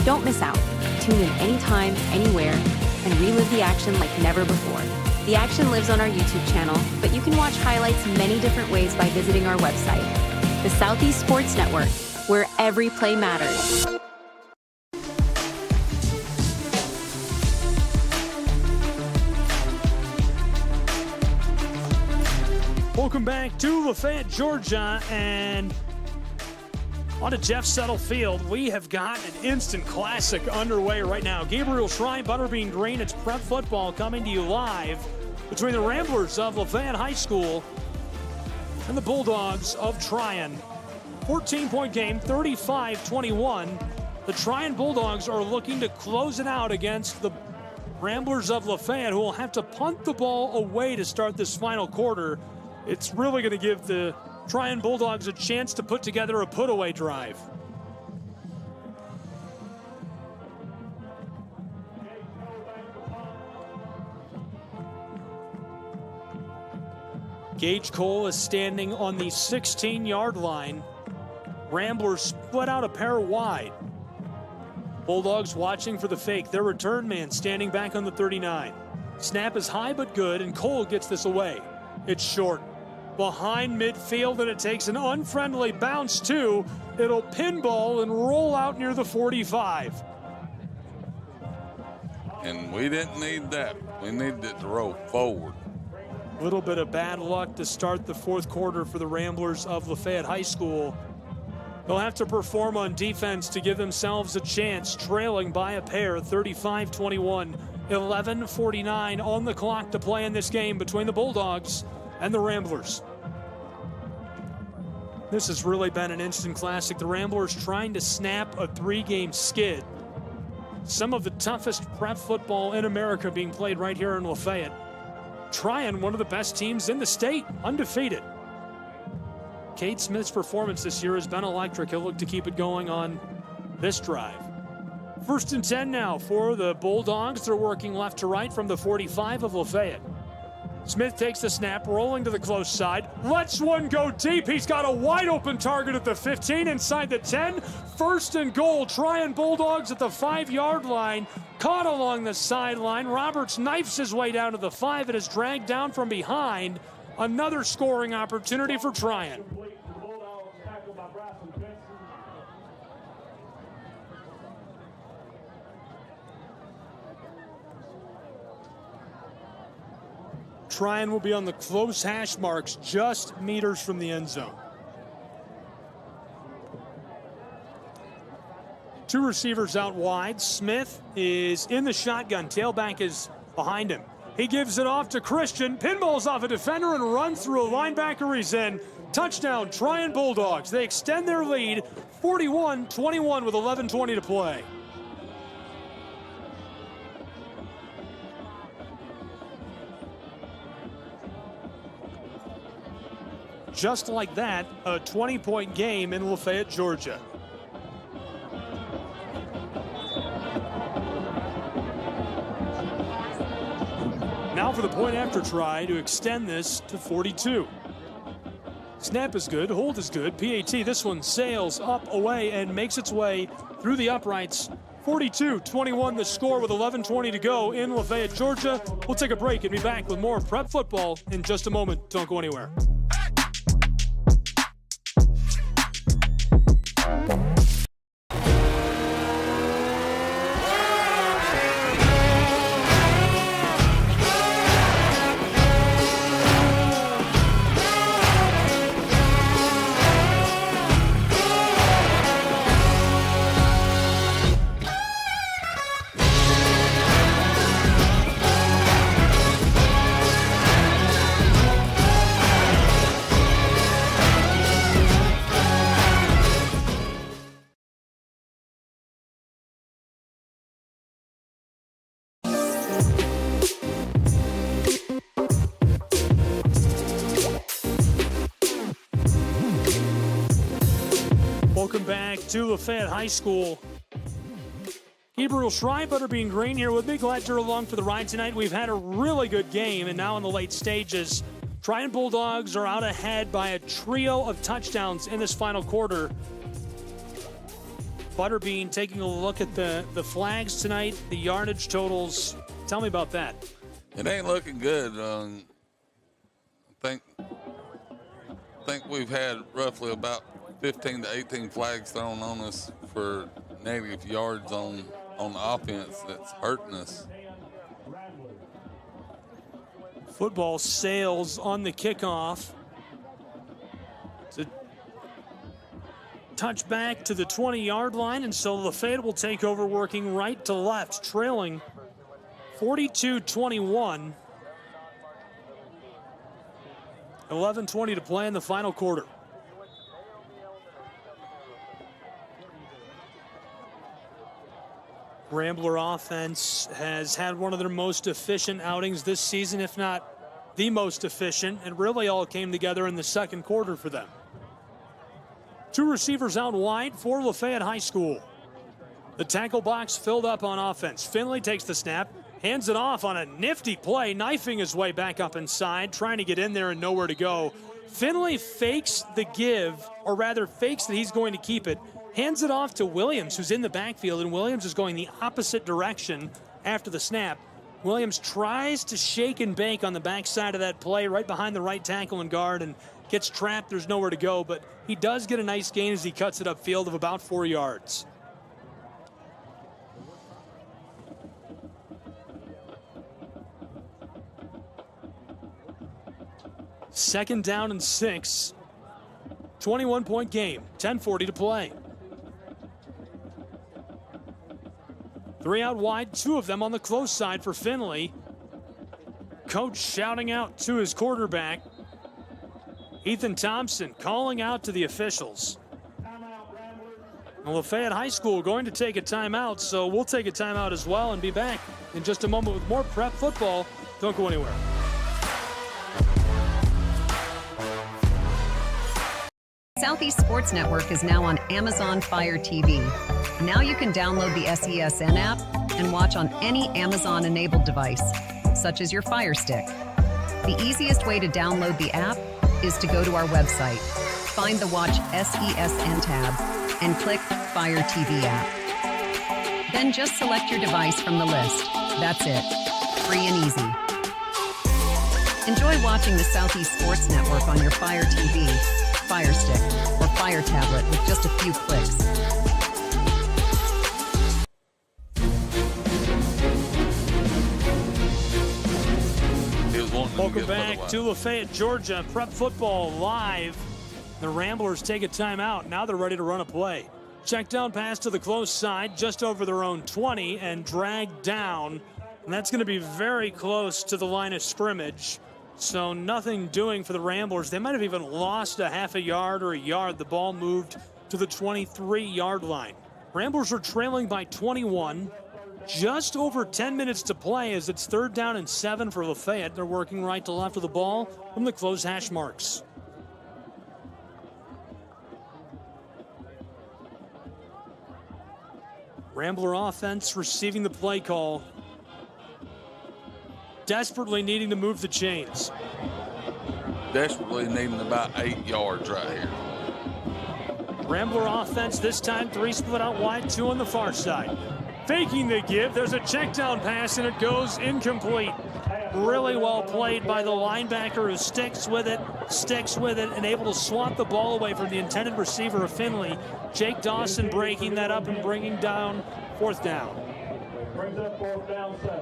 [SPEAKER 11] Don't miss out. Tune in anytime, anywhere, and relive the action like never before. The action lives on our YouTube channel, but you can watch highlights many different ways by visiting our website. The Southeast Sports Network, where every play matters.
[SPEAKER 14] Welcome back to Lafayette, Georgia, and on to Jeff Settle Field. We have got an instant classic underway right now. Gabriel Shrine, Butterbean Green, it's prep football coming to you live between the Ramblers of Lafayette High School and the Bulldogs of Trion. 14-point game, 35-21. The Trion Bulldogs are looking to close it out against the Ramblers of Lafayette, who will have to punt the ball away to start this final quarter. It's really going to give the Trion Bulldogs a chance to put together a put-away drive. Gage Cole is standing on the 16-yard line. Ramblers split out a pair wide. Bulldogs watching for the fake. Their return man standing back on the 39. Snap is high but good, and Cole gets this away. It's short. Behind midfield, and it takes an unfriendly bounce too. It'll pinball and roll out near the 45.
[SPEAKER 13] And we didn't need that. We needed it to roll forward.
[SPEAKER 14] A little bit of bad luck to start the 4th quarter for the Ramblers of Lafayette High School. They'll have to perform on defense to give themselves a chance, trailing by a pair, 35-21. 11:49 on the clock to play in this game between the Bulldogs and the Ramblers. This has really been an instant classic. The Ramblers trying to snap a 3-game skid. Some of the toughest prep football in America being played right here in Lafayette. Trion, one of the best teams in the state, undefeated. Cade Smith's performance this year has been electric. He'll look to keep it going on this drive. 1st and 10 now for the Bulldogs. They're working left to right from the 45 of Lafayette. Smith takes the snap, rolling to the close side, lets one go deep. He's got a wide open target at the 15, inside the 10. 1st and goal. Trion Bulldogs at the 5-yard line, caught along the sideline. Roberts knifes his way down to the 5. It is dragged down from behind. Another scoring opportunity for Trion. Trion will be on the close hash marks, just meters from the end zone. Two receivers out wide. Smith is in the shotgun. Tailback is behind him. He gives it off to Christian. Pinballs off a defender and runs through a linebacker. He's in. Touchdown, Trion Bulldogs. They extend their lead 41-21 with 11:20 to play. Just like that, a 20-point game in Lafayette, Georgia. Now for the point after try to extend this to 42. Snap is good, hold is good. PAT, this one sails up, away, and makes its way through the uprights. 42-21 the score with 11:20 to go in Lafayette, Georgia. We'll take a break and be back with more prep football in just a moment. Don't go anywhere. Welcome back to Lafayette High School. Gabriel Schrei, Butterbean Green here with me. Glad you're along for the ride tonight. We've had a really good game, and now in the late stages, Trion Bulldogs are out ahead by a trio of touchdowns in this final quarter. Butterbean taking a look at the flags tonight, the yardage totals. Tell me about that.
[SPEAKER 13] It ain't looking good. I think we've had roughly about 15 to 18 flags thrown on us for negative yards on offense. That's hurting us.
[SPEAKER 14] Football sails on the kickoff. It's a touchback to the 20-yard line, and so Lafayette will take over working right to left, trailing 42-21. 11:20 to play in the final quarter. Rambler offense has had one of their most efficient outings this season, if not the most efficient, and really all came together in the second quarter for them. Two receivers out wide for Lafayette High School. The tackle box filled up on offense. Finley takes the snap, hands it off on a nifty play, knifing his way back up inside, trying to get in there and nowhere to go. Finley fakes the give, or rather fakes that he's going to keep it, hands it off to Williams, who's in the backfield, and Williams is going the opposite direction after the snap. Williams tries to shake and bake on the backside of that play, right behind the right tackle and guard, and gets trapped. There's nowhere to go, but he does get a nice gain as he cuts it upfield of about 4 yards. Second down and 6. 21-point game, 10:40 to play. 3 out wide, 2 of them on the close side for Finley. Coach shouting out to his quarterback. Ethan Thompson calling out to the officials. Lafayette High School going to take a timeout, so we'll take a timeout as well and be back in just a moment with more prep football. Don't go anywhere.
[SPEAKER 8] Southeast Sports Network is now on Amazon Fire TV. Now you can download the SESN app and watch on any Amazon-enabled device, such as your Fire Stick. The easiest way to download the app is to go to our website, find the Watch SESN tab, and click Fire TV app. Then just select your device from the list. That's it. Free and easy. Enjoy watching the Southeast Sports Network on your Fire TV, Fire Stick, or Fire tablet with just a few clicks.
[SPEAKER 14] Welcome back to Lafayette, Georgia. Prep football live. The Ramblers take a timeout. Now they're ready to run a play. Check down pass to the close side, just over their own 20, and drag down. And that's going to be very close to the line of scrimmage. So nothing doing for the Ramblers. They might have even lost a half a yard or a yard. The ball moved to the 23-yard line. Ramblers are trailing by 21. Just over 10 minutes to play as it's 3rd down and 7 for Lafayette. They're working right to left of the ball from the close hash marks. Rambler offense receiving the play call. Desperately needing to move the chains.
[SPEAKER 13] Desperately needing about 8 yards right here.
[SPEAKER 14] Rambler offense this time, 3 split out wide, 2 on the far side. Faking the give, there's a check down pass and it goes incomplete. Really well played by the linebacker who sticks with it, and able to swat the ball away from the intended receiver of Finley. Jake Dawson breaking that up and bringing down 4th down.
[SPEAKER 12] Brings up 4th down 7.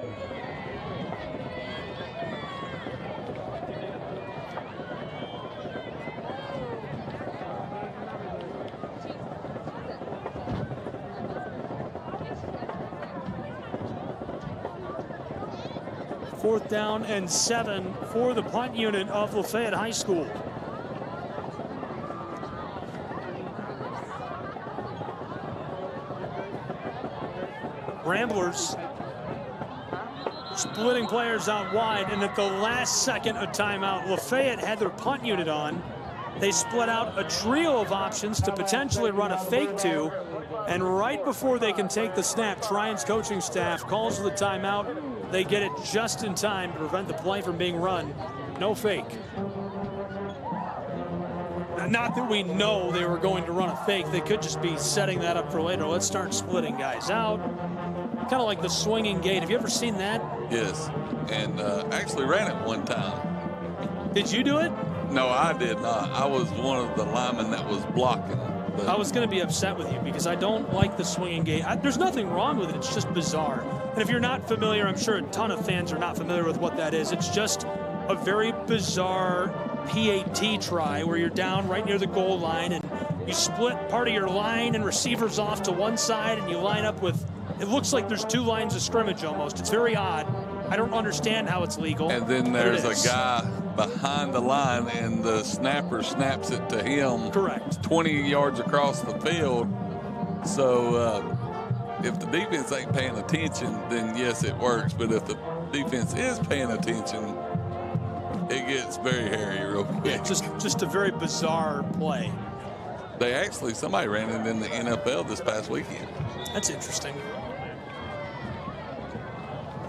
[SPEAKER 14] Fourth down and 7 for the punt unit of Lafayette High School. Ramblers splitting players out wide, and at the last second of timeout, Lafayette had their punt unit on. They split out a trio of options to potentially run a fake to, and right before they can take the snap, Trion's coaching staff calls for the timeout. They get it just in time to prevent the play from being run. No fake. Not that we know they were going to run a fake. They could just be setting that up for later. Let's start splitting guys out. Kind of like the swinging gate. Have you ever seen that?
[SPEAKER 13] Yes, and actually ran it one time.
[SPEAKER 14] Did you do it?
[SPEAKER 13] No, I did not. I was one of the linemen that was blocking.
[SPEAKER 14] I was going to be upset with you because I don't like the swinging gate. There's nothing wrong with it. It's just bizarre. And if you're not familiar, I'm sure a ton of fans are not familiar with what that is. It's just a very bizarre PAT try where you're down right near the goal line and you split part of your line and receivers off to one side and you line up with, it looks like there's 2 lines of scrimmage almost. It's very odd. I don't understand how it's legal.
[SPEAKER 13] And then there's a guy behind the line and the snapper snaps it to him.
[SPEAKER 14] Correct.
[SPEAKER 13] 20 yards across the field. So if the defense ain't paying attention, then yes, it works. But if the defense is paying attention, it gets very hairy real quick.
[SPEAKER 14] Yeah, just a very bizarre play.
[SPEAKER 13] Somebody ran it in the NFL this past weekend.
[SPEAKER 14] That's interesting.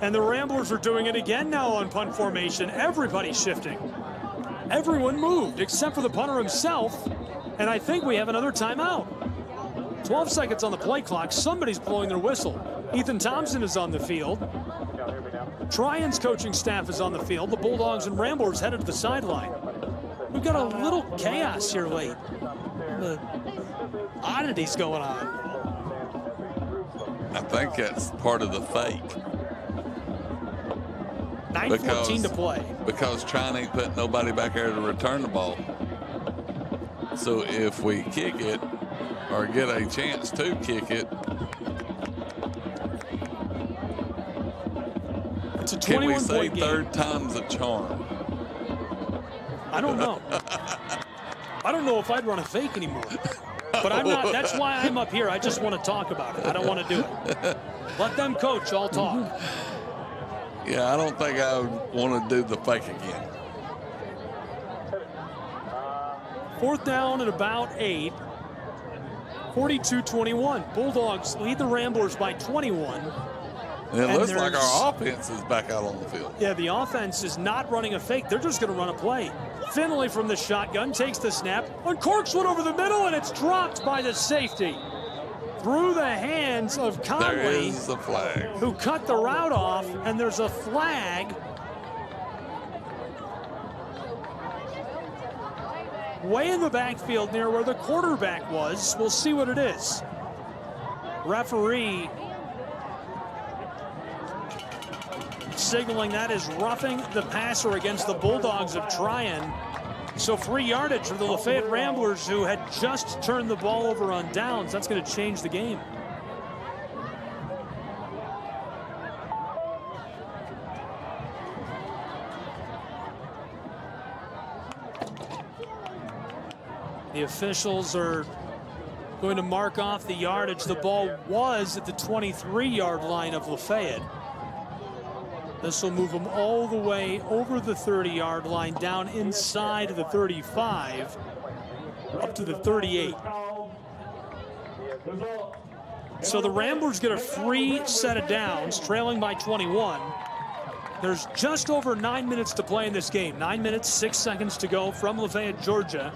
[SPEAKER 14] And the Ramblers are doing it again now on punt formation. Everybody's shifting. Everyone moved except for the punter himself. And I think we have another timeout. 12 seconds on the play clock. Somebody's blowing their whistle. Ethan Thompson is on the field. Trion's coaching staff is on the field. The Bulldogs and Ramblers headed to the sideline. We've got a little chaos here late. The oddities going on.
[SPEAKER 13] I think that's part of the fake.
[SPEAKER 14] 9:14 to play.
[SPEAKER 13] Because Trion ain't put nobody back there to return the ball. So if we kick it or get a chance to kick it,
[SPEAKER 14] it's a 21-point
[SPEAKER 13] can we say
[SPEAKER 14] game.
[SPEAKER 13] 3rd time's a charm?
[SPEAKER 14] I don't know. I don't know if I'd run a fake anymore. But I'm not. That's why I'm up here. I just want to talk about it. I don't want to do it. Let them coach. I'll talk.
[SPEAKER 13] Yeah, I don't think I would want to do the fake again.
[SPEAKER 14] 4th down at about 8. 42-21. Bulldogs lead the Ramblers by 21.
[SPEAKER 13] And it looks like our offense is back out on the field.
[SPEAKER 14] Yeah, the offense is not running a fake. They're just going to run a play. Finley from the shotgun takes the snap, uncorks one over the middle, and it's dropped by the safety. Through the hands of Conley,
[SPEAKER 13] there is the flag,
[SPEAKER 14] who cut the route off, and there's a flag. way in the backfield near where the quarterback was. We'll see what it is. Referee signaling that is roughing the passer against the Bulldogs of Trion. So free yardage for the Lafayette Ramblers, who had just turned the ball over on downs. That's going to change the game. The officials are going to mark off the yardage. The ball was at the 23-yard line of Lafayette. This will move them all the way over the 30-yard line, down inside the 35, up to the 38. So the Ramblers get a free set of downs, trailing by 21. There's just over 9 minutes to play in this game. 9 minutes, 6 seconds to go from Lafayette, Georgia.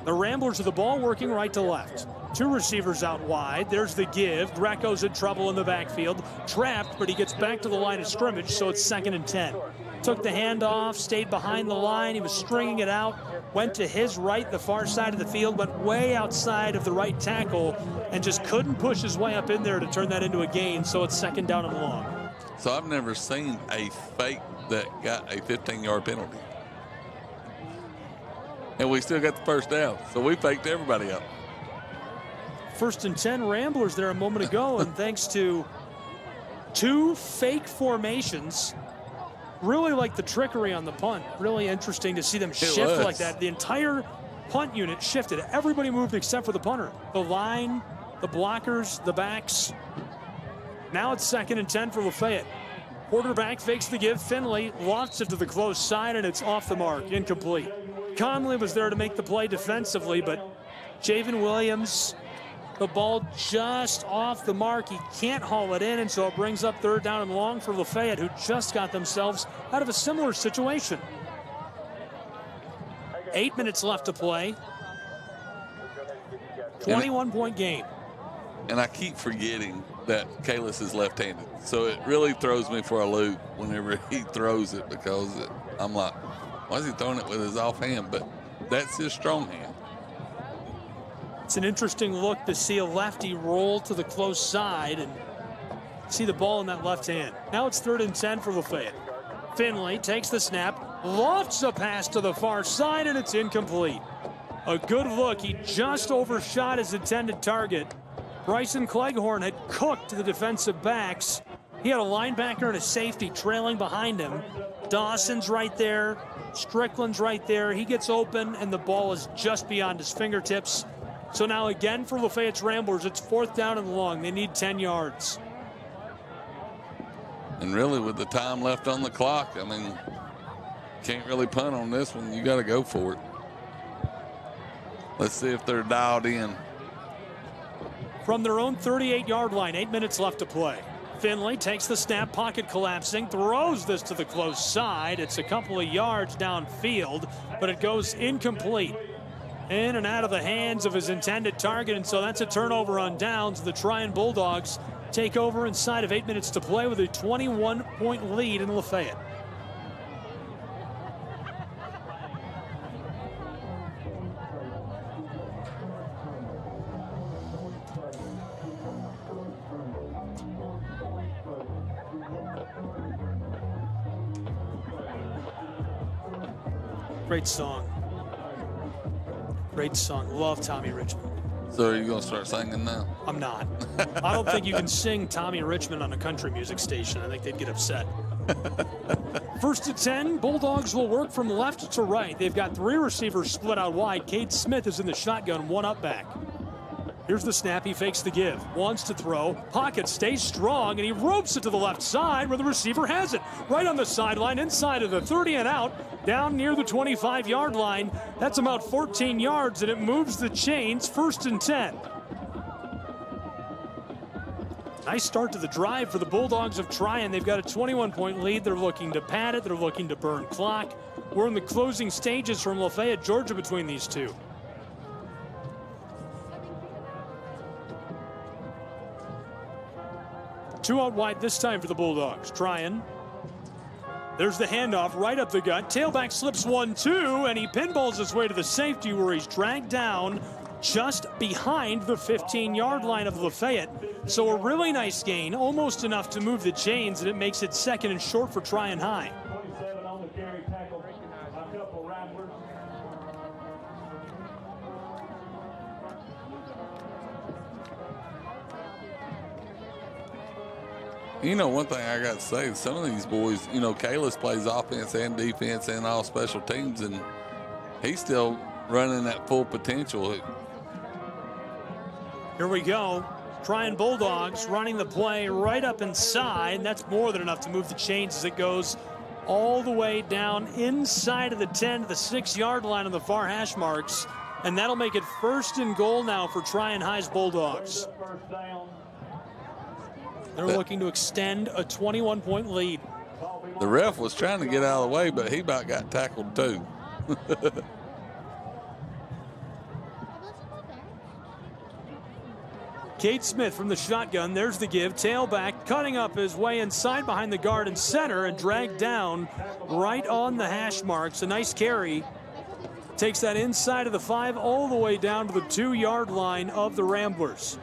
[SPEAKER 14] The Ramblers with the ball working right to left. Two receivers out wide. There's the give. Greco's in trouble in the backfield. Trapped, but he gets back to the line of scrimmage, so it's 2nd and 10. Took the handoff, stayed behind the line. He was stringing it out. Went to his right, the far side of the field. Went way outside of the right tackle and just couldn't push his way up in there to turn that into a gain, so it's 2nd down and long.
[SPEAKER 13] So I've never seen a fake that got a 15-yard penalty. And we still got the first down, so we faked everybody up.
[SPEAKER 14] 1st and 10 Ramblers there a moment ago, and thanks to two fake formations, really like the trickery on the punt. Really interesting to see them shift like that. The entire punt unit shifted. Everybody moved except for the punter. The line, the blockers, the backs. Now it's 2nd and 10 for Lafayette. Quarterback fakes the give. Finley lofts it to the close side, and it's off the mark, incomplete. Conley was there to make the play defensively, but Javen Williams, the ball just off the mark. He can't haul it in, and so it brings up 3rd down and long for Lafayette, who just got themselves out of a similar situation. 8 minutes left to play. 21-point game.
[SPEAKER 13] And I keep forgetting that Kalis is left-handed, so it really throws me for a loop whenever he throws it, because I'm like, why is he throwing it with his offhand? But that's his strong hand.
[SPEAKER 14] It's an interesting look to see a lefty roll to the close side and see the ball in that left hand. Now it's 3rd and 10 for Lafayette. Finley takes the snap, lofts a pass to the far side, and it's incomplete. A good look. He just overshot his intended target. Bryson Cleghorn had cooked the defensive backs. He had a linebacker and a safety trailing behind him. Dawson's right there. Strickland's right there. He gets open, and the ball is just beyond his fingertips. So now again for Lafayette's Ramblers, it's 4th down and long. They need 10 yards.
[SPEAKER 13] And really, with the time left on the clock, I mean, can't really punt on this one. You got to go for it. Let's see if they're dialed in.
[SPEAKER 14] From their own 38-yard line, 8 minutes left to play. Finley takes the snap, pocket collapsing, throws this to the close side. It's a couple of yards downfield, but it goes incomplete. In and out of the hands of his intended target, and so that's a turnover on downs. The Trion Bulldogs take over inside of 8 minutes to play with a 21-point lead in Lafayette. Great song. Great song. Love Tommy Richmond.
[SPEAKER 13] So are you going to start singing now?
[SPEAKER 14] I'm not. I don't think you can sing Tommy Richmond on a country music station. I think they'd get upset. 1st and 10, Bulldogs will work from left to right. They've got 3 receivers split out wide. Cade Smith is in the shotgun, 1 up back. Here's the snap. He fakes the give. Wants to throw. Pocket stays strong, and he ropes it to the left side where the receiver has it. Right on the sideline, inside of the 30 and out, down near the 25-yard line. That's about 14 yards, and it moves the chains. 1st and 10. Nice start to the drive for the Bulldogs of Trion. They've got a 21-point lead. They're looking to pad it. They're looking to burn clock. We're in the closing stages from Lafayette, Georgia, between these two. Two out wide this time for the Bulldogs. Trion. There's the handoff right up the gut. Tailback slips 1-2, and he pinballs his way to the safety where he's dragged down just behind the 15-yard line of Lafayette. So a really nice gain, almost enough to move the chains, and it makes it second and short for Trion High.
[SPEAKER 13] You know, one thing I got to say, some of these boys, you know, Kalis plays offense and defense and all special teams, and he's still running at full potential.
[SPEAKER 14] Here we go. Trion Bulldogs running the play right up inside, and that's more than enough to move the chains as it goes all the way down inside of the 10 to the 6-yard line on the far hash marks, and that'll make it first and goal now for Trion High's Bulldogs. They're looking to extend a 21-point lead.
[SPEAKER 13] The ref was trying to get out of the way, but he about got tackled too.
[SPEAKER 14] Cade Smith from the shotgun. There's the give. Tailback cutting up his way inside behind the guard and center and dragged down right on the hash marks. A nice carry. Takes that inside of the 5 all the way down to the 2-yard line of the Ramblers.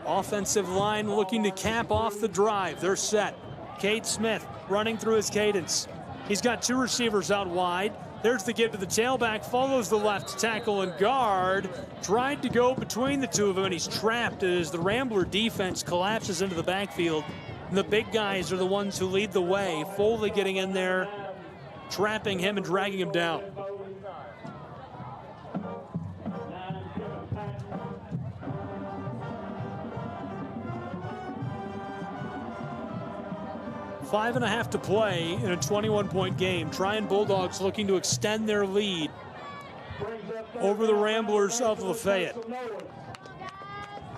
[SPEAKER 14] Offensive line looking to cap off the drive. They're set. Cade Smith running through his cadence. He's got 2 receivers out wide. There's the give to the tailback, follows the left tackle and guard. Tried to go between the two of them, and he's trapped as the Rambler defense collapses into the backfield. And the big guys are the ones who lead the way. Foley getting in there, trapping him and dragging him down. Five and a half to play in a 21-point game. Trion Bulldogs looking to extend their lead over the Ramblers of Lafayette.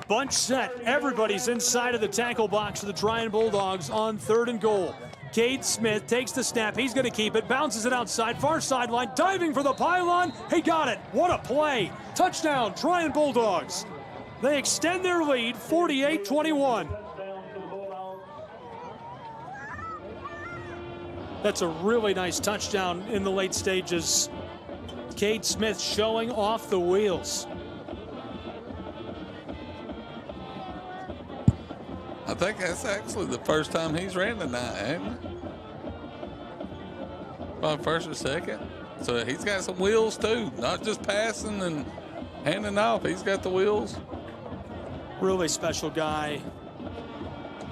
[SPEAKER 14] Bunch set. Everybody's inside of the tackle box for the Trion Bulldogs on 3rd and goal. Cade Smith takes the snap. He's going to keep it. Bounces it outside. Far sideline. Diving for the pylon. He got it. What a play. Touchdown, Trion Bulldogs. They extend their lead, 48-21. That's a really nice touchdown in the late stages. Cade Smith showing off the wheels.
[SPEAKER 13] I think that's actually the first time he's ran tonight, ain't it? Probably first or second. So he's got some wheels too, not just passing and handing off. He's got the wheels.
[SPEAKER 14] Really special guy.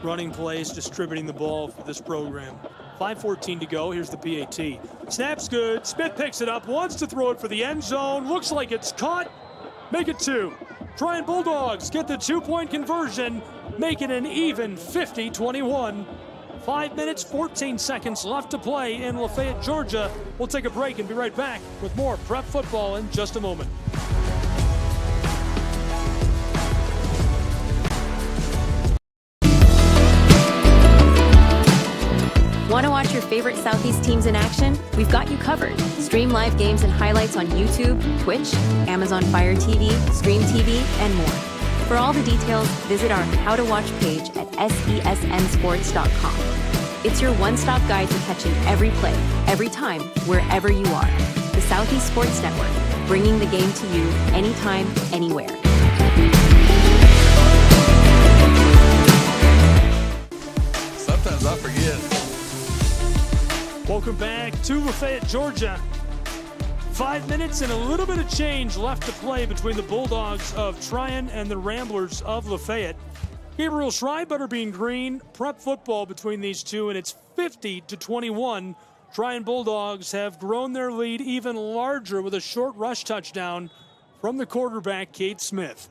[SPEAKER 14] Running plays, distributing the ball for this program. 5:14 to go. Here's the PAT. Snap's good. Smith picks it up, wants to throw it for the end zone. Looks like it's caught. Make it 2. Trion Bulldogs get the 2-point conversion, make it an even 50-21. 5 minutes, 14 seconds left to play in Lafayette, Georgia. We'll take a break and be right back with more Prep Football in just a moment.
[SPEAKER 11] Want to watch your favorite Southeast teams in action? We've got you covered. Stream live games and highlights on YouTube, Twitch, Amazon Fire TV, Stream TV, and more. For all the details, visit our How to Watch page at sesnsports.com. It's your one-stop guide to catching every play, every time, wherever you are. The Southeast Sports Network, bringing the game to you anytime, anywhere.
[SPEAKER 13] Sometimes I forget.
[SPEAKER 14] Welcome back to Lafayette, Georgia. 5 minutes and a little bit of change left to play between the Bulldogs of Trion and the Ramblers of Lafayette. Gabriel Schrei, Butterbean Green, Prep Football between these two, and it's 50-21. Trion Bulldogs have grown their lead even larger with a short rush touchdown from the quarterback, Cade Smith.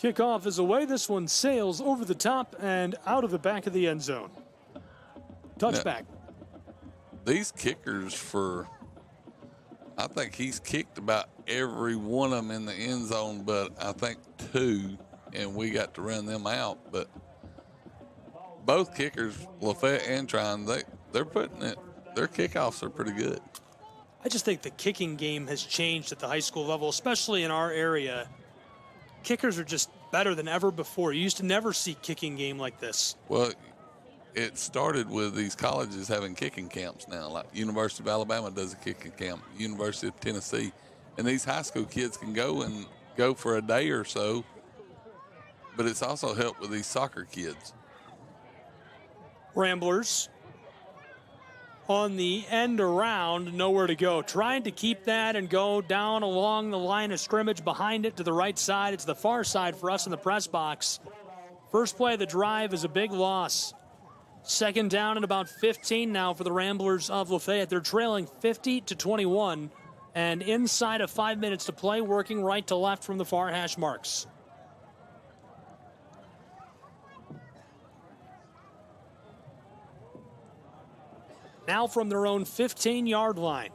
[SPEAKER 14] Kickoff is away. This one sails over the top and out of the back of the end zone. Touchback.
[SPEAKER 13] These kickers I think he's kicked about every one of them in the end zone, but I think 2, and we got to run them out. But both kickers, Lafayette and Trion, they're putting it their kickoffs are pretty good.
[SPEAKER 14] I just think the kicking game has changed at the high school level, especially in our area. Kickers are just better than ever before. You used to never see kicking game like this.
[SPEAKER 13] Well, it started with these colleges having kicking camps now. Like University of Alabama does a kicking camp, University of Tennessee. And these high school kids can go for a day or so. But it's also helped with these soccer kids.
[SPEAKER 14] Ramblers on the end around, nowhere to go. Trying to keep that and go down along the line of scrimmage behind it to the right side. It's the far side for us in the press box. First play of the drive is a big loss. Second down and about 15 now for the Ramblers of Lafayette. They're trailing 50-21 and inside of 5 minutes to play, working right to left from the far hash marks. Now from their own 15-yard line.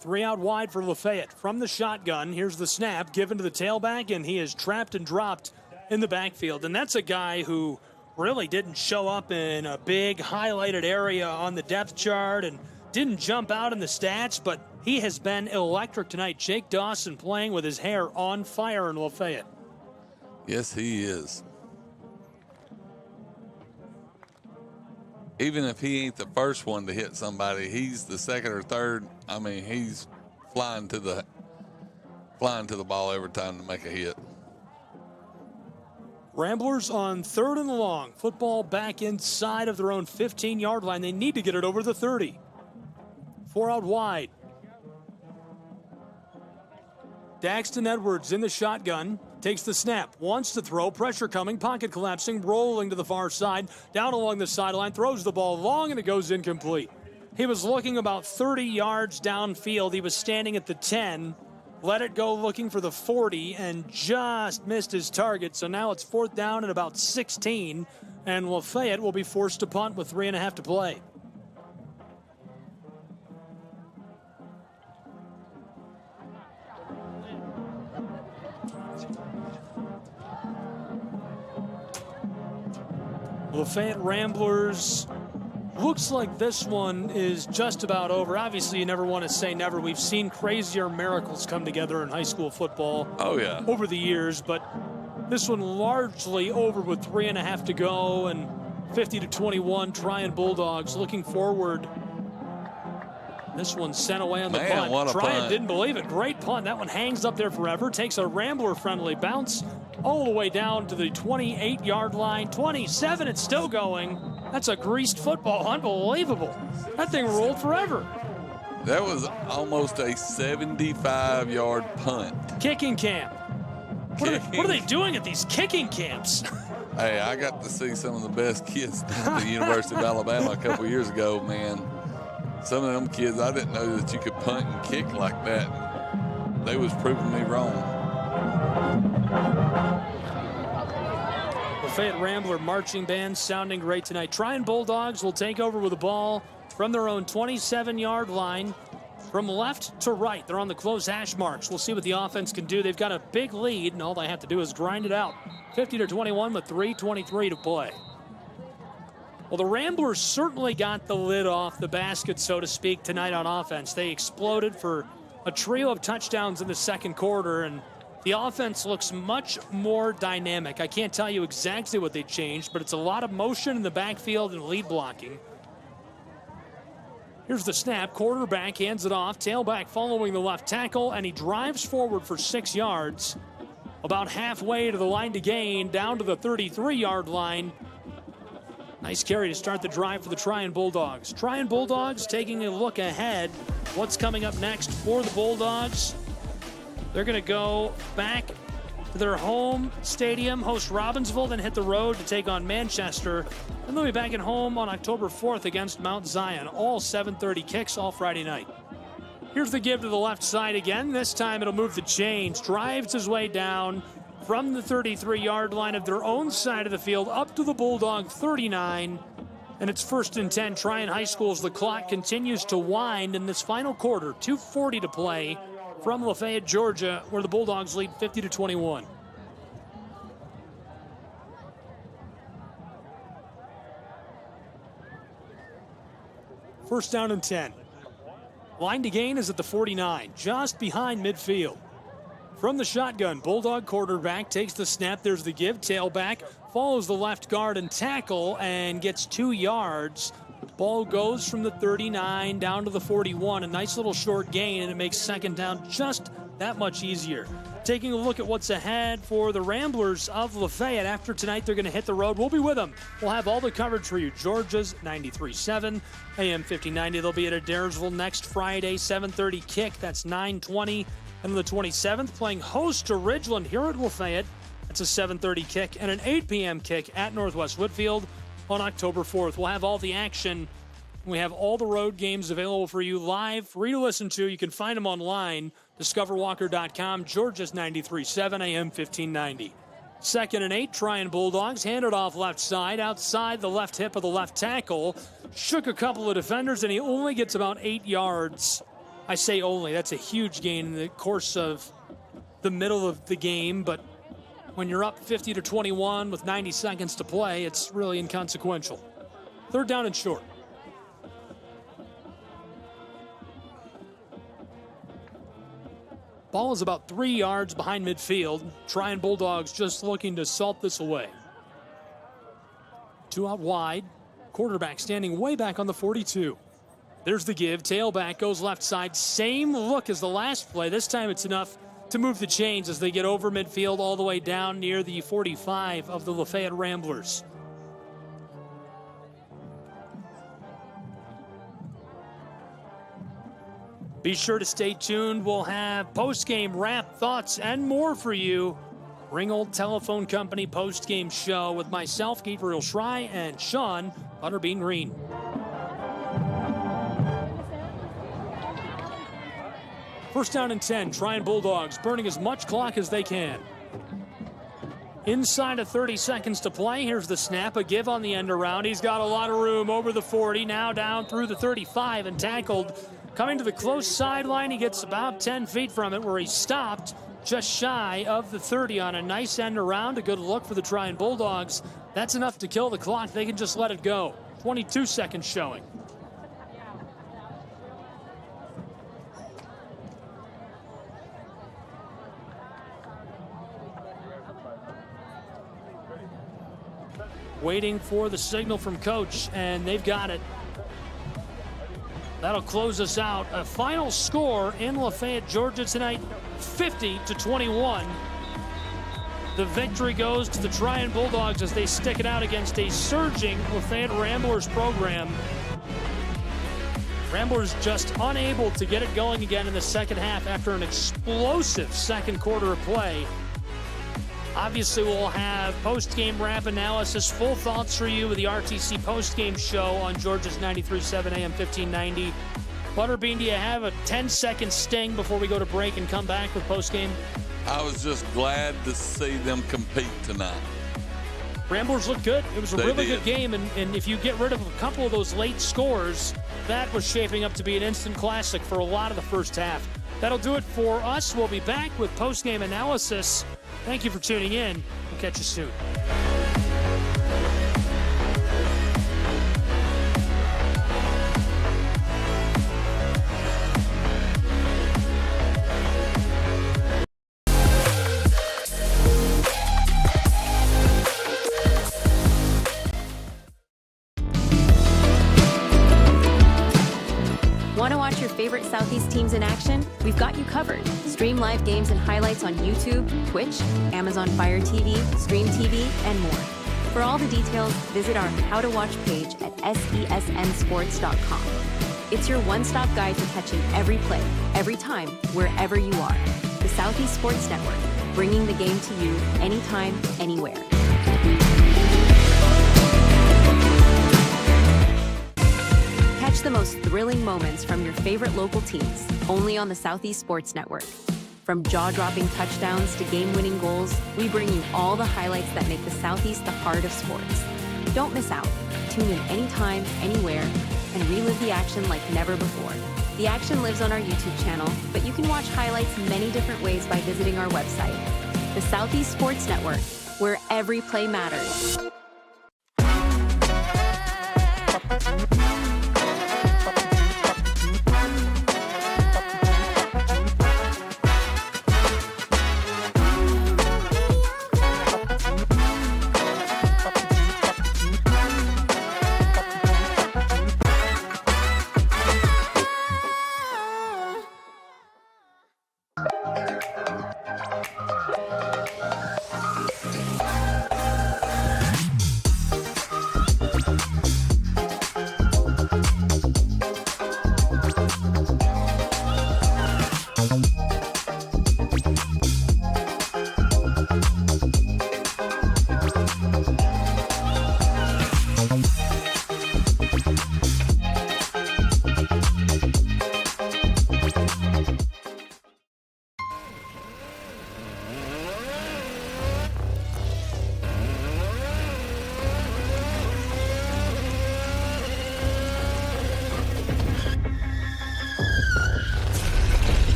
[SPEAKER 14] 3 out wide for Lafayette. From the shotgun, here's the snap given to the tailback, and he is trapped and dropped in the backfield. And that's a guy who really didn't show up in a big highlighted area on the depth chart and didn't jump out in the stats, but he has been electric tonight. Jake Dawson playing with his hair on fire in Lafayette.
[SPEAKER 13] Yes, he is. Even if he ain't the first one to hit somebody, he's the second or third. I mean, he's flying to the ball every time to make a hit.
[SPEAKER 14] Ramblers on 3rd and long. Football back inside of their own 15-yard line. They need to get it over the 30. 4 out wide. Daxton Edwards in the shotgun. Takes the snap, wants to throw, pressure coming, pocket collapsing, rolling to the far side, down along the sideline, throws the ball long, and it goes incomplete. He was looking about 30 yards downfield. He was standing at the 10, let it go looking for the 40, and just missed his target. So now it's 4th down and about 16, and Lafayette will be forced to punt with 3.5 to play. Lafayette Ramblers, looks like this one is just about over. Obviously, you never want to say never. We've seen crazier miracles come together in high school football over the years, but this one largely over with 3.5 to go and 50-21. Trion Bulldogs looking forward. This one sent away on the punt. Trion didn't believe it. Great punt. That one hangs up there forever. Takes a Rambler-friendly bounce all the way down to the 28-yard line. 27, it's still going. That's a greased football. Unbelievable. That thing rolled forever.
[SPEAKER 13] That was almost a 75-yard punt.
[SPEAKER 14] Kicking camp. What are they doing at these kicking camps?
[SPEAKER 13] Hey, I got to see some of the best kids at the University of Alabama a couple years ago, man. Some of them kids, I didn't know that you could punt and kick like that. They was proving me wrong.
[SPEAKER 14] Lafayette Rambler marching band sounding great tonight. Trion Bulldogs will take over with the ball from their own 27-yard line. From left to right, they're on the close hash marks. We'll see what the offense can do. They've got a big lead, and all they have to do is grind it out. 50-21 with 3:23 to play. Well, the Ramblers certainly got the lid off the basket, so to speak, tonight on offense. They exploded for a trio of touchdowns in the second quarter, and the offense looks much more dynamic. I can't tell you exactly what they changed, but it's a lot of motion in the backfield and lead blocking. Here's the snap. Quarterback hands it off. Tailback following the left tackle, and he drives forward for 6 yards. About halfway to the line to gain, down to the 33-yard line. Nice carry to start the drive for the Trion Bulldogs. Trion Bulldogs taking a look ahead. What's coming up next for the Bulldogs? They're going to go back to their home stadium, host Robbinsville, then hit the road to take on Manchester. And they'll be back at home on October 4th against Mount Zion. All 7:30 kicks all Friday night. Here's the give to the left side again. This time it'll move the chains. Drives his way down from the 33-yard line of their own side of the field up to the Bulldog 39. And it's 1st and 10. Trion High School as the clock continues to wind in this final quarter. 2:40 to play from Lafayette, Georgia, where the Bulldogs lead 50-21. First down and 10. Line to gain is at the 49, just behind midfield. From the shotgun, Bulldog quarterback takes the snap. There's the give. Tailback follows the left guard and tackle and gets 2 yards. Ball goes from the 39 down to the 41. A nice little short gain, and it makes second down just that much easier. Taking a look at what's ahead for the Ramblers of Lafayette. After tonight, they're going to hit the road. We'll be with them. We'll have all the coverage for you. Georgia's 93.7, AM 1590. They'll be at Adairsville next Friday, 7:30 kick. That's 9:20. And on the 27th, playing host to Ridgeland here at Lafayette. That's a 7:30 kick and an 8 p.m. kick at Northwest Whitfield on October 4th. We'll have all the action. We have all the road games available for you live, free to listen to. You can find them online, discoverwalker.com, Georgia's 93.7, AM 1590. 2nd and 8, Trion Bulldogs, handed off left side, outside the left hip of the left tackle. Shook a couple of defenders, and he only gets about 8 yards. I say only, that's a huge gain in the course of the middle of the game, but when you're up 50-21 with 90 seconds to play, it's really inconsequential. 3rd down and short. Ball is about 3 yards behind midfield. Trion Bulldogs just looking to salt this away. 2 out wide. Quarterback standing way back on the 42. There's the give. Tailback goes left side. Same look as the last play. This time it's enough to move the chains as they get over midfield all the way down near the 45 of the Lafayette Ramblers. Be sure to stay tuned. We'll have post-game wrap, thoughts, and more for you. Ringgold Telephone Company post-game show with myself, Gabriel Schrei, and Sean Butterbean Green. First down and 10. Trion Bulldogs burning as much clock as they can. Inside of 30 seconds to play. Here's the snap, a give on the end around. He's got a lot of room over the 40, now down through the 35 and tackled. Coming to the close sideline, he gets about 10 feet from it where he stopped just shy of the 30 on a nice end around. A good look for the Trion Bulldogs. That's enough to kill the clock. They can just let it go. 22 seconds showing. Waiting for the signal from coach, and they've got it. That'll close us out. A final score in Lafayette, Georgia tonight, 50-21. The victory goes to the Trion Bulldogs as they stick it out against a surging Lafayette Ramblers program. Ramblers just unable to get it going again in the second half after an explosive second quarter of play. Obviously, we'll have post-game wrap analysis, full thoughts for you with the RTC post-game show on Georgia's 93.7 AM 1590. Butterbean, do you have a 10-second sting before we go to break and come back with post-game?
[SPEAKER 13] I was just glad to see them compete tonight.
[SPEAKER 14] Ramblers look good. It was a really good game, and if you get rid of a couple of those late scores, that was shaping up to be an instant classic for a lot of the first half. That'll do it for us. We'll be back with post-game analysis. Thank you for tuning in. We'll catch you soon.
[SPEAKER 11] Want to watch your favorite Southeast teams in action? We've got you covered. Stream live games and highlights on YouTube, Twitch, Amazon Fire TV, Stream TV, and more. For all the details, visit our How to Watch page at sesnsports.com. It's your one-stop guide to catching every play, every time, wherever you are. The Southeast Sports Network, bringing the game to you anytime, anywhere. Catch the most thrilling moments from your favorite local teams, only on the Southeast Sports Network. From jaw-dropping touchdowns to game-winning goals, we bring you all the highlights that make the Southeast the heart of sports. Don't miss out. Tune in anytime, anywhere, and relive the action like never before. The action lives on our YouTube channel, but you can watch highlights many different ways by visiting our website. The Southeast Sports Network, where every play matters.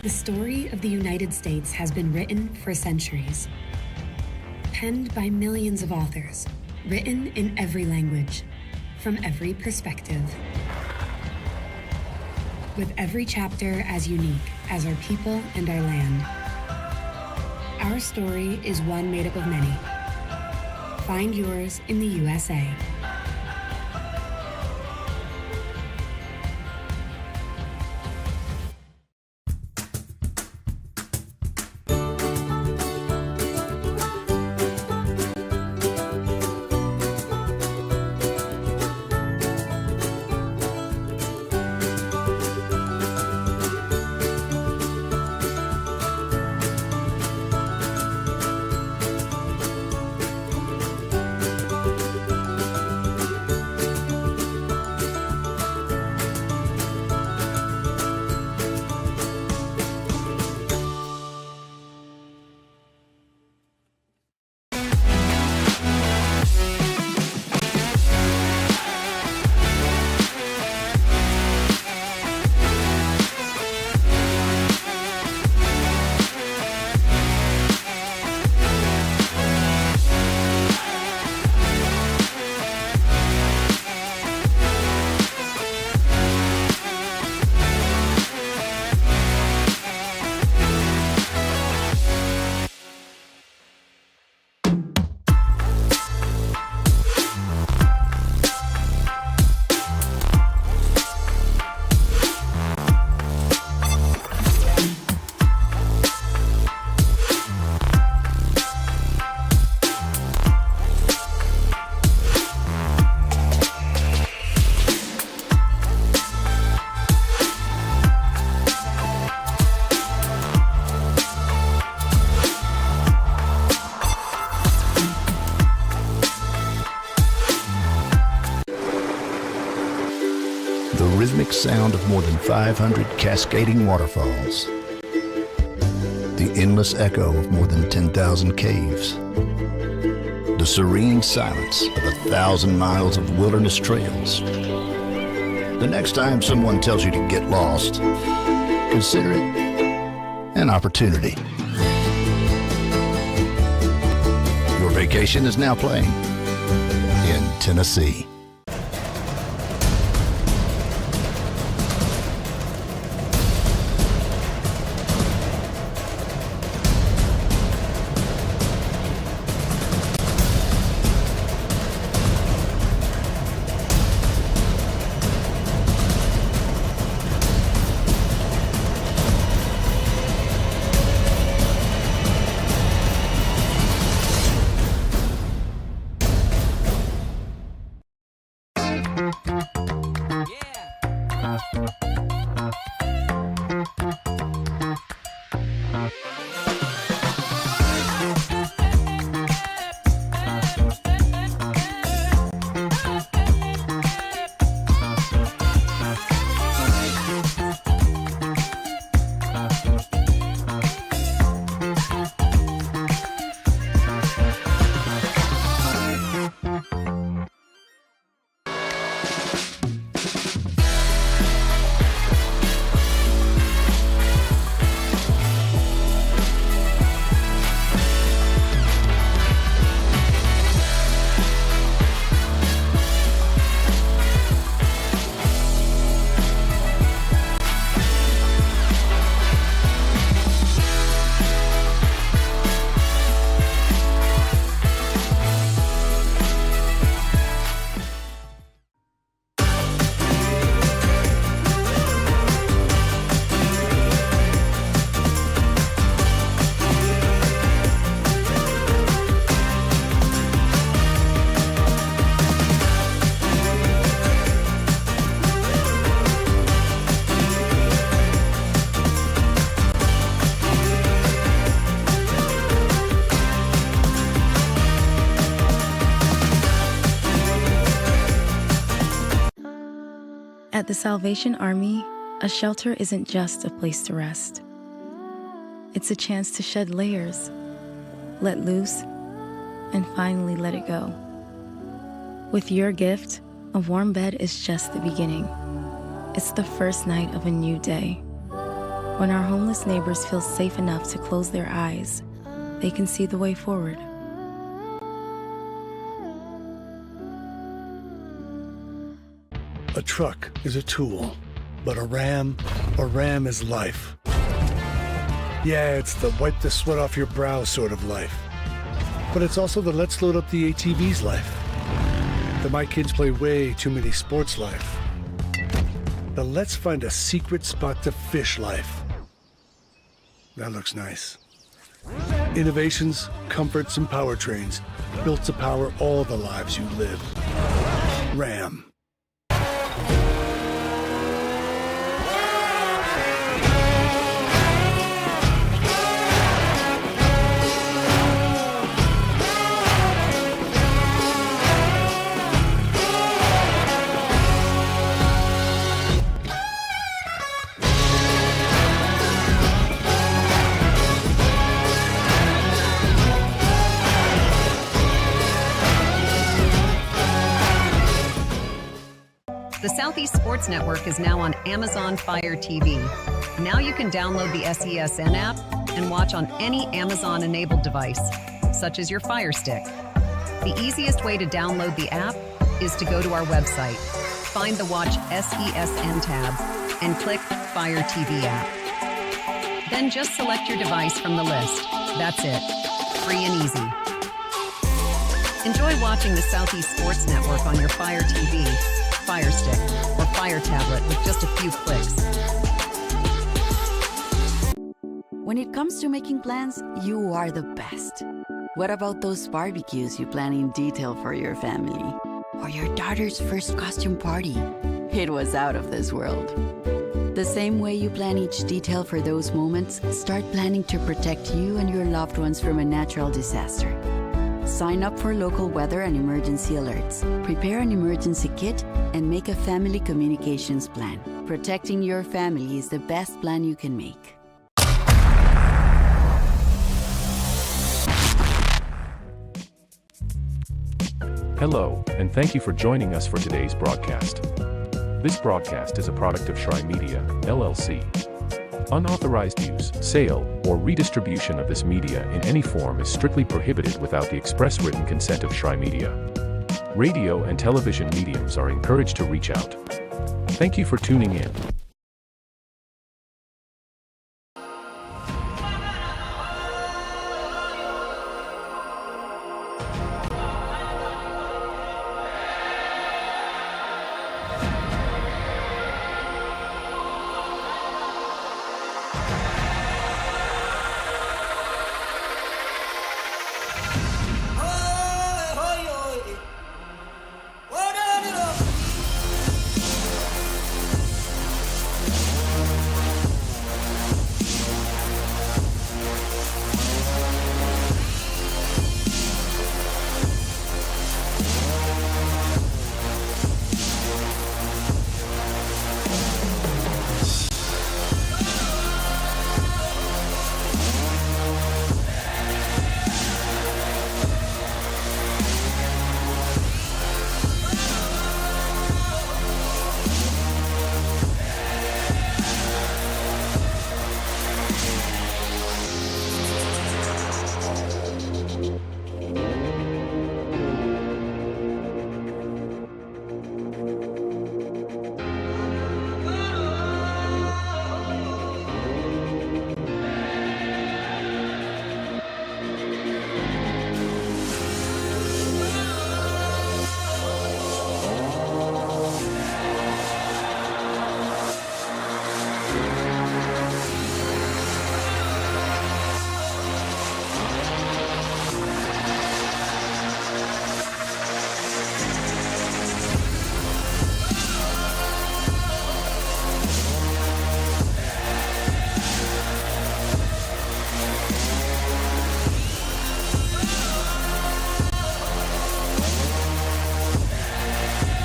[SPEAKER 4] The story of the United States has been written for centuries. Penned by millions of authors, written in every language, from every perspective. With every chapter as unique as our people and our land. Our story is one made up of many. Find yours in the USA.
[SPEAKER 7] The rhythmic sound of more than 500 cascading waterfalls. The endless echo of more than 10,000 caves. The serene silence of 1,000 miles of wilderness trails. The next time someone tells you to get lost, consider it an opportunity. Your vacation is now playing in Tennessee.
[SPEAKER 9] At the Salvation Army, a shelter isn't just a place to rest. It's a chance to shed layers, let loose, and finally let it go. With your gift, a warm bed is just the beginning. It's the first night of a new day. When our homeless neighbors feel safe enough to close their eyes, they can see the way forward.
[SPEAKER 10] A truck is a tool, but a ram is life. Yeah, it's the wipe the sweat off your brow sort of life. But it's also the let's load up the ATV's life. The my kids play way too many sports life. The let's find a secret spot to fish life. That looks nice. Innovations, comforts, and powertrains built to power all the lives you live. Ram.
[SPEAKER 8] The Southeast Sports Network is now on Amazon Fire TV. Now you can download the SESN app and watch on any Amazon-enabled device, such as your Fire Stick. The easiest way to download the app is to go to our website, find the Watch SESN tab, and click Fire TV app. Then just select your device from the list. That's it. Free and easy. Enjoy watching the Southeast Sports Network on your Fire TV, Fire Stick, or Fire Tablet with just a few clicks.
[SPEAKER 2] When it comes to making plans, you are the best. What about those barbecues you plan in detail for your family? Or your daughter's first costume party? It was out of this world. The same way you plan each detail for those moments, start planning to protect you and your loved ones from a natural disaster. Sign up for local weather and emergency alerts. Prepare an emergency kit and make a family communications plan. Protecting your family is the best plan you can make.
[SPEAKER 1] Hello, and thank you for joining us for today's broadcast. This broadcast is a product of Trion Media, LLC. Unauthorized use, sale, or redistribution of this media in any form is strictly prohibited without the express written consent of Trion Media. Radio and television mediums are encouraged to reach out. Thank you for tuning in.